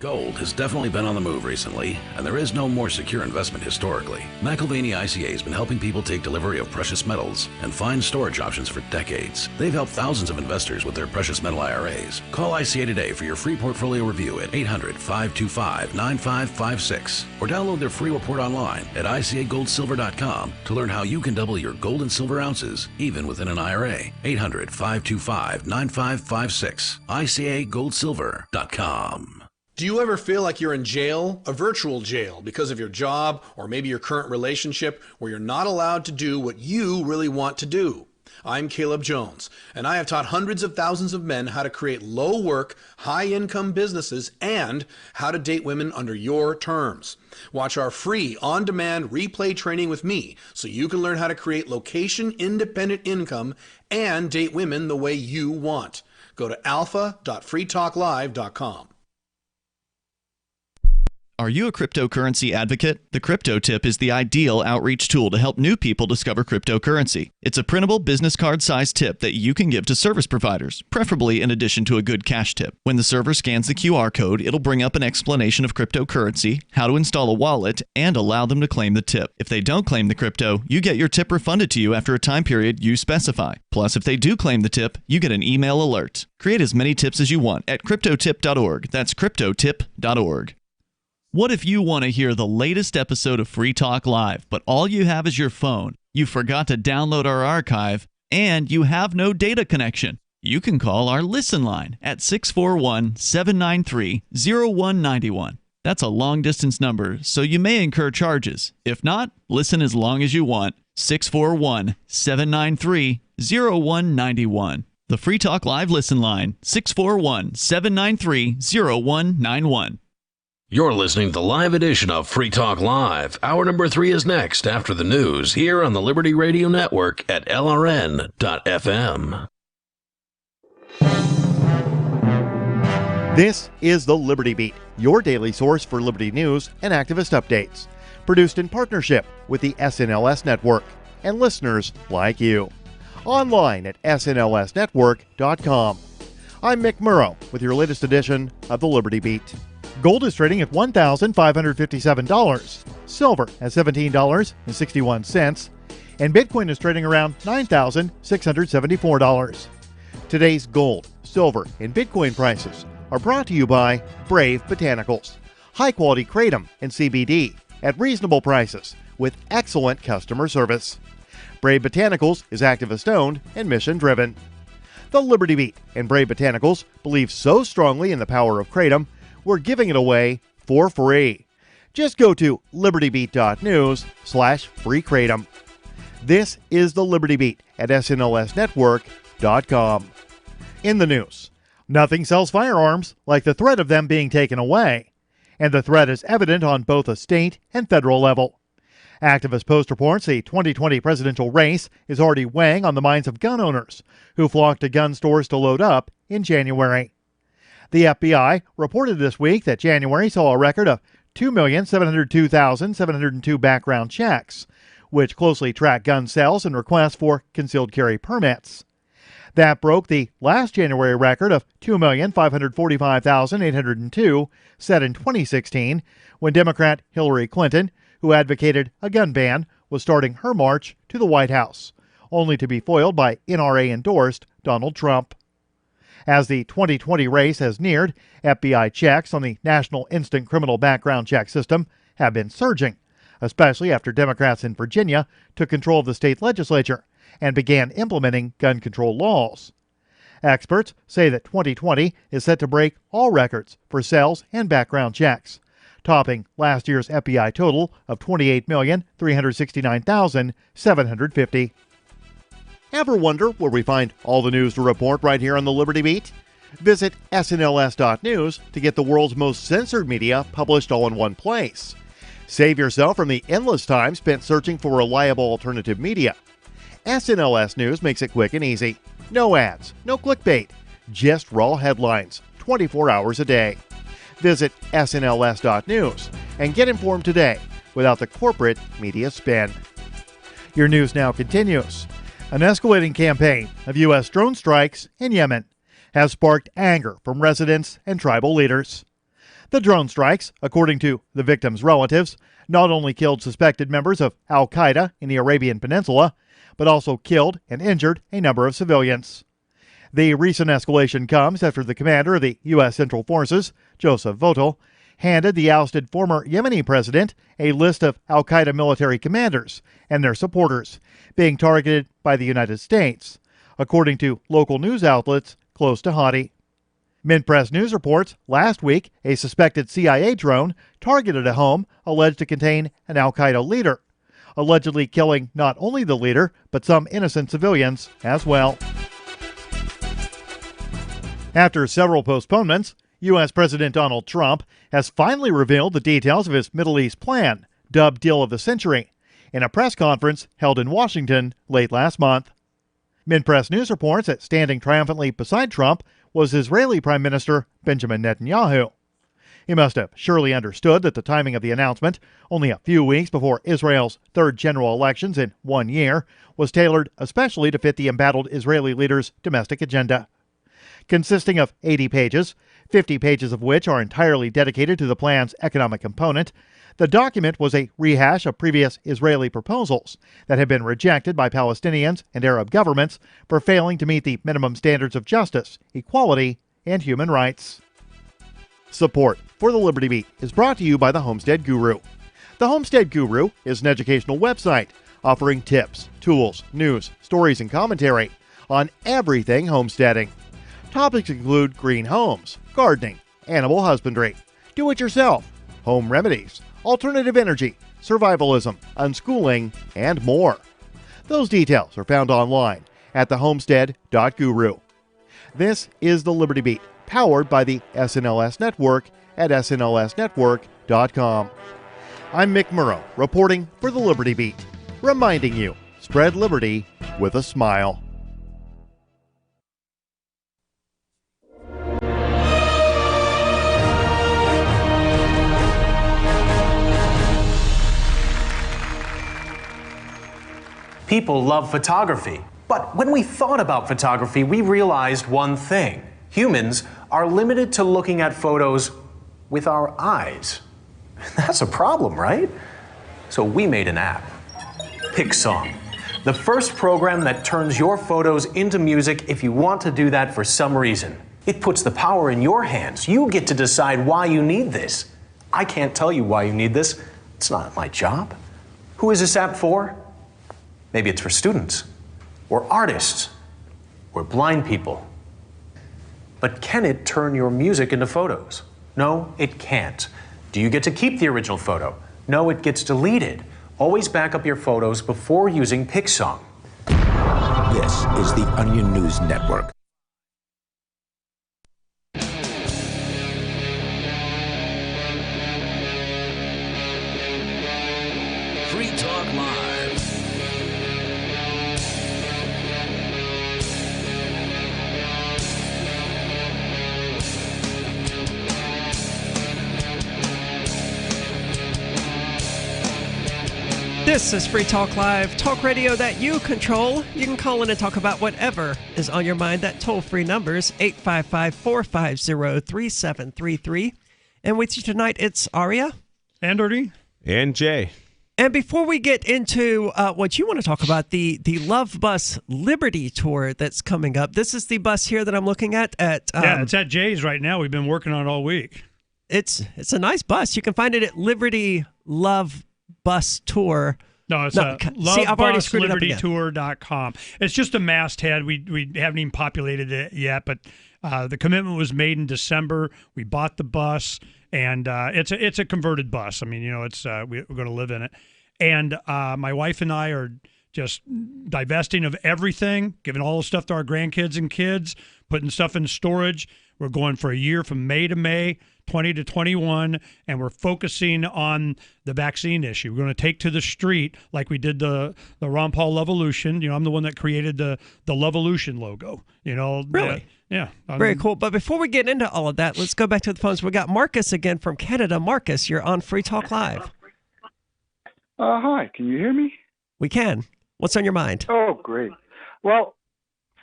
Gold has definitely been on the move recently, and there is no more secure investment historically. McIlvaney ICA has been helping people take delivery of precious metals and find storage options for decades. They've helped thousands of investors with their precious metal IRAs. Call ICA today for your free portfolio review at 800-525-9556 or download their free report online at ICAGoldSilver.com to learn how you can double your gold and silver ounces even within an IRA. 800-525-9556. ICAGoldSilver.com. Do you ever feel like you're in jail, a virtual jail, because of your job or maybe your current relationship where you're not allowed to do what you really want to do? I'm Caleb Jones, and I have taught hundreds of thousands of men how to create low-work, high-income businesses and how to date women under your terms. Watch our free on-demand replay training with me so you can learn how to create location-independent income and date women the way you want. Go to alpha.freetalklive.com. Are you a cryptocurrency advocate? The Crypto Tip is the ideal outreach tool to help new people discover cryptocurrency. It's a printable business card-sized tip that you can give to service providers, preferably in addition to a good cash tip. When the server scans the QR code, it'll bring up an explanation of cryptocurrency, how to install a wallet, and allow them to claim the tip. If they don't claim the crypto, you get your tip refunded to you after a time period you specify. Plus, if they do claim the tip, you get an email alert. Create as many tips as you want at cryptotip.org. That's cryptotip.org. What if you want to hear the latest episode of Free Talk Live, but all you have is your phone, you forgot to download our archive, and you have no data connection? You can call our Listen line at 641-793-0191. That's a long-distance number, so you may incur charges. If not, listen as long as you want. 641-793-0191. The Free Talk Live Listen line, 641-793-0191. You're listening to the live edition of Free Talk Live. Hour number 3 is next after the news here on the Liberty Radio Network at LRN.FM. This is the Liberty Beat, your daily source for Liberty news and activist updates. Produced in partnership with the SNLS Network and listeners like you. Online at snlsnetwork.com. I'm Mick Murrow with your latest edition of the Liberty Beat. Gold is trading at $1,557, silver at $17.61, and Bitcoin is trading around $9,674. Today's gold, silver, and Bitcoin prices are brought to you by Brave Botanicals, high-quality kratom and CBD at reasonable prices with excellent customer service. Brave Botanicals is activist-owned and mission-driven. The Liberty Beat and Brave Botanicals believe so strongly in the power of kratom, we're giving it away for free. Just go to libertybeat.news/free kratom. This is the Liberty Beat at snlsnetwork.com. In the news, nothing sells firearms like the threat of them being taken away, and the threat is evident on both a state and federal level. Activist Post reports the 2020 presidential race is already weighing on the minds of gun owners who flocked to gun stores to load up in January. The FBI reported this week that January saw a record of 2,702,702 background checks, which closely track gun sales and requests for concealed carry permits. That broke the last January record of 2,545,802 set in 2016 when Democrat Hillary Clinton, who advocated a gun ban, was starting her march to the White House, only to be foiled by NRA-endorsed Donald Trump. As the 2020 race has neared, FBI checks on the National Instant Criminal Background Check System have been surging, especially after Democrats in Virginia took control of the state legislature and began implementing gun control laws. Experts say that 2020 is set to break all records for sales and background checks, topping last year's FBI total of 28,369,750. Ever wonder where we find all the news to report right here on the Liberty Beat? Visit snls.news to get the world's most censored media published all in one place. Save yourself from the endless time spent searching for reliable alternative media. SNLS News makes it quick and easy. No ads, no clickbait, just raw headlines, 24 hours a day. Visit snls.news and get informed today without the corporate media spin. Your news now continues. An escalating campaign of U.S. drone strikes in Yemen has sparked anger from residents and tribal leaders. The drone strikes, according to the victims' relatives, not only killed suspected members of al-Qaeda in the Arabian Peninsula, but also killed and injured a number of civilians. The recent escalation comes after the commander of the U.S. Central Forces, Joseph Votel, handed the ousted former Yemeni president a list of al-Qaeda military commanders and their supporters being targeted by the United States, according to local news outlets close to Hadi. Minpress News reports last week a suspected CIA drone targeted a home alleged to contain an al-Qaeda leader, allegedly killing not only the leader, but some innocent civilians as well. After several postponements, U.S. President Donald Trump has finally revealed the details of his Middle East plan, dubbed Deal of the Century, in a press conference held in Washington late last month. Minpress News reports that standing triumphantly beside Trump was Israeli Prime Minister Benjamin Netanyahu. He must have surely understood that the timing of the announcement, only a few weeks before Israel's third general elections in 1 year, was tailored especially to fit the embattled Israeli leader's domestic agenda. Consisting of 80 pages, 50 pages of which are entirely dedicated to the plan's economic component, the document was a rehash of previous Israeli proposals that had been rejected by Palestinians and Arab governments for failing to meet the minimum standards of justice, equality, and human rights. Support for the Liberty Beat is brought to you by the Homestead Guru. The Homestead Guru is an educational website offering tips, tools, news, stories, and commentary on everything homesteading. Topics include green homes, gardening, animal husbandry, do-it-yourself, home remedies, alternative energy, survivalism, unschooling, and more. Those details are found online at thehomestead.guru. This is the Liberty Beat, powered by the SNLS Network at snlsnetwork.com. I'm Mick Murrow, reporting for the Liberty Beat, reminding you, spread liberty with a smile. People love photography. But when we thought about photography, we realized one thing. Humans are limited to looking at photos with our eyes. That's a problem, right? So we made an app, PicSong, the first program that turns your photos into music if you want to do that for some reason. It puts the power in your hands. You get to decide why you need this. I can't tell you why you need this. It's not my job. Who is this app for? Maybe it's for students, or artists, or blind people. But can it turn your music into photos? No, it can't. Do you get to keep the original photo? No, it gets deleted. Always back up your photos before using PicSong. This is the Onion News Network. Free Talk Live. This is Free Talk Live, talk radio that you control. You can call in and talk about whatever is on your mind. That toll-free number is 855-450-3733. And with you tonight, it's Aria. And Ernie. And Jay. And before we get into what you want to talk about, the Love Bus Liberty Tour that's coming up. This is the bus here that I'm looking at. Yeah, it's at Jay's right now. We've been working on it all week. It's a nice bus. You can find it at Liberty Love Bus Tour. No, it's lovebuslibertytour.com. It's just a masthead. We haven't even populated it yet, but the commitment was made in December. We bought the bus, and it's a converted bus. I mean, you know, it's we're going to live in it. And my wife and I are just divesting of everything, giving all the stuff to our grandkids and kids, putting stuff in storage. We're going for a year from May to May, 20 to 21, and we're focusing on the vaccine issue. We're going to take to the street like we did the Ron Paul Lovolution. You know, I'm the one that created the Lovolution logo. You know, really? Yeah. Very cool. But before we get into all of that, let's go back to the phones. We got Marcus again from Canada. Marcus, you're on Free Talk Live. Hi, can you hear me? We can. What's on your mind? Oh, great. Well,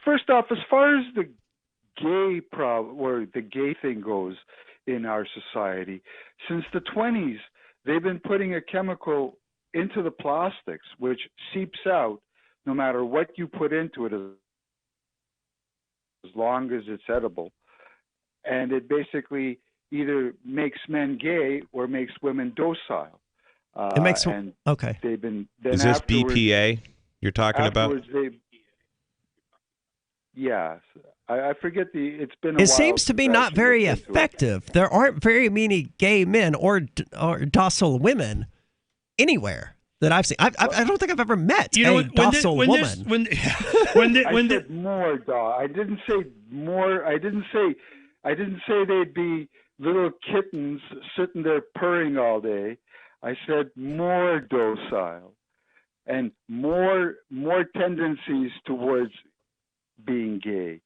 first off, as far as the gay problem or the gay thing goes in our society, since the 20s, they've been putting a chemical into the plastics which seeps out no matter what you put into it, as long as it's edible. And it basically either makes men gay or makes women docile. It makes okay. They've been. Is this BPA you're talking about? Yes, I forget the. It's been. It seems to be not very effective. There aren't very many gay men or docile women anywhere that I've seen. I don't think I've ever met a docile woman. I said more, dog. I didn't say more. I didn't say they'd be little kittens sitting there purring all day. I said more docile and more tendencies towards being gay.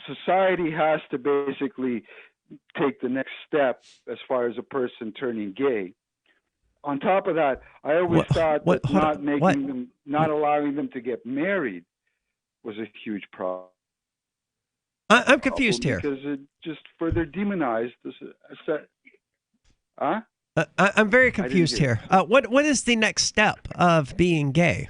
Society has to basically take the next step as far as a person turning gay. On top of that, I always thought that not allowing them to get married was a huge problem. I'm confused here because it just further demonized this. Huh? I'm very confused here. What is the next step of being gay?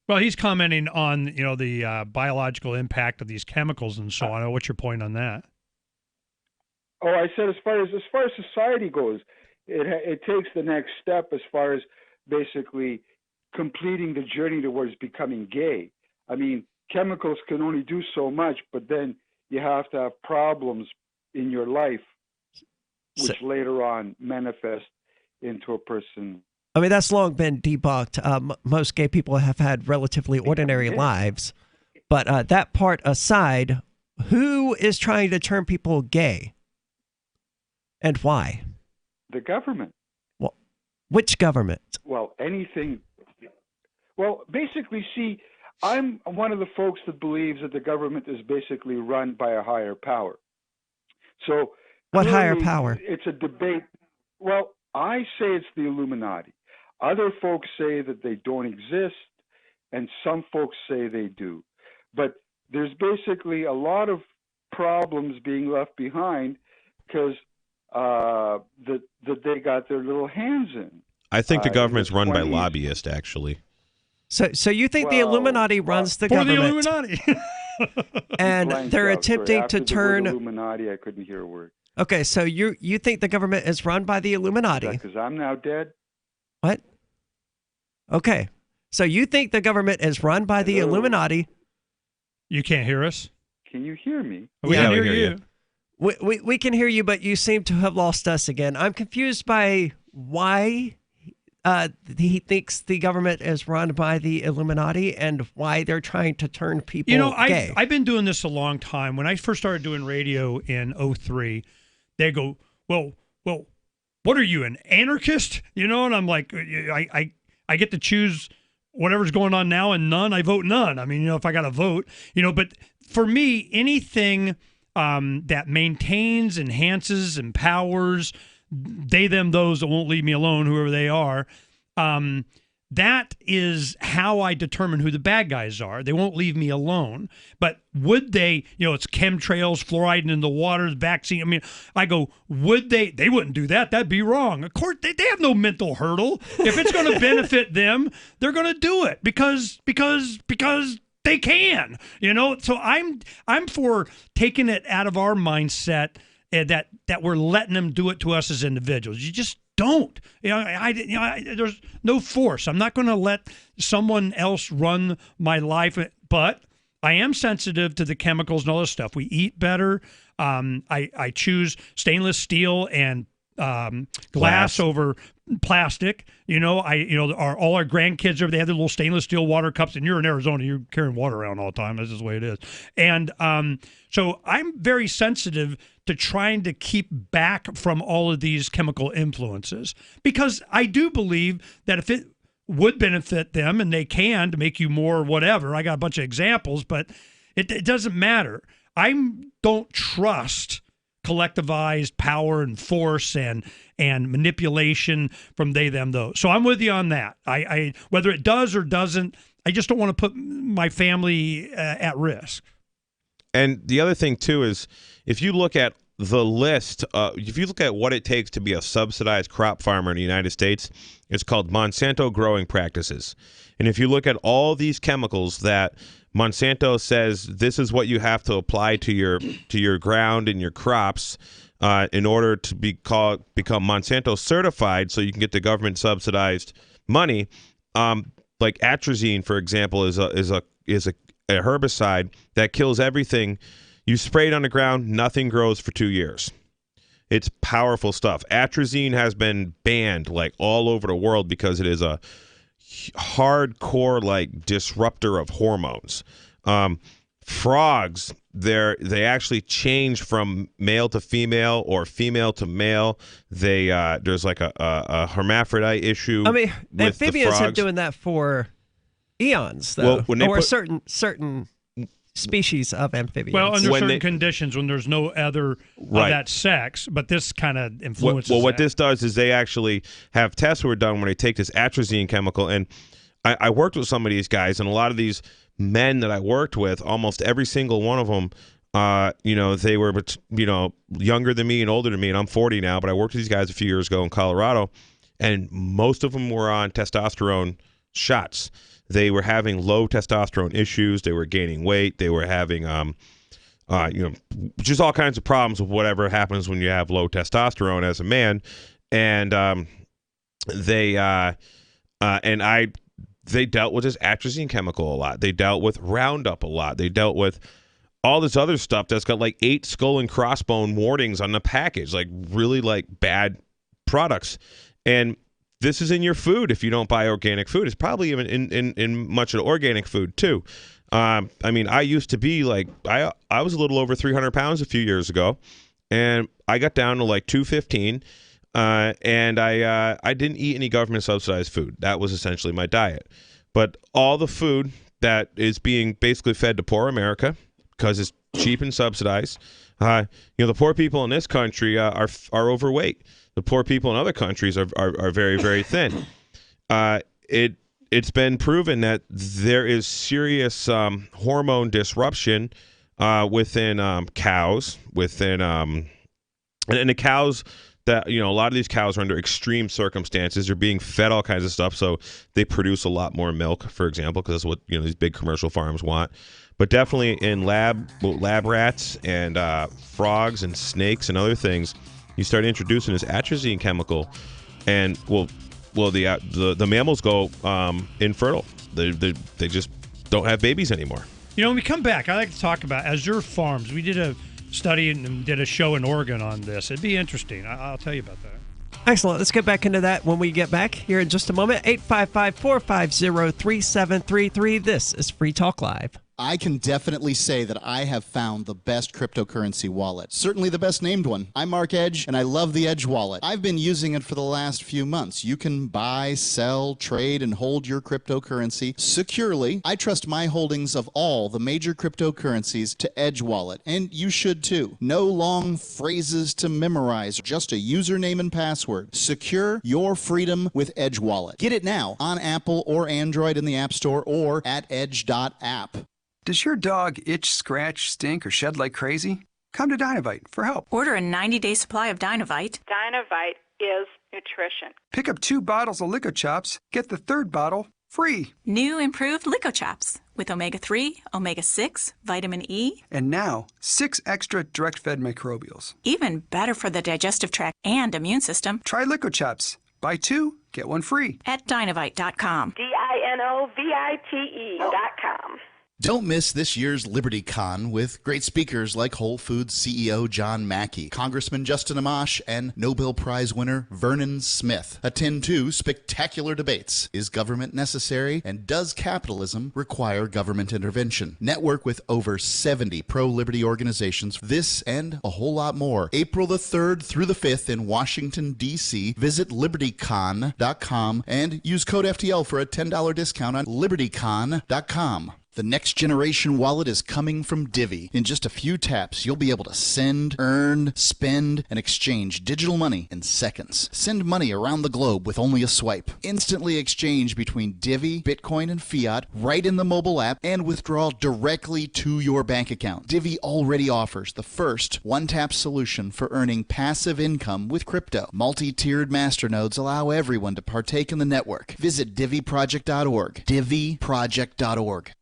Well, he's commenting on the biological impact of these chemicals and so on. What's your point on that? Oh, I said as far as society goes, it takes the next step as far as basically completing the journey towards becoming gay. I mean, chemicals can only do so much, but then you have to have problems in your life, which later on manifest into a person. I mean, that's long been debunked. Most gay people have had relatively ordinary lives. But that part aside, who is trying to turn people gay? And why? The government. Well, which government? Well, anything. Well, basically, see, I'm one of the folks that believes that the government is basically run by a higher power. So, what higher power? It's a debate. Well, I say it's the Illuminati. Other folks say that they don't exist, and some folks say they do. But there's basically a lot of problems being left behind because that they got their little hands in. I think the government's run by lobbyists, actually. So you think the Illuminati runs the government? For the Illuminati. And they're attempting to turn... the word Illuminati, I couldn't hear a word. Okay, so you think the government is run by the Illuminati? Because I'm now dead. What? Okay, so you think the government is run by the Illuminati? You can't hear us? Can you hear me? We can hear you. We can hear you, but you seem to have lost us again. I'm confused by why he thinks the government is run by the Illuminati and why they're trying to turn people gay. I've been doing this a long time. When I first started doing radio in 2003, they go, well, what are you, an anarchist? And I'm like, I get to choose whatever's going on now and none. I vote none. I mean, if I got to vote, but for me, anything that maintains, enhances, empowers they, them, those that won't leave me alone, whoever they are, that is how I determine who the bad guys are. They won't leave me alone. But would they, it's chemtrails, fluoride in the water, the vaccine. I mean, I go, would they? They wouldn't do that. That'd be wrong. Of course, they have no mental hurdle. If it's going to benefit them, they're going to do it because they can, So I'm for taking it out of our mindset that we're letting them do it to us as individuals. You just don't. There's no force. I'm not going to let someone else run my life, but I am sensitive to the chemicals and all this stuff. We eat better. I choose stainless steel and glass over plastic. All our grandkids they have their little stainless steel water cups, and you're in Arizona, you're carrying water around all the time. That's just the way it is. And so I'm very sensitive to trying to keep back from all of these chemical influences, because I do believe that if it would benefit them, and they can, to make you more whatever, I got a bunch of examples, but it doesn't matter. I don't trust collectivized power and force and manipulation from they, them, those. So I'm with you on that. I whether it does or doesn't, I just don't want to put my family at risk. And the other thing too is, if you look at the list, if you look at what it takes to be a subsidized crop farmer in the United States, it's called Monsanto growing practices. And if you look at all these chemicals that Monsanto says this is what you have to apply to your ground and your crops in order to become Monsanto certified, so you can get the government subsidized money. Like atrazine, for example, is a herbicide that kills everything. You spray it on the ground, nothing grows for 2 years. It's powerful stuff. Atrazine has been banned all over the world because it is a hardcore disruptor of hormones. Frogs, they actually change from male to female or female to male. There's a hermaphrodite issue. I mean, with amphibians the have been doing that for eons, though. Well, when they or certain species of amphibians. Well, under certain conditions when there's no other of that sex, but this kind of influences what this does is they actually have tests were done when they take this atrazine chemical, and I worked with some of these guys, and a lot of these men that I worked with, almost every single one of them, they were, younger than me and older than me, and I'm 40 now, but I worked with these guys a few years ago in Colorado, and most of them were on testosterone shots. They were having low testosterone issues. They were gaining weight. They were having, just all kinds of problems with whatever happens when you have low testosterone as a man. And they dealt with this atrazine chemical a lot. They dealt with Roundup a lot. They dealt with all this other stuff that's got like 8 skull and crossbone warnings on the package, like really like bad products. And this is in your food if you don't buy organic food. It's probably even in much of the organic food too. I used to be like, I was a little over 300 pounds a few years ago, and I got down to like 215, and I didn't eat any government subsidized food. That was essentially my diet. But all the food that is being basically fed to poor America because it's cheap and subsidized, the poor people in this country are overweight. The poor people in other countries are very, very thin. It's been proven that there is serious hormone disruption within cows, and the cows that, a lot of these cows are under extreme circumstances. They're being fed all kinds of stuff, so they produce a lot more milk, for example, because that's what these big commercial farms want. But definitely in lab rats and frogs and snakes and other things, you start introducing this atrazine chemical, and the mammals go infertile. They just don't have babies anymore. When we come back, I like to talk about Azure Farms. We did a study and did a show in Oregon on this. It'd be interesting. I'll tell you about that. Excellent. Let's get back into that when we get back here in just a moment. 855-450-3733. This is Free Talk Live. I can definitely say that I have found the best cryptocurrency wallet. Certainly the best named one. I'm Mark Edge, and I love the Edge wallet. I've been using it for the last few months. You can buy, sell, trade, and hold your cryptocurrency securely. I trust my holdings of all the major cryptocurrencies to Edge wallet, and you should too. No long phrases to memorize, just a username and password. Secure your freedom with Edge wallet. Get it now on Apple or Android in the App Store or at edge.app. Does your dog itch, scratch, stink, or shed like crazy? Come to Dynavite for help. Order a 90-day supply of Dynavite. Dynavite is nutrition. Pick up 2 bottles of Lico Chops. Get the 3rd bottle free. New improved Lico Chops with omega-3, omega-6, vitamin E. And now, 6 extra direct-fed microbials. Even better for the digestive tract and immune system. Try Lico Chops. Buy 2, get 1 free. At Dynavite.com. DINOVITE.com. Don't miss this year's LibertyCon with great speakers like Whole Foods CEO John Mackey, Congressman Justin Amash, and Nobel Prize winner Vernon Smith. Attend 2 spectacular debates. Is government necessary, and does capitalism require government intervention? Network with over 70 pro-liberty organizations. This and a whole lot more. April the 3rd through the 5th in Washington, D.C. Visit LibertyCon.com and use code FTL for a $10 discount on LibertyCon.com. The next generation wallet is coming from Divvy. In just a few taps, you'll be able to send, earn, spend, and exchange digital money in seconds. Send money around the globe with only a swipe. Instantly exchange between Divvy, Bitcoin, and fiat right in the mobile app and withdraw directly to your bank account. Divvy already offers the first one-tap solution for earning passive income with crypto. Multi-tiered masternodes allow everyone to partake in the network. Visit DivvyProject.org. DivvyProject.org.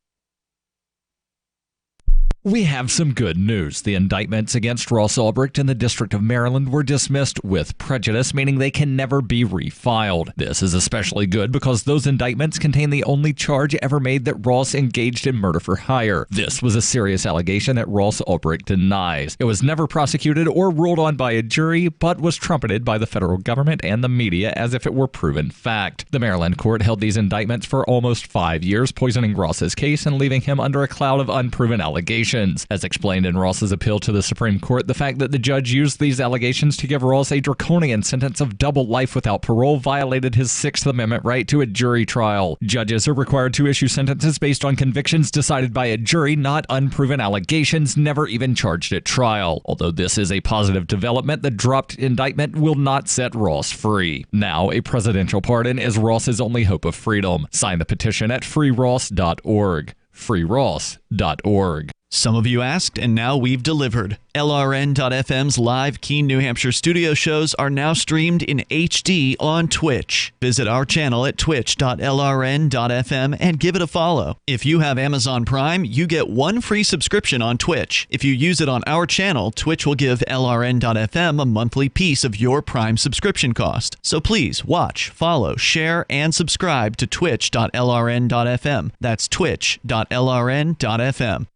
We have some good news. The indictments against Ross Ulbricht in the District of Maryland were dismissed with prejudice, meaning they can never be refiled. This is especially good because those indictments contain the only charge ever made that Ross engaged in murder for hire. This was a serious allegation that Ross Ulbricht denies. It was never prosecuted or ruled on by a jury, but was trumpeted by the federal government and the media as if it were proven fact. The Maryland court held these indictments for almost 5 years, poisoning Ross's case and leaving him under a cloud of unproven allegations. allegations. As explained in Ross's appeal to the Supreme Court, the fact that the judge used these allegations to give Ross a draconian sentence of double life without parole violated his Sixth Amendment right to a jury trial. Judges are required to issue sentences based on convictions decided by a jury, not unproven allegations never even charged at trial. Although this is a positive development, the dropped indictment will not set Ross free. Now, a presidential pardon is Ross's only hope of freedom. Sign the petition at freeross.org. freeross.org. Some of you asked, and now we've delivered. LRN.FM's live Keene, New Hampshire studio shows are now streamed in HD on Twitch. Visit our channel at twitch.lrn.fm and give it a follow. If you have Amazon Prime, you get one free subscription on Twitch. If you use it on our channel, Twitch will give LRN.FM a monthly piece of your Prime subscription cost. So please watch, follow, share, and subscribe to twitch.lrn.fm. That's twitch.lrn.fm.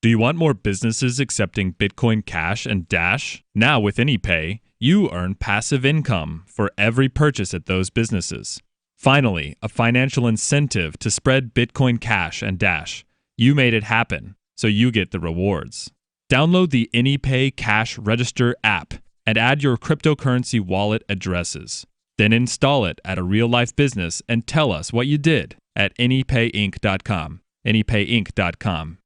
Do you want more businesses accepting Bitcoin Cash and Dash? Now with AnyPay, you earn passive income for every purchase at those businesses. Finally, a financial incentive to spread Bitcoin Cash and Dash. You made it happen, so you get the rewards. Download the AnyPay Cash Register app and add your cryptocurrency wallet addresses. Then install it at a real-life business and tell us what you did at anypayinc.com. anypayinc.com.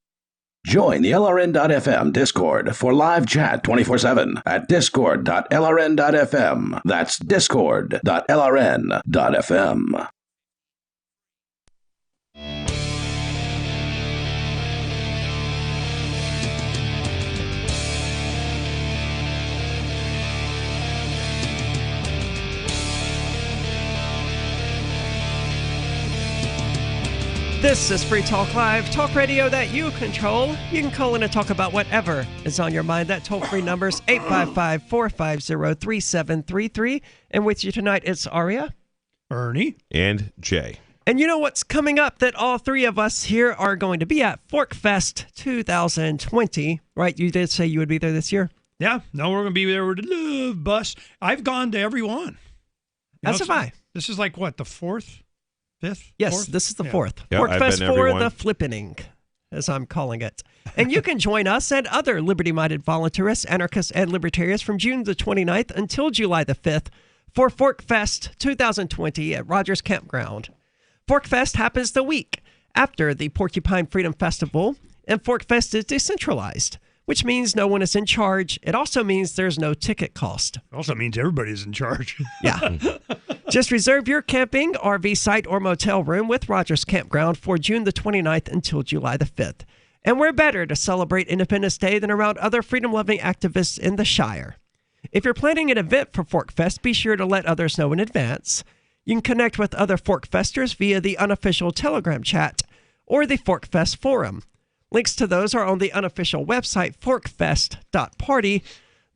Join the LRN.FM Discord for live chat 24/7 at discord.lrn.fm. That's discord.lrn.fm. This is Free Talk Live, talk radio that you control. You can call in and talk about whatever is on your mind. That toll-free number is 855-450-3733. And with you tonight, it's Aria, Ernie, and Jay. And you know what's coming up that all three of us here are going to be at ForkFest 2020, right? You did say you would be there this year. Yeah, no, we're going to be there with the Love Bus. I've gone to every one. As have I. This is like, what, the fourth? Fifth? Yes, fourth? this is the fourth. Yeah, ForkFest for the Flippening, as I'm calling it. And you can join us and other liberty-minded volunteerists, anarchists, and libertarians from June the 29th until July the 5th for ForkFest 2020 at Rogers Campground. ForkFest happens the week after the Porcupine Freedom Festival, and ForkFest is decentralized, which means no one is in charge. It also means there's no ticket cost. It also means everybody's in charge. Yeah. Just reserve your camping, RV site, or motel room with Rogers Campground for June the 29th until July the 5th. And we're better to celebrate Independence Day than around other freedom-loving activists in the Shire. If you're planning an event for ForkFest, be sure to let others know in advance. You can connect with other ForkFesters via the unofficial Telegram chat or the ForkFest forum. Links to those are on the unofficial website, forkfest.party.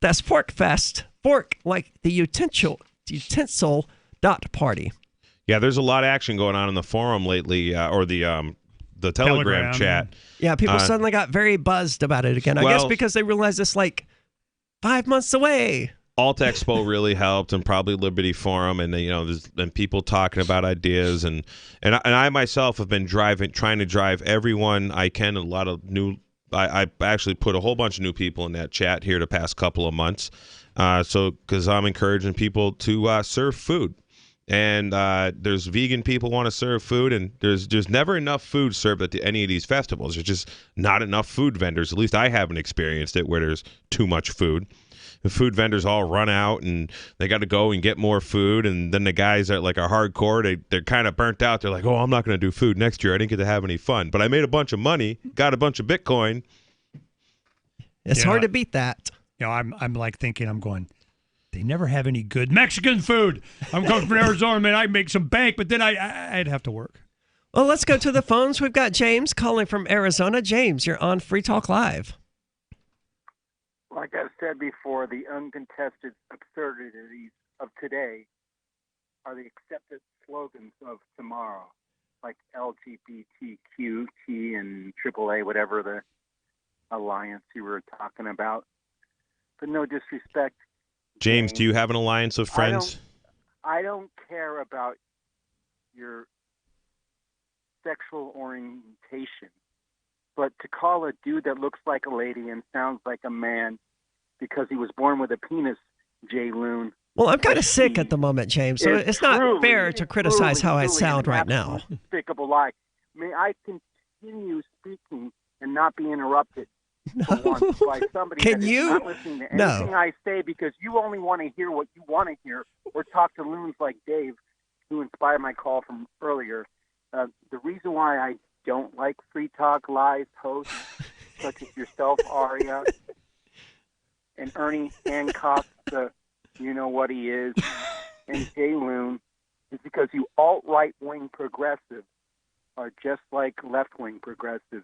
That's ForkFest, fork like the utensil.party. Yeah, there's a lot of action going on in the forum lately, or the Telegram chat. Yeah, people suddenly got very buzzed about it again. I guess because they realized it's like 5 months away. Alt Expo really helped, and probably Liberty Forum, and there's been people talking about ideas, and I myself have been trying to drive everyone I can. A lot of new. I actually put a whole bunch of new people in that chat here the past couple of months, because I'm encouraging people to serve food, and there's vegan people want to serve food, and there's never enough food served at any of these festivals. There's just not enough food vendors. At least I haven't experienced it where there's too much food. The food vendors all run out and they got to go and get more food, and then the guys that are hardcore, they're kind of burnt out. They're like, oh, I'm not going to do food next year. I didn't get to have any fun, but I made a bunch of money, got a bunch of Bitcoin. It's hard to beat that. I'm going, they never have any good Mexican food. I'm coming from Arizona, man. I make some bank, but then I'd have to work. Well, let's go to the phones. We've got James calling from Arizona. James, you're on Free Talk Live. Like I've said before, the uncontested absurdities of today are the accepted slogans of tomorrow, like LGBTQ, T, and AAA, whatever the alliance you were talking about. But no disrespect. James, do you have an alliance of friends? I don't care about your sexual orientation, But to call a dude that looks like a lady and sounds like a man because he was born with a penis, Jay Loon. Well, I'm kind of sick at the moment, James, so it's not fair to criticize how I sound right now. Despicable lie. May I continue speaking and not be interrupted for once by somebody Can that is you? not listening to No. anything I say because you only want to hear what you want to hear or talk to loons like Dave, who inspired my call from earlier. The reason why I don't like Free Talk Live hosts such as yourself, Aria, and Ernie Hancock, the you know what he is, and Jay Loon, is because you alt-right-wing progressives are just like left-wing progressives.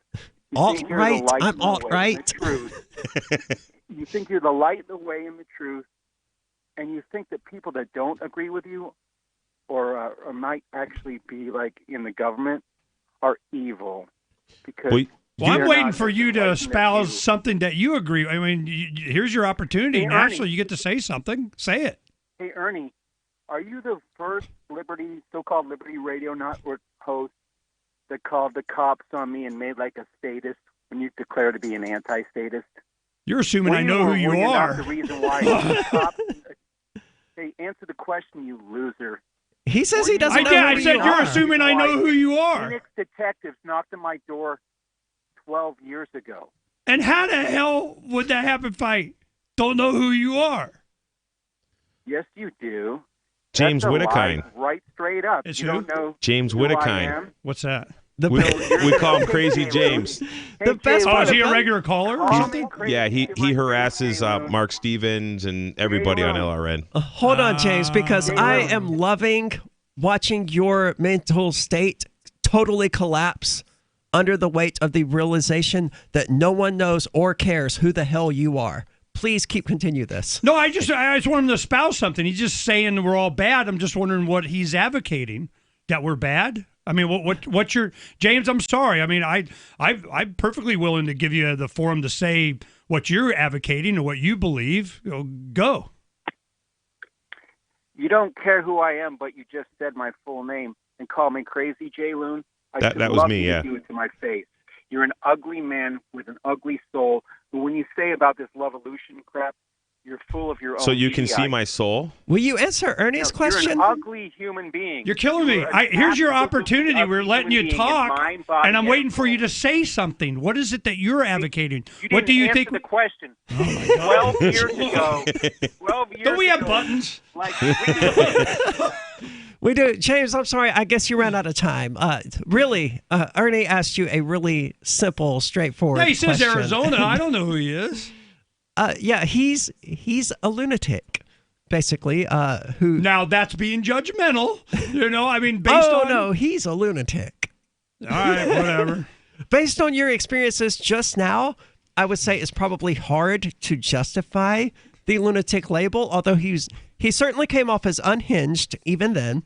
Alt-right? I'm alt-right. You think you're the light, the way, and the truth, and you think that people that don't agree with you or might actually be like in the government are evil. Because well, I'm waiting for you to espouse something that you agree. I mean, here's your opportunity. Hey, Naturally, Ernie. you get to say something. Say it. Hey, Ernie, are you the first so-called Liberty Radio Network host that called the cops on me and made like a statist when you declare to be an anti-statist? You're assuming I know who you Were are. Not the reason why the cops. Hey, answer the question, you loser. He says he doesn't know who I said you you're are. assuming I know who you are. Phoenix detectives knocked on my door 12 years ago. And how the hell would that happen if I don't know who you are? Yes, you do. James That's a Whittaker. lie, right straight up. It's you who? don't know James who I Whittaker. am. What's that? We call him Crazy James. The best Oh, is he a regular caller or something? Yeah, he harasses Mark Stevens and everybody on LRN. Hold on, James, because I am loving watching your mental state totally collapse under the weight of the realization that no one knows or cares who the hell you are. Please continue this. No, I just want him to espouse something. He's just saying we're all bad. I'm just wondering what he's advocating. That we're bad? I mean, what's your James? I'm sorry. I mean, I'm perfectly willing to give you the forum to say what you're advocating and what you believe. Go. You don't care who I am, but you just said my full name and call me Crazy Jay Loon. That was love me, you yeah. to do it to my face. You're an ugly man with an ugly soul. But when you say about this Lovolution crap, you're full of your own. So you can see idiocy. my soul? Will you answer Ernie's question? You're an ugly human being. You're killing me. You're an Here's your absolute opportunity. We're ugly letting human you being in talk, mind, body, and I'm and waiting for soul. you to say something. What is it that you're advocating? You What do didn't you answer think? the question. Oh my God. 12 years ago. 12 years Don't we have ago, buttons? Like, We do. James, I'm sorry. I guess you ran out of time. Really, Ernie asked you a really simple, straightforward Yeah, he says question. Arizona. I don't know who he is. Yeah, he's a lunatic, basically. Who? Now that's being judgmental. You know, I mean, based on. no, he's a lunatic. All right, whatever. Based on your experiences just now, I would say it's probably hard to justify the lunatic label. Although he certainly came off as unhinged even then.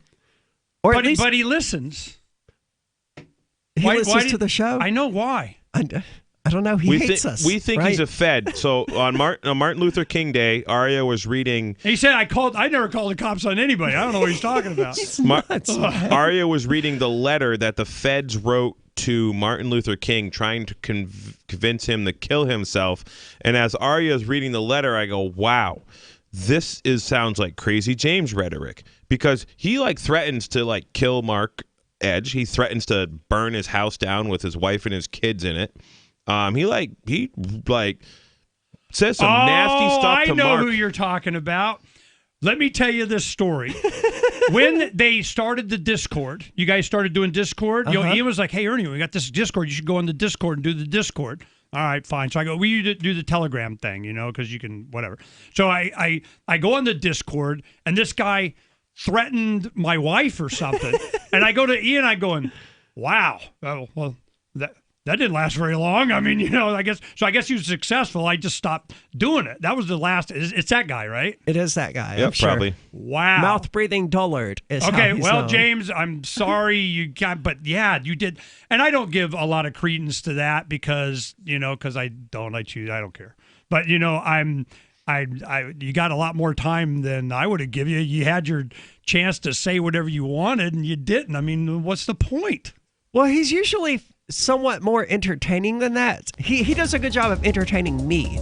Or But at least he listens. he why listens did- to the show. I know why. I don't know. He hates us. We think right? he's a Fed. So on Martin Luther King Day, Aria was reading. He said, I never called the cops on anybody. I don't know what he's talking about. Aria was reading the letter that the Feds wrote to Martin Luther King trying to convince him to kill himself. And as Aria is reading the letter, I go, wow, this sounds like Crazy James rhetoric. Because he threatens to kill Mark Edge. He threatens to burn his house down with his wife and his kids in it. He says some nasty stuff to I know Mark. who you're talking about. Let me tell you this story. When they started the Discord, you guys started doing Discord. Ian was like, "Hey, Ernie, we got this Discord. You should go on the Discord and do the Discord." All right, fine. So I go, we do the Telegram thing, because you can whatever. So I go on the Discord, and this guy threatened my wife or something, and I go to Ian. I going, "Wow, well that didn't last very long." I mean, I guess he was successful. I just stopped doing it. That was the last. It's that guy, right? It is that guy. Yep, I'm sure. probably. Wow. Mouth breathing dullard is how Okay, he's well, known. James, I'm sorry you got, but yeah, you did, and I don't give a lot of credence to that because I don't care. But you got a lot more time than I would have given you. You had your chance to say whatever you wanted, and you didn't. I mean, what's the point? Well, he's usually somewhat more entertaining than that. He does a good job of entertaining me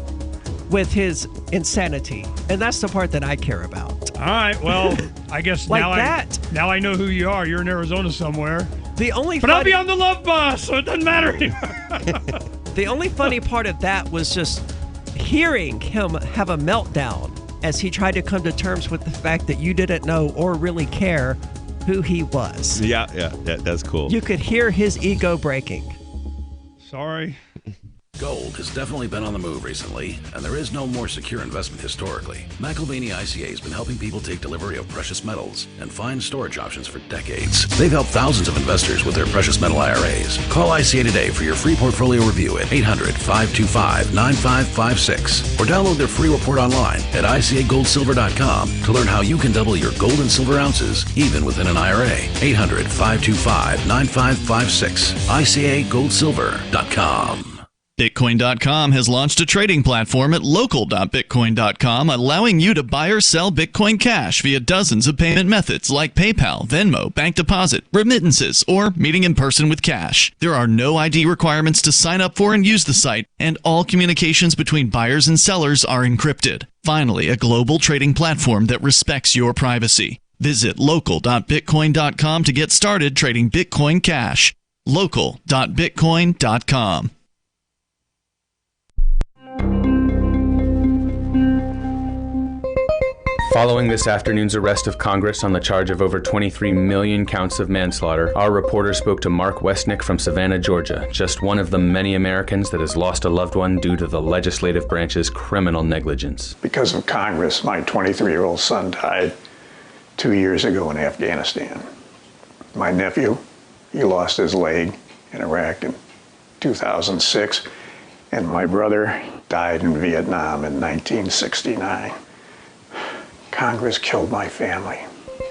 with his insanity, and that's the part that I care about. All right, well, I guess like now I know who you are. You're in Arizona somewhere. But I'll be on the love bus, so it doesn't matter anymore. The only funny part of that was just hearing him have a meltdown as he tried to come to terms with the fact that you didn't know or really care who he was. Yeah, that's cool. You could hear his ego breaking. Sorry. Gold has definitely been on the move recently, and there is no more secure investment historically. McIlvaney ICA has been helping people take delivery of precious metals and find storage options for decades. They've helped thousands of investors with their precious metal IRAs. Call ICA today for your free portfolio review at 800-525-9556 or download their free report online at ICAGoldSilver.com to learn how you can double your gold and silver ounces even within an IRA. 800-525-9556. ICAGoldSilver.com. Bitcoin.com has launched a trading platform at local.bitcoin.com, allowing you to buy or sell Bitcoin Cash via dozens of payment methods like PayPal, Venmo, bank deposit, remittances, or meeting in person with cash. There are no ID requirements to sign up for and use the site, and all communications between buyers and sellers are encrypted. Finally, a global trading platform that respects your privacy. Visit local.bitcoin.com to get started trading Bitcoin Cash. local.bitcoin.com. Following this afternoon's arrest of Congress on the charge of over 23 million counts of manslaughter, our reporter spoke to Mark Westnick from Savannah, Georgia, just one of the many Americans that has lost a loved one due to the legislative branch's criminal negligence. Because of Congress, my 23-year-old son died 2 years ago in Afghanistan. My nephew, he lost his leg in Iraq in 2006, and my brother died in Vietnam in 1969. Congress killed my family.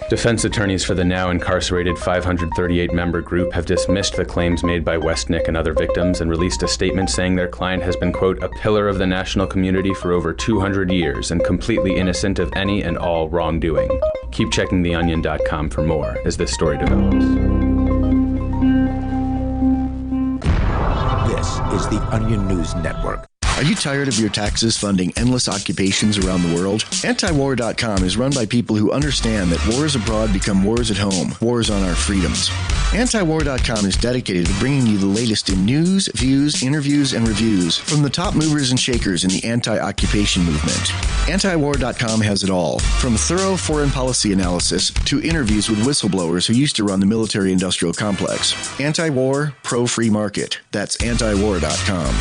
Defense attorneys for the now incarcerated 538-member group have dismissed the claims made by Westnick and other victims and released a statement saying their client has been, quote, a pillar of the national community for over 200 years and completely innocent of any and all wrongdoing. Keep checking theonion.com for more as this story develops. This is the Onion News Network. Are you tired of your taxes funding endless occupations around the world? Antiwar.com is run by people who understand that wars abroad become wars at home, wars on our freedoms. Antiwar.com is dedicated to bringing you the latest in news, views, interviews, and reviews from the top movers and shakers in the anti-occupation movement. Antiwar.com has it all, from thorough foreign policy analysis to interviews with whistleblowers who used to run the military-industrial complex. Anti-war, pro-free market. That's antiwar.com.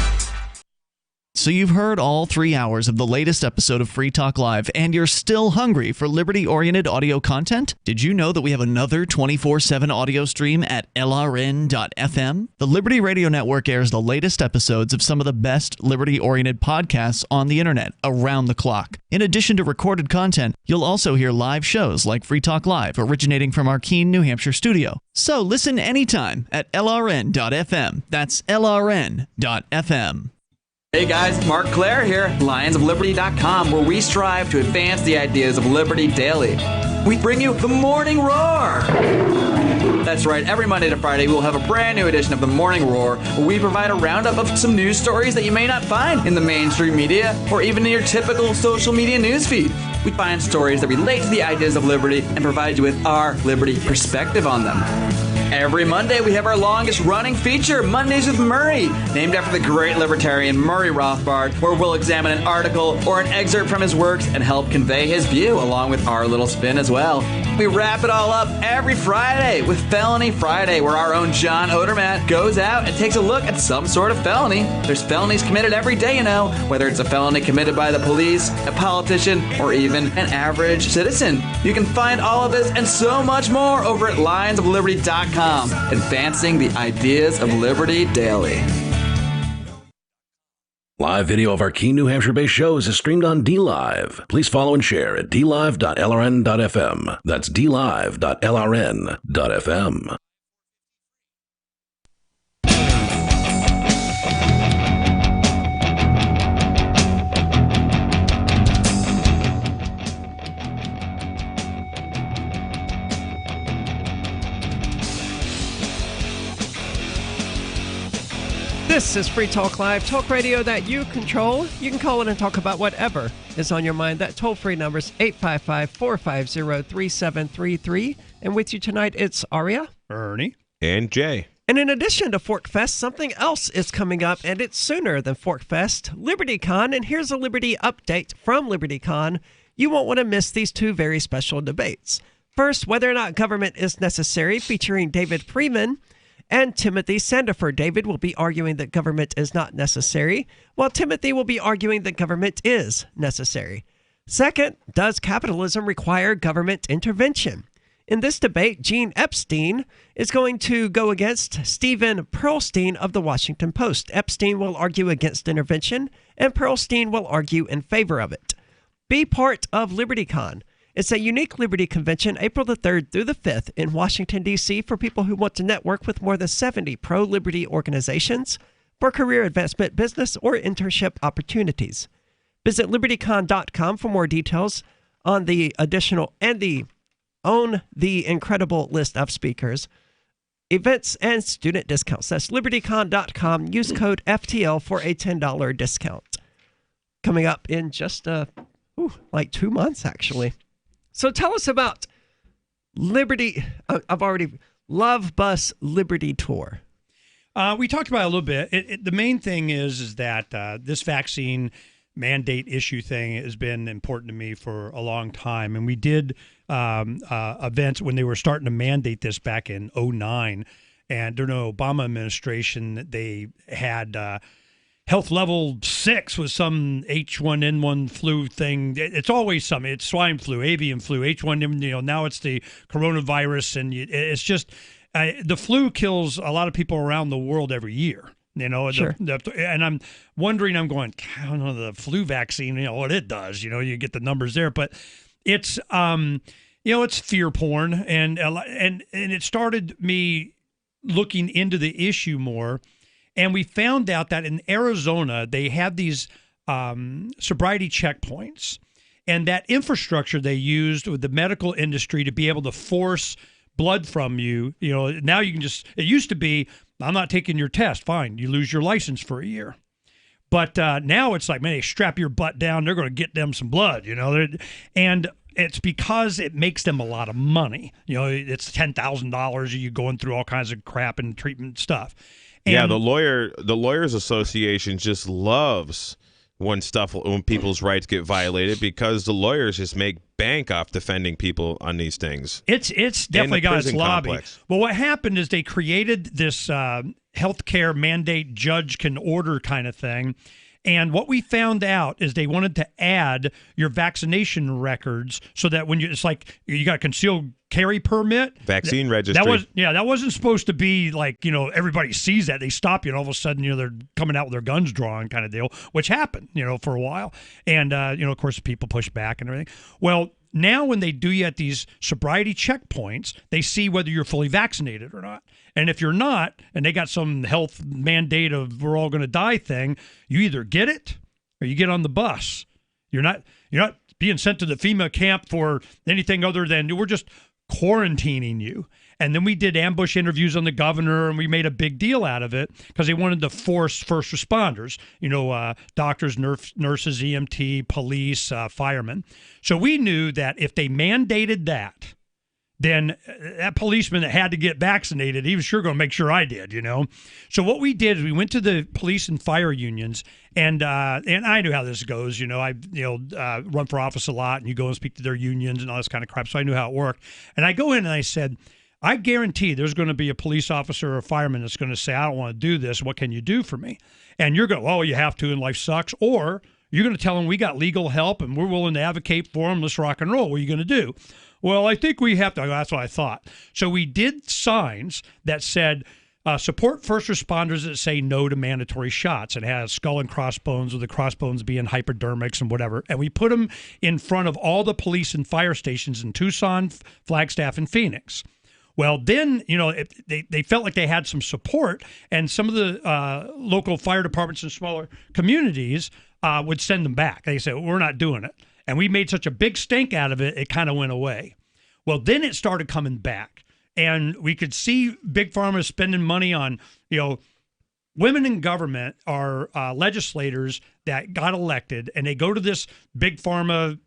So you've heard all 3 hours of the latest episode of Free Talk Live, and you're still hungry for liberty-oriented audio content? Did you know that we have another 24/7 audio stream at LRN.FM? The Liberty Radio Network airs the latest episodes of some of the best liberty-oriented podcasts on the internet around the clock. In addition to recorded content, you'll also hear live shows like Free Talk Live, originating from our Keene, New Hampshire studio. So listen anytime at LRN.FM. That's LRN.FM. Hey guys, Mark Claire here, lionsofliberty.com, where we strive to advance the ideas of liberty daily. We bring you the Morning Roar. That's right, every Monday to Friday we'll have a brand new edition of the Morning Roar, where we provide a roundup of some news stories that you may not find in the mainstream media or even in your typical social media newsfeed. We find stories that relate to the ideas of liberty and provide you with our liberty perspective on them. Every Monday, we have our longest-running feature, Mondays with Murray, named after the great libertarian Murray Rothbard, where we'll examine an article or an excerpt from his works and help convey his view, along with our little spin as well. We wrap it all up every Friday with Felony Friday, where our own John Odermatt goes out and takes a look at some sort of felony. There's felonies committed every day, you know, whether it's a felony committed by the police, a politician, or even an average citizen. You can find all of this and so much more over at lionsofliberty.com. Advancing the ideas of liberty daily. Live video of our Keene, New Hampshire-based shows is streamed on DLive. Please follow and share at dlive.lrn.fm. That's dlive.lrn.fm. This is Free Talk Live, talk radio that you control. You can call in and talk about whatever is on your mind. That toll-free number is 855-450-3733. And with you tonight, it's Aria, Ernie, and Jay. And in addition to Fork Fest, something else is coming up, and it's sooner than Fork Fest, LibertyCon. And here's a Liberty update from LibertyCon. You won't want to miss these two very special debates. First, whether or not government is necessary, featuring David Freeman and Timothy Sandefur. David will be arguing that government is not necessary, while Timothy will be arguing that government is necessary. Second, does capitalism require government intervention? In this debate, Gene Epstein is going to go against Stephen Pearlstein of the Washington Post. Epstein will argue against intervention, and Pearlstein will argue in favor of it. Be part of LibertyCon. It's a unique Liberty convention, April the 3rd through the 5th in Washington, D.C. for people who want to network with more than 70 pro-liberty organizations for career advancement, business, or internship opportunities. Visit LibertyCon.com for more details on the additional and the incredible list of speakers, events, and student discounts. That's LibertyCon.com. Use code FTL for a $10 discount. Coming up in just like 2 months, actually. So tell us about Liberty. Love Bus Liberty Tour. We talked about it a little bit. The main thing is that this vaccine mandate issue thing has been important to me for a long time. And we did events when they were starting to mandate this back in 2009. And during the Obama administration, they had health level 6 was some H1N1 flu thing. It's always something. It's swine flu, avian flu, H1N1. Now it's the coronavirus, and it's just the flu kills a lot of people around the world every year. Sure. And I'm wondering. I'm going. I don't know the flu vaccine. What it does. You get the numbers there, but it's it's fear porn, and it started me looking into the issue more. And we found out that in Arizona, they have these sobriety checkpoints, and that infrastructure they used with the medical industry to be able to force blood from you. Now you can just, it used to be, I'm not taking your test. Fine. You lose your license for a year. But now it's like, man, they strap your butt down. They're going to get them some blood, and it's because it makes them a lot of money. It's $10,000. You going through all kinds of crap and treatment stuff. And the Lawyers Association just loves when people's rights get violated, because the lawyers just make bank off defending people on these things. It's definitely got its lobby. Complex. Well, what happened is they created this healthcare mandate judge can order kind of thing. And what we found out is they wanted to add your vaccination records so that when it's like you got a concealed carry permit, vaccine registry. That wasn't supposed to be like, everybody sees that. They stop you and all of a sudden, they're coming out with their guns drawn kind of deal, which happened, for a while. And, of course, people push back and everything. Well, now when they do you at these sobriety checkpoints, they see whether you're fully vaccinated or not. And if you're not, and they got some health mandate of we're all going to die thing, you either get it or you get on the bus. You're not being sent to the FEMA camp for anything other than we're just quarantining you. And then we did ambush interviews on the governor, and we made a big deal out of it because they wanted to force first responders, doctors, nurses, EMT, police, firemen. So we knew that if they mandated that, then that policeman that had to get vaccinated, he was sure going to make sure I did, So what we did is we went to the police and fire unions, and I knew how this goes. I run for office a lot, and you go and speak to their unions and all this kind of crap. So I knew how it worked. And I go in and I said, I guarantee there's going to be a police officer or a fireman that's going to say, I don't want to do this. What can you do for me? And you're going, oh, you have to, and life sucks. Or you're going to tell them we got legal help and we're willing to advocate for them. Let's rock and roll. What are you going to do? Well, I think we have to. That's what I thought. So we did signs that said, support first responders that say no to mandatory shots. It has skull and crossbones, with the crossbones being hypodermics and whatever. And we put them in front of all the police and fire stations in Tucson, Flagstaff, and Phoenix. Well, then, they felt like they had some support, and some of the local fire departments in smaller communities would send them back. They said, we're not doing it. And we made such a big stink out of it, it kind of went away. Well, then it started coming back. And we could see big pharma spending money on, women in government are legislators that got elected, and they go to this big pharma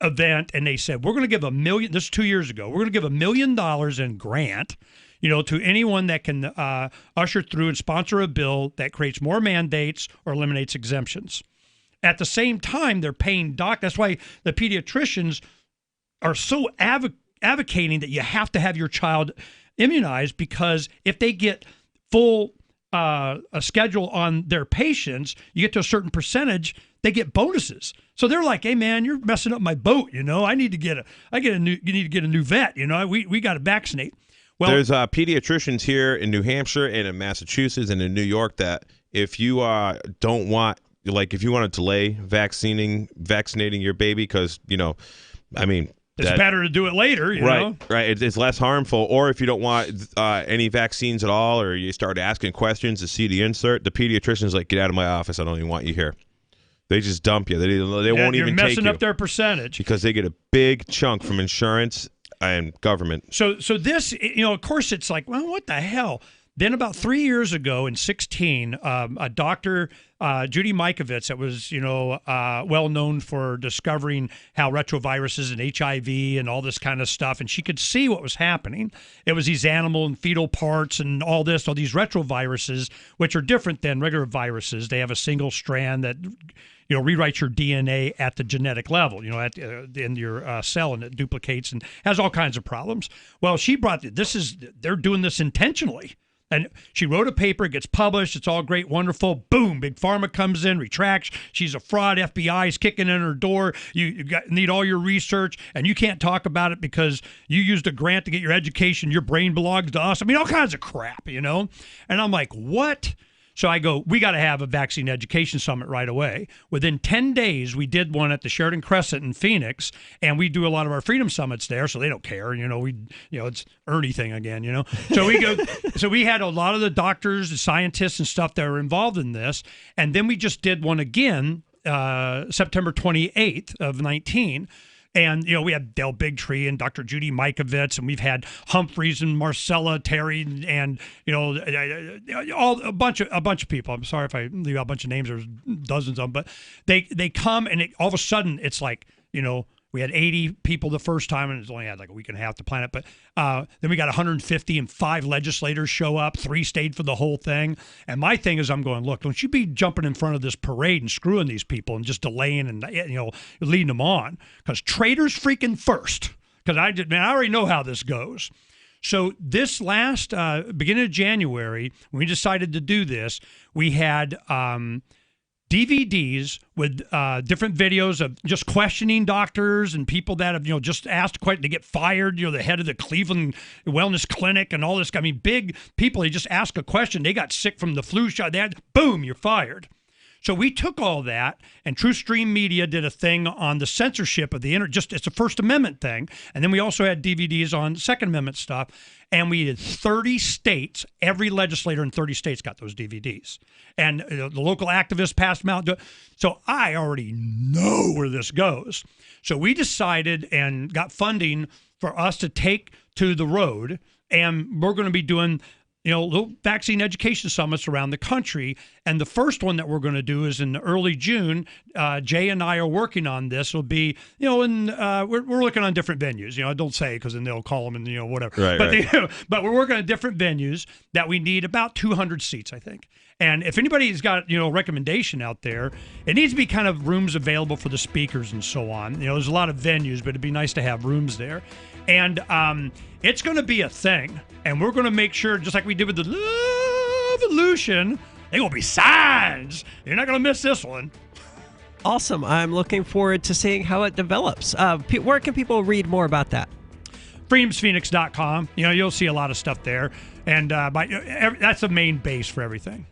event, and they said, we're going to give $1 million, this is 2 years ago, we're going to give $1 million in grant, to anyone that can usher through and sponsor a bill that creates more mandates or eliminates exemptions. At the same time, they're paying doctors. That's why the pediatricians are so advocating that you have to have your child immunized, because if they get full a schedule on their patients, you get to a certain percentage, they get bonuses. So they're like, hey man, you're messing up my boat. I need to get you need to get a new vet. We got to vaccinate. Well, there's pediatricians here in New Hampshire and in Massachusetts and in New York that if you don't want, like if you want to delay vaccinating your baby, because it's better to do it later, right? It's less harmful. Or if you don't want any vaccines at all, or you start asking questions to see the insert, the pediatrician's like, get out of my office. I don't even want you here. They just dump you. They won't even take you. You're messing up their percentage. Because they get a big chunk from insurance and government. So this, of course, it's like, well, what the hell? Then about 3 years ago in 2016, a doctor, Judy Mikovits, that was, well known for discovering how retroviruses and HIV and all this kind of stuff, and she could see what was happening. It was these animal and fetal parts and all these retroviruses, which are different than regular viruses. They have a single strand that rewrites your DNA at the genetic level, in your cell, and it duplicates and has all kinds of problems. Well, she they're doing this intentionally. And she wrote a paper, it gets published, it's all great, wonderful. Boom, Big Pharma comes in, retracts. She's a fraud. FBI is kicking in her door. You need all your research, and you can't talk about it because you used a grant to get your education. Your brain belongs to us. All kinds of crap, And I'm like, what? So I go, we got to have a vaccine education summit right away. Within 10 days, we did one at the Sheridan Crescent in Phoenix, and we do a lot of our freedom summits there, so they don't care. It's Ernie thing again, So we go. So we had a lot of the doctors, the scientists, and stuff that were involved in this, and then we just did one again, September 28th of 19. And, we had Del Bigtree and Dr. Judy Mikovits, and we've had Humphreys and Marcella Terry and a bunch of people. I'm sorry if I leave out a bunch of names. There's dozens of them. But they come, and all of a sudden it's like, we had 80 people the first time, and it's only had like a week and a half to plan it. But then we got 150, and 5 legislators show up. 3 stayed for the whole thing. And my thing is, I'm going, look, don't you be jumping in front of this parade and screwing these people and just delaying and leading them on, because traitors freaking first. Because I already know how this goes. So this last beginning of January, when we decided to do this, we had DVDs with different videos of just questioning doctors and people that have, just asked quite to get fired. The head of the Cleveland Wellness Clinic and all this. Big people. They just ask a question. They got sick from the flu shot. Boom, you're fired. So we took all that, and True Stream Media did a thing on the censorship of the internet. It's a First Amendment thing. And then we also had DVDs on Second Amendment stuff. And we did 30 states. Every legislator in 30 states got those DVDs. And the local activists passed them out. So I already know where this goes. So we decided and got funding for us to take to the road. And we're going to be doing little vaccine education summits around the country. And the first one that we're going to do is in early June. Jay and I are working on this. It'll be, we're looking on different venues. Don't say, because then they'll call them and, whatever. Right, but we're working on different venues that we need about 200 seats, I think. And if anybody's got, a recommendation out there, it needs to be kind of rooms available for the speakers and so on. There's a lot of venues, but it'd be nice to have rooms there. And it's going to be a thing. And we're going to make sure, just like we did with the Lovolution, they're going to be signs. You're not going to miss this one. Awesome. I'm looking forward to seeing how it develops. Where can people read more about that? freedomsphoenix.com. You'll see a lot of stuff there. And that's the main base for everything.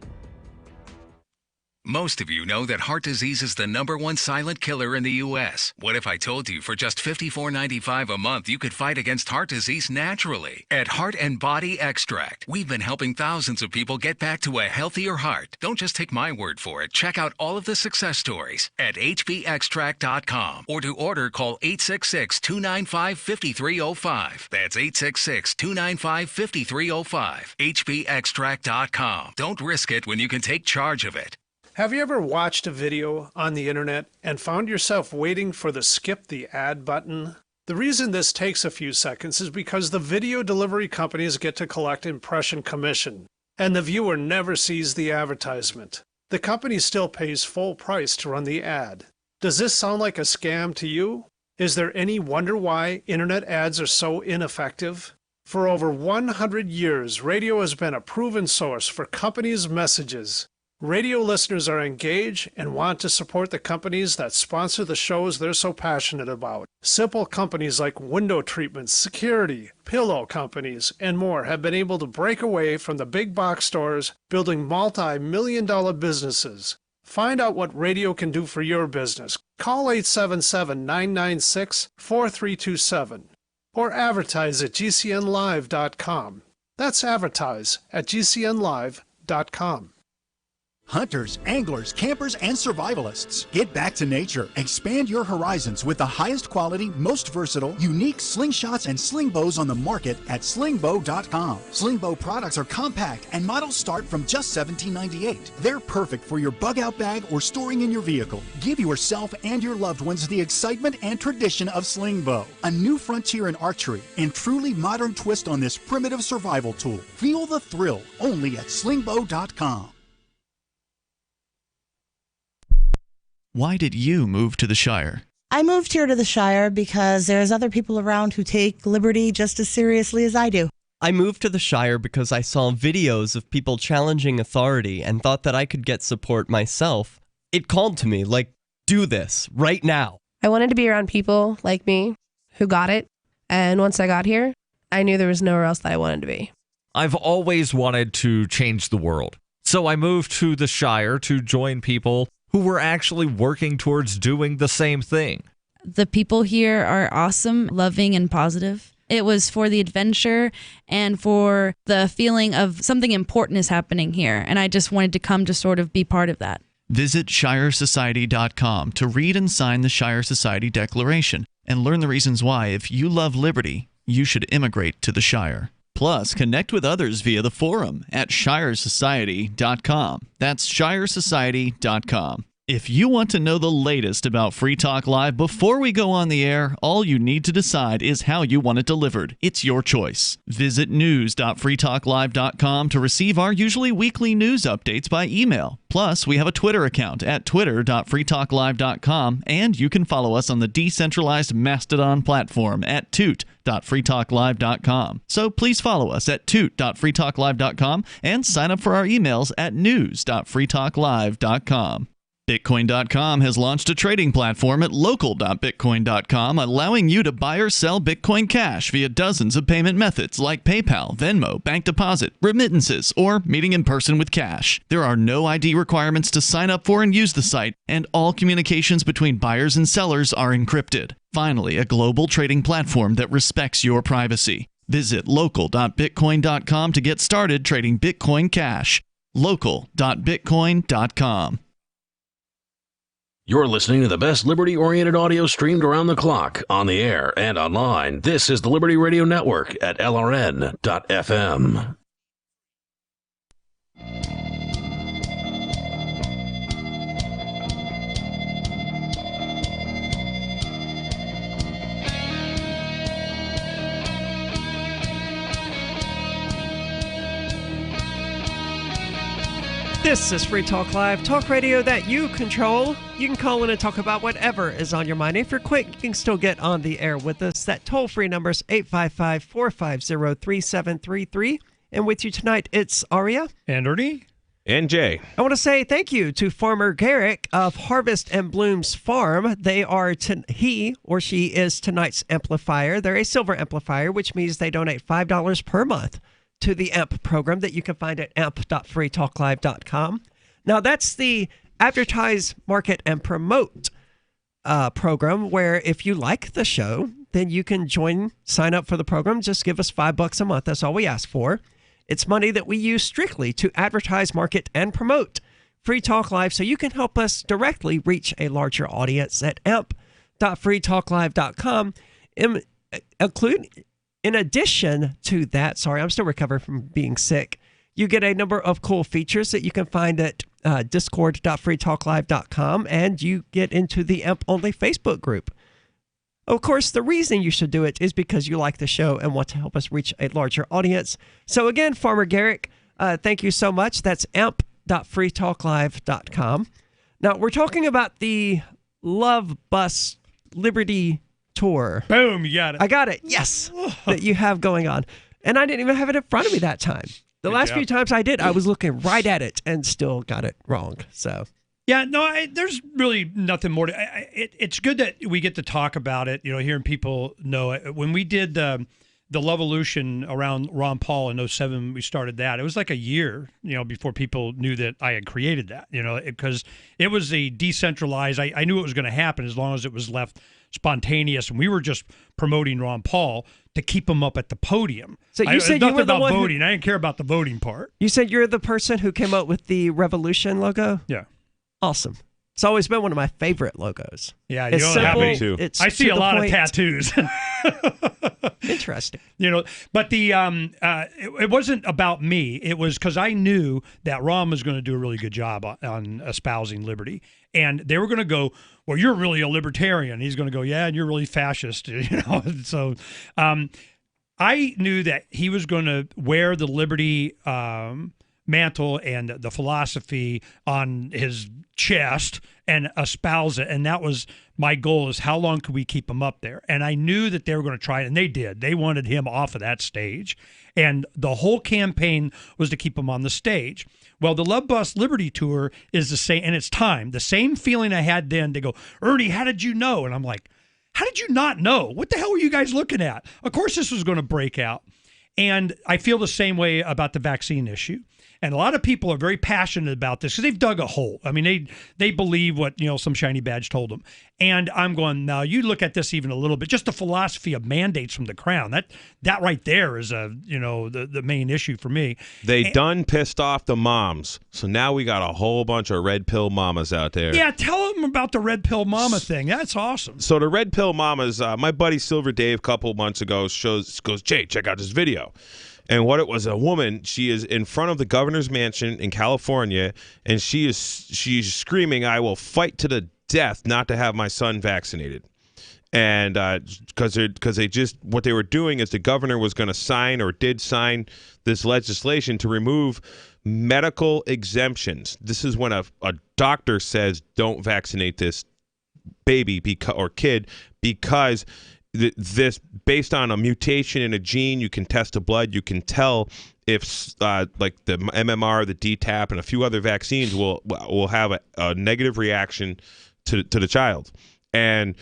Most of you know that heart disease is the #1 silent killer in the U.S. What if I told you for just $54.95 a month you could fight against heart disease naturally? At Heart and Body Extract, we've been helping thousands of people get back to a healthier heart. Don't just take my word for it. Check out all of the success stories at hbextract.com, or to order, call 866-295-5305. That's 866-295-5305. hbextract.com. Don't risk it when you can take charge of it. Have you ever watched a video on the internet and found yourself waiting for the skip the ad button? The reason this takes a few seconds is because the video delivery companies get to collect impression commission, and the viewer never sees the advertisement. The company still pays full price to run the ad. Does this sound like a scam to you? Is there any wonder why internet ads are so ineffective? For over 100 years, radio has been a proven source for companies' messages. Radio listeners are engaged and want to support the companies that sponsor the shows they're so passionate about. Simple companies like window treatments, security, pillow companies, and more have been able to break away from the big box stores, building multi-million-dollar businesses. Find out what radio can do for your business. Call 877-996-4327 or advertise at gcnlive.com. That's advertise at gcnlive.com. Hunters, anglers, campers, and survivalists. Get back to nature. Expand your horizons with the highest quality, most versatile, unique slingshots and sling bows on the market at slingbow.com. Slingbow products are compact and models start from just $17.98. They're perfect for your bug out bag or storing in your vehicle. Give yourself and your loved ones the excitement and tradition of slingbow. A new frontier in archery and truly modern twist on this primitive survival tool. Feel the thrill only at slingbow.com. Why did you move to the Shire? I moved here to the Shire because there's other people around who take liberty just as seriously as I do. I moved to the Shire because I saw videos of people challenging authority and thought that I could get support myself. It called to me, like, do this, right now. I wanted to be around people like me who got it, and once I got here, I knew there was nowhere else that I wanted to be. I've always wanted to change the world, so I moved to the Shire to join people who were actually working towards doing the same thing. The people here are awesome, loving, and positive. It was for the adventure and for the feeling of something important is happening here, and I just wanted to come to sort of be part of that. Visit ShireSociety.com to read and sign the Shire Society Declaration and learn the reasons why, if you love liberty, you should immigrate to the Shire. Plus, connect with others via the forum at ShireSociety.com. That's ShireSociety.com. If you want to know the latest about Free Talk Live before we go on the air, all you need to decide is how you want it delivered. It's your choice. Visit news.freetalklive.com to receive our usually weekly news updates by email. Plus, we have a Twitter account at twitter.freetalklive.com, and you can follow us on the decentralized Mastodon platform at toot.freetalklive.com. So please follow us at toot.freetalklive.com and sign up for our emails at news.freetalklive.com. Bitcoin.com has launched a trading platform at local.bitcoin.com, allowing you to buy or sell Bitcoin Cash via dozens of payment methods like PayPal, Venmo, bank deposit, remittances, or meeting in person with cash. There are no ID requirements to sign up for and use the site, and all communications between buyers and sellers are encrypted. Finally, a global trading platform that respects your privacy. Visit local.bitcoin.com to get started trading Bitcoin Cash. local.bitcoin.com. You're listening to the best liberty-oriented audio streamed around the clock, on the air, and online. This is the Liberty Radio Network at LRN.FM. This is Free Talk Live, talk radio that you control. You can call in and talk about whatever is on your mind. If you're quick, you can still get on the air with us. That toll-free number is 855-450-3733. And with you tonight, it's Aria. And Ernie. And Jay. I want to say thank you to Farmer Garrick of Harvest and Blooms Farm. They are, he or she is tonight's amplifier. They're a silver amplifier, which means they donate $5 per month to the AMP program that you can find at amp.freetalklive.com. Now, that's the advertise, market, and promote program where if you like the show, then you can sign up for the program. Just give us $5 a month. That's all we ask for. It's money that we use strictly to advertise, market, and promote Free Talk Live, so you can help us directly reach a larger audience at amp.freetalklive.com. In addition to that, sorry, I'm still recovering from being sick, you get a number of cool features that you can find at discord.freetalklive.com, and you get into the AMP-only Facebook group. Of course, the reason you should do it is because you like the show and want to help us reach a larger audience. So again, Farmer Garrick, thank you so much. That's amp.freetalklive.com. Now, we're talking about the Love Bus Liberty Tour. Boom, you got it. I got it, yes, that you have going on. And I didn't even have it in front of me that time. The last few times I did, I was looking right at it and still got it wrong. So, yeah, no, there's really nothing more to it's good that we get to talk about it, hearing people know it. When we did the Lovolution around Ron Paul in 2007, we started that. It was like a year, before people knew that I had created that, because it was a decentralized, I knew it was going to happen as long as it was left spontaneous, and we were just promoting Ron Paul to keep him up at the podium. So you said nothing you were the about one voting. I didn't care about the voting part. You said you're the person who came up with the Revolution logo? Yeah. Awesome. It's always been one of my favorite logos. Yeah, it's don't simple, have me too. I see a lot of tattoos. Interesting. But it wasn't about me. It was because I knew that Ron was going to do a really good job on espousing liberty. And they were going to go, well, you're really a libertarian. He's going to go, yeah, and you're really fascist. So I knew that he was going to wear the liberty mantle and the philosophy on his chest and espouse it. And that was my goal, is how long could we keep him up there? And I knew that they were going to try it, and they did. They wanted him off of that stage. And the whole campaign was to keep him on the stage. Well, the Love Bus Liberty Tour is the same, and it's time. The same feeling I had then. They go, Ernie, how did you know? And I'm like, how did you not know? What the hell were you guys looking at? Of course this was going to break out. And I feel the same way about the vaccine issue. And a lot of people are very passionate about this because they've dug a hole. I mean, they believe what, some shiny badge told them. And I'm going, now you look at this even a little bit, just the philosophy of mandates from the crown. That right there is the main issue for me. They done pissed off the moms. So now we got a whole bunch of red pill mamas out there. Yeah, tell them about the red pill mama thing. That's awesome. So the red pill mamas, my buddy Silver Dave a couple months ago goes, Jay, check out this video. And what it was, a woman, she is in front of the governor's mansion in California, and she's screaming, I will fight to the death not to have my son vaccinated. And because they just, what they were doing is the governor was going to sign, or did sign, this legislation to remove medical exemptions. This is when a doctor says don't vaccinate this baby or kid because this, based on a mutation in a gene, you can test the blood, you can tell if like the MMR, the DTaP, and a few other vaccines will have a negative reaction to the child. And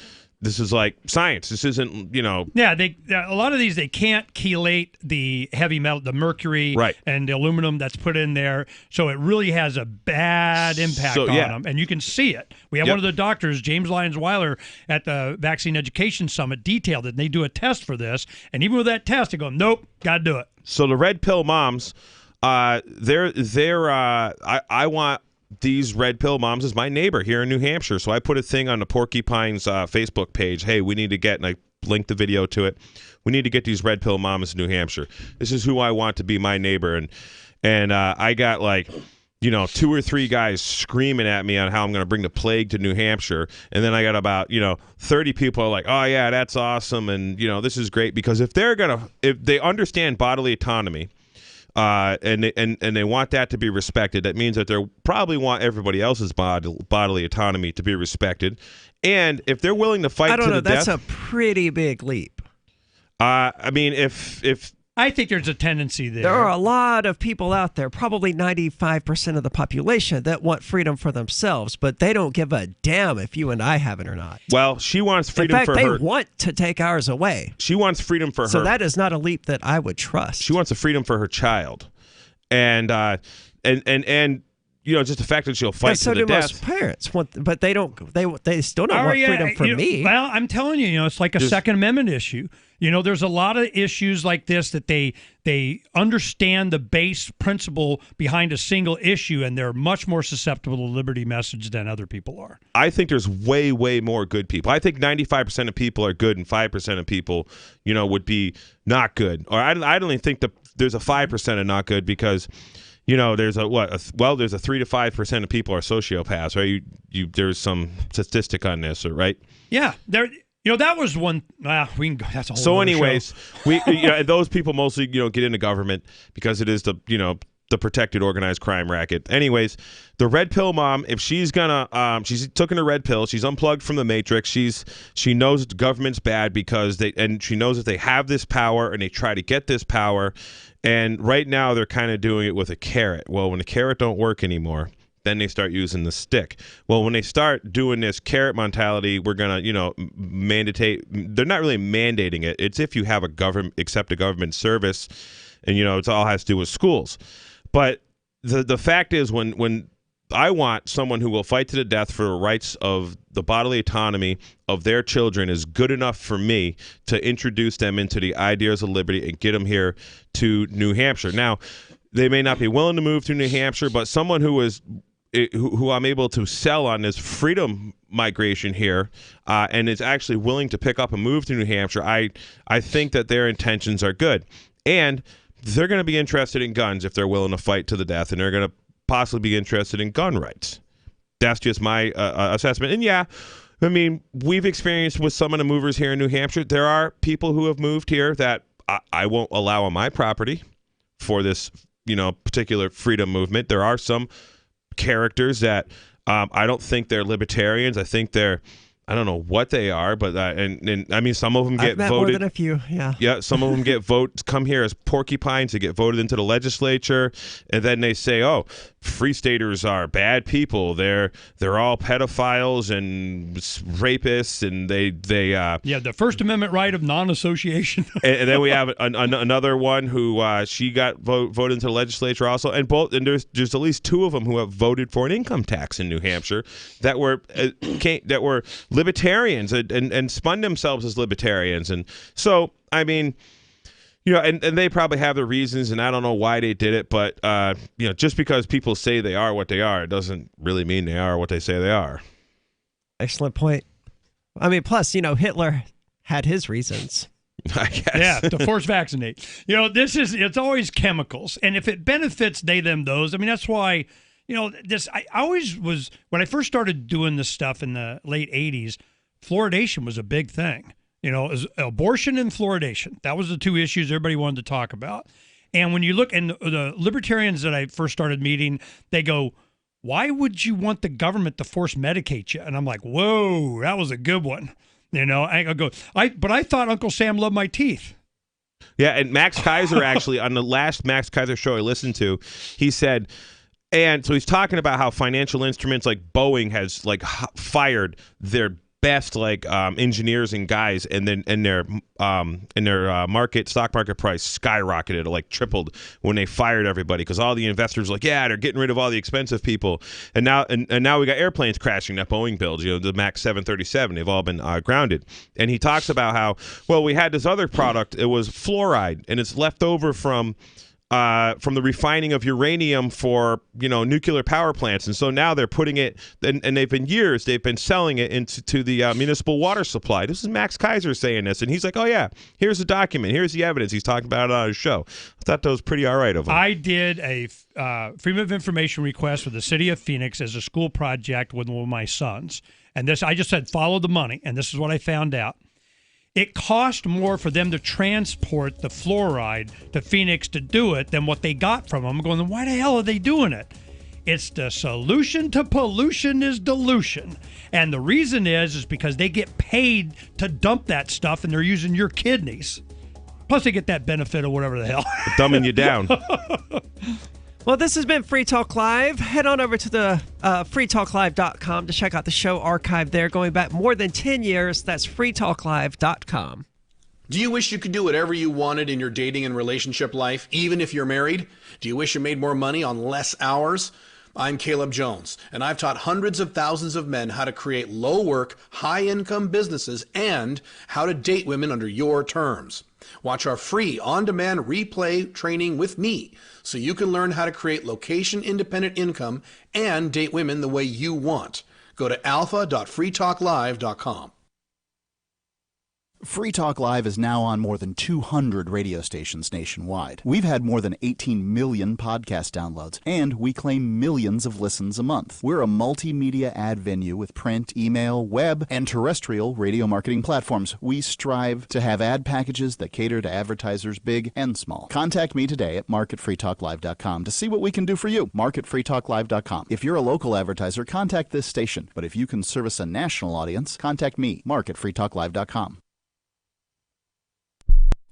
this is like science. This isn't, Yeah, a lot of these, they can't chelate the heavy metal, the mercury and the aluminum that's put in there. So it really has a bad impact on them. And you can see it. We have one of the doctors, James Lyons-Weiler, at the Vaccine Education Summit, detailed it. And they do a test for this. And even with that test, they go, nope, got to do it. So the red pill moms, I want these red pill moms as my neighbor here in New Hampshire. So I put a thing on the Porcupines Facebook page. Hey, we need to get, and I linked the video to it. We need to get these red pill moms in New Hampshire. This is who I want to be my neighbor. And I got 2 or 3 guys screaming at me on how I'm going to bring the plague to New Hampshire. And then I got about, 30 people are like, oh yeah, that's awesome. And, this is great, because if they understand bodily autonomy, and they want that to be respected, that means that they probably want everybody else's bodily autonomy to be respected. And if they're willing to fight to the death, that's a pretty big leap. I mean, if I think there's a tendency there. There are a lot of people out there, probably 95% of the population, that want freedom for themselves, but they don't give a damn if you and I have it or not. Well, she wants freedom for her. In fact, they want to take ours away. She wants freedom for her. So that is not a leap that I would trust. She wants a freedom for her child. And just the fact that she'll fight so to the do death. most parents, but they don't. They still don't want freedom for me. Well, I'm telling you, it's like a Second Amendment issue. There's a lot of issues like this that they understand the base principle behind a single issue, and they're much more susceptible to liberty message than other people are. I think there's way, way more good people. I think 95% of people are good, and 5% of people, would be not good. Or I don't even think there's a 5% of not good because. There's a 3 to 5% of people are sociopaths, right? There's some statistic on this, right? Yeah, there. That was one. We can go. That's a whole. So, other anyways, show. those people mostly get into government because it is the protected organized crime racket. Anyways, the red pill mom, if she's gonna, she's taking a red pill. She's unplugged from the matrix. She knows the government's bad and she knows that they have this power and they try to get this power. And right now they're kind of doing it with a carrot. Well, when the carrot don't work anymore, then they start using the stick. Well, when they start doing this carrot mentality, we're going to, mandate. They're not really mandating it. It's if you have accept a government service and, it all has to do with schools. But the fact is when I want someone who will fight to the death for the rights of the bodily autonomy of their children is good enough for me to introduce them into the ideas of liberty and get them here to New Hampshire. Now, they may not be willing to move to New Hampshire, but someone who I'm able to sell on this freedom migration here and is actually willing to pick up and move to New Hampshire, I think that their intentions are good. And they're going to be interested in guns if they're willing to fight to the death, and they're going to possibly be interested in gun rights. That's just my assessment. And yeah, I mean, we've experienced with some of the movers here in New Hampshire, there are people who have moved here that I won't allow on my property for this, particular freedom movement. There are some characters that I don't think they're libertarians. I think I don't know what they are, but and I mean, some of them get I've met voted. More than a few, yeah. Yeah, some of them come here as porcupines to get voted into the legislature, and then they say, "Oh, free staters are bad people. They're all pedophiles and rapists, and they the First Amendment right of non-association." and then we have another one who she got voted into the legislature also, and there's at least 2 of them who have voted for an income tax in New Hampshire that were libertarians and spun themselves as libertarians. And so, I mean, and they probably have their reasons, and I don't know why they did it, but, just because people say they are what they are, it doesn't really mean they are what they say they are. Excellent point. I mean, plus, Hitler had his reasons. I guess. Yeah, to force vaccinate. It's always chemicals. And if it benefits they, them, those, I mean, that's why... I always was, when I first started doing this stuff in the late 80s, fluoridation was a big thing. It was abortion and fluoridation. That was the 2 issues everybody wanted to talk about. And when you look, and the libertarians that I first started meeting, they go, why would you want the government to force medicate you? And I'm like, whoa, that was a good one. But I thought Uncle Sam loved my teeth. Yeah, and Max Kaiser actually, on the last Max Kaiser show I listened to, he said... And so he's talking about how financial instruments like Boeing has fired their best engineers and guys, and then their stock market price skyrocketed, tripled when they fired everybody because all the investors were they're getting rid of all the expensive people, and now we got airplanes crashing that Boeing builds, the Max 737, they've all been grounded. And he talks about how we had this other product, it was fluoride, and it's left over from the refining of uranium for, nuclear power plants. And so now they're putting it, and they've been selling it into the municipal water supply. This is Max Kaiser saying this. And he's like, oh, yeah, here's the document. Here's the evidence. He's talking about it on his show. I thought that was pretty all right of him. I did a Freedom of Information request for the city of Phoenix as a school project with one of my sons. And I just said, follow the money. And this is what I found out. It cost more for them to transport the fluoride to Phoenix to do it than what they got from them. I'm going, then why the hell are they doing it? It's the solution to pollution is dilution. And the reason is because they get paid to dump that stuff and they're using your kidneys. Plus they get that benefit or whatever the hell. Dumbing you down. Well, this has been Free Talk Live. Head on over to the freetalklive.com to check out the show archive there going back more than 10 years. That's freetalklive.com. Do you wish you could do whatever you wanted in your dating and relationship life, even if you're married? Do you wish you made more money on less hours? I'm Caleb Jones, and I've taught hundreds of thousands of men how to create low-work, high-income businesses and how to date women under your terms. Watch our free on-demand replay training with me so you can learn how to create location-independent income and date women the way you want. Go to alpha.freetalklive.com. Free Talk Live is now on more than 200 radio stations nationwide. We've had more than 18 million podcast downloads, and we claim millions of listens a month. We're a multimedia ad venue with print, email, web, and terrestrial radio marketing platforms. We strive to have ad packages that cater to advertisers big and small. Contact me today at mark@freetalklive.com to see what we can do for you. mark@freetalklive.com. If you're a local advertiser, contact this station. But if you can service a national audience, contact me, mark@freetalklive.com.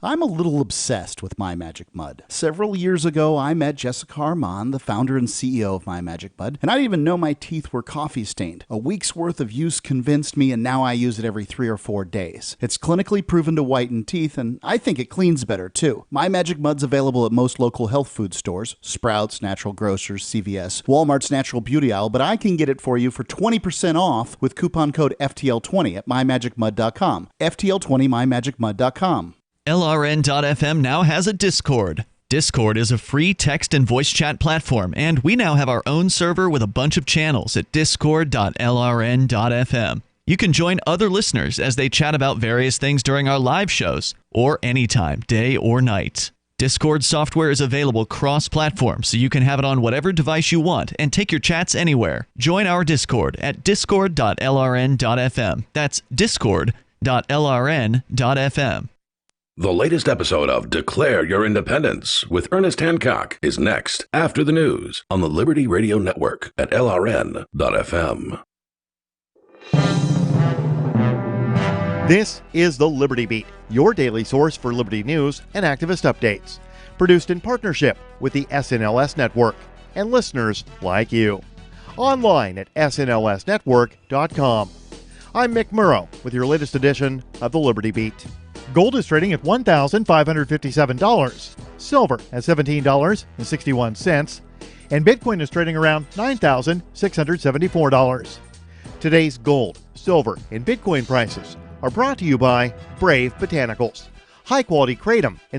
I'm a little obsessed with My Magic Mud. Several years ago, I met Jessica Armand, the founder and CEO of My Magic Mud, and I didn't even know my teeth were coffee stained. A week's worth of use convinced me, and now I use it every 3 or 4 days. It's clinically proven to whiten teeth, and I think it cleans better, too. My Magic Mud's available at most local health food stores, Sprouts, Natural Grocers, CVS, Walmart's Natural Beauty Aisle, but I can get it for you for 20% off with coupon code FTL20 at mymagicmud.com. FTL20 mymagicmud.com. LRN.FM now has a Discord. Discord is a free text and voice chat platform, and we now have our own server with a bunch of channels at discord.lrn.fm. You can join other listeners as they chat about various things during our live shows, or anytime, day or night. Discord software is available cross-platform, so you can have it on whatever device you want and take your chats anywhere. Join our Discord at discord.lrn.fm. That's discord.lrn.fm. The latest episode of Declare Your Independence with Ernest Hancock is next after the news on the Liberty Radio Network at LRN.FM. This is the Liberty Beat, your daily source for Liberty news and activist updates. Produced in partnership with the SNLS Network and listeners like you. Online at snlsnetwork.com. I'm Mick Murrow with your latest edition of the Liberty Beat. Gold is trading at $1,557, silver at $17.61, and Bitcoin is trading around $9,674. Today's gold, silver, and Bitcoin prices are brought to you by Brave Botanicals, high-quality kratom and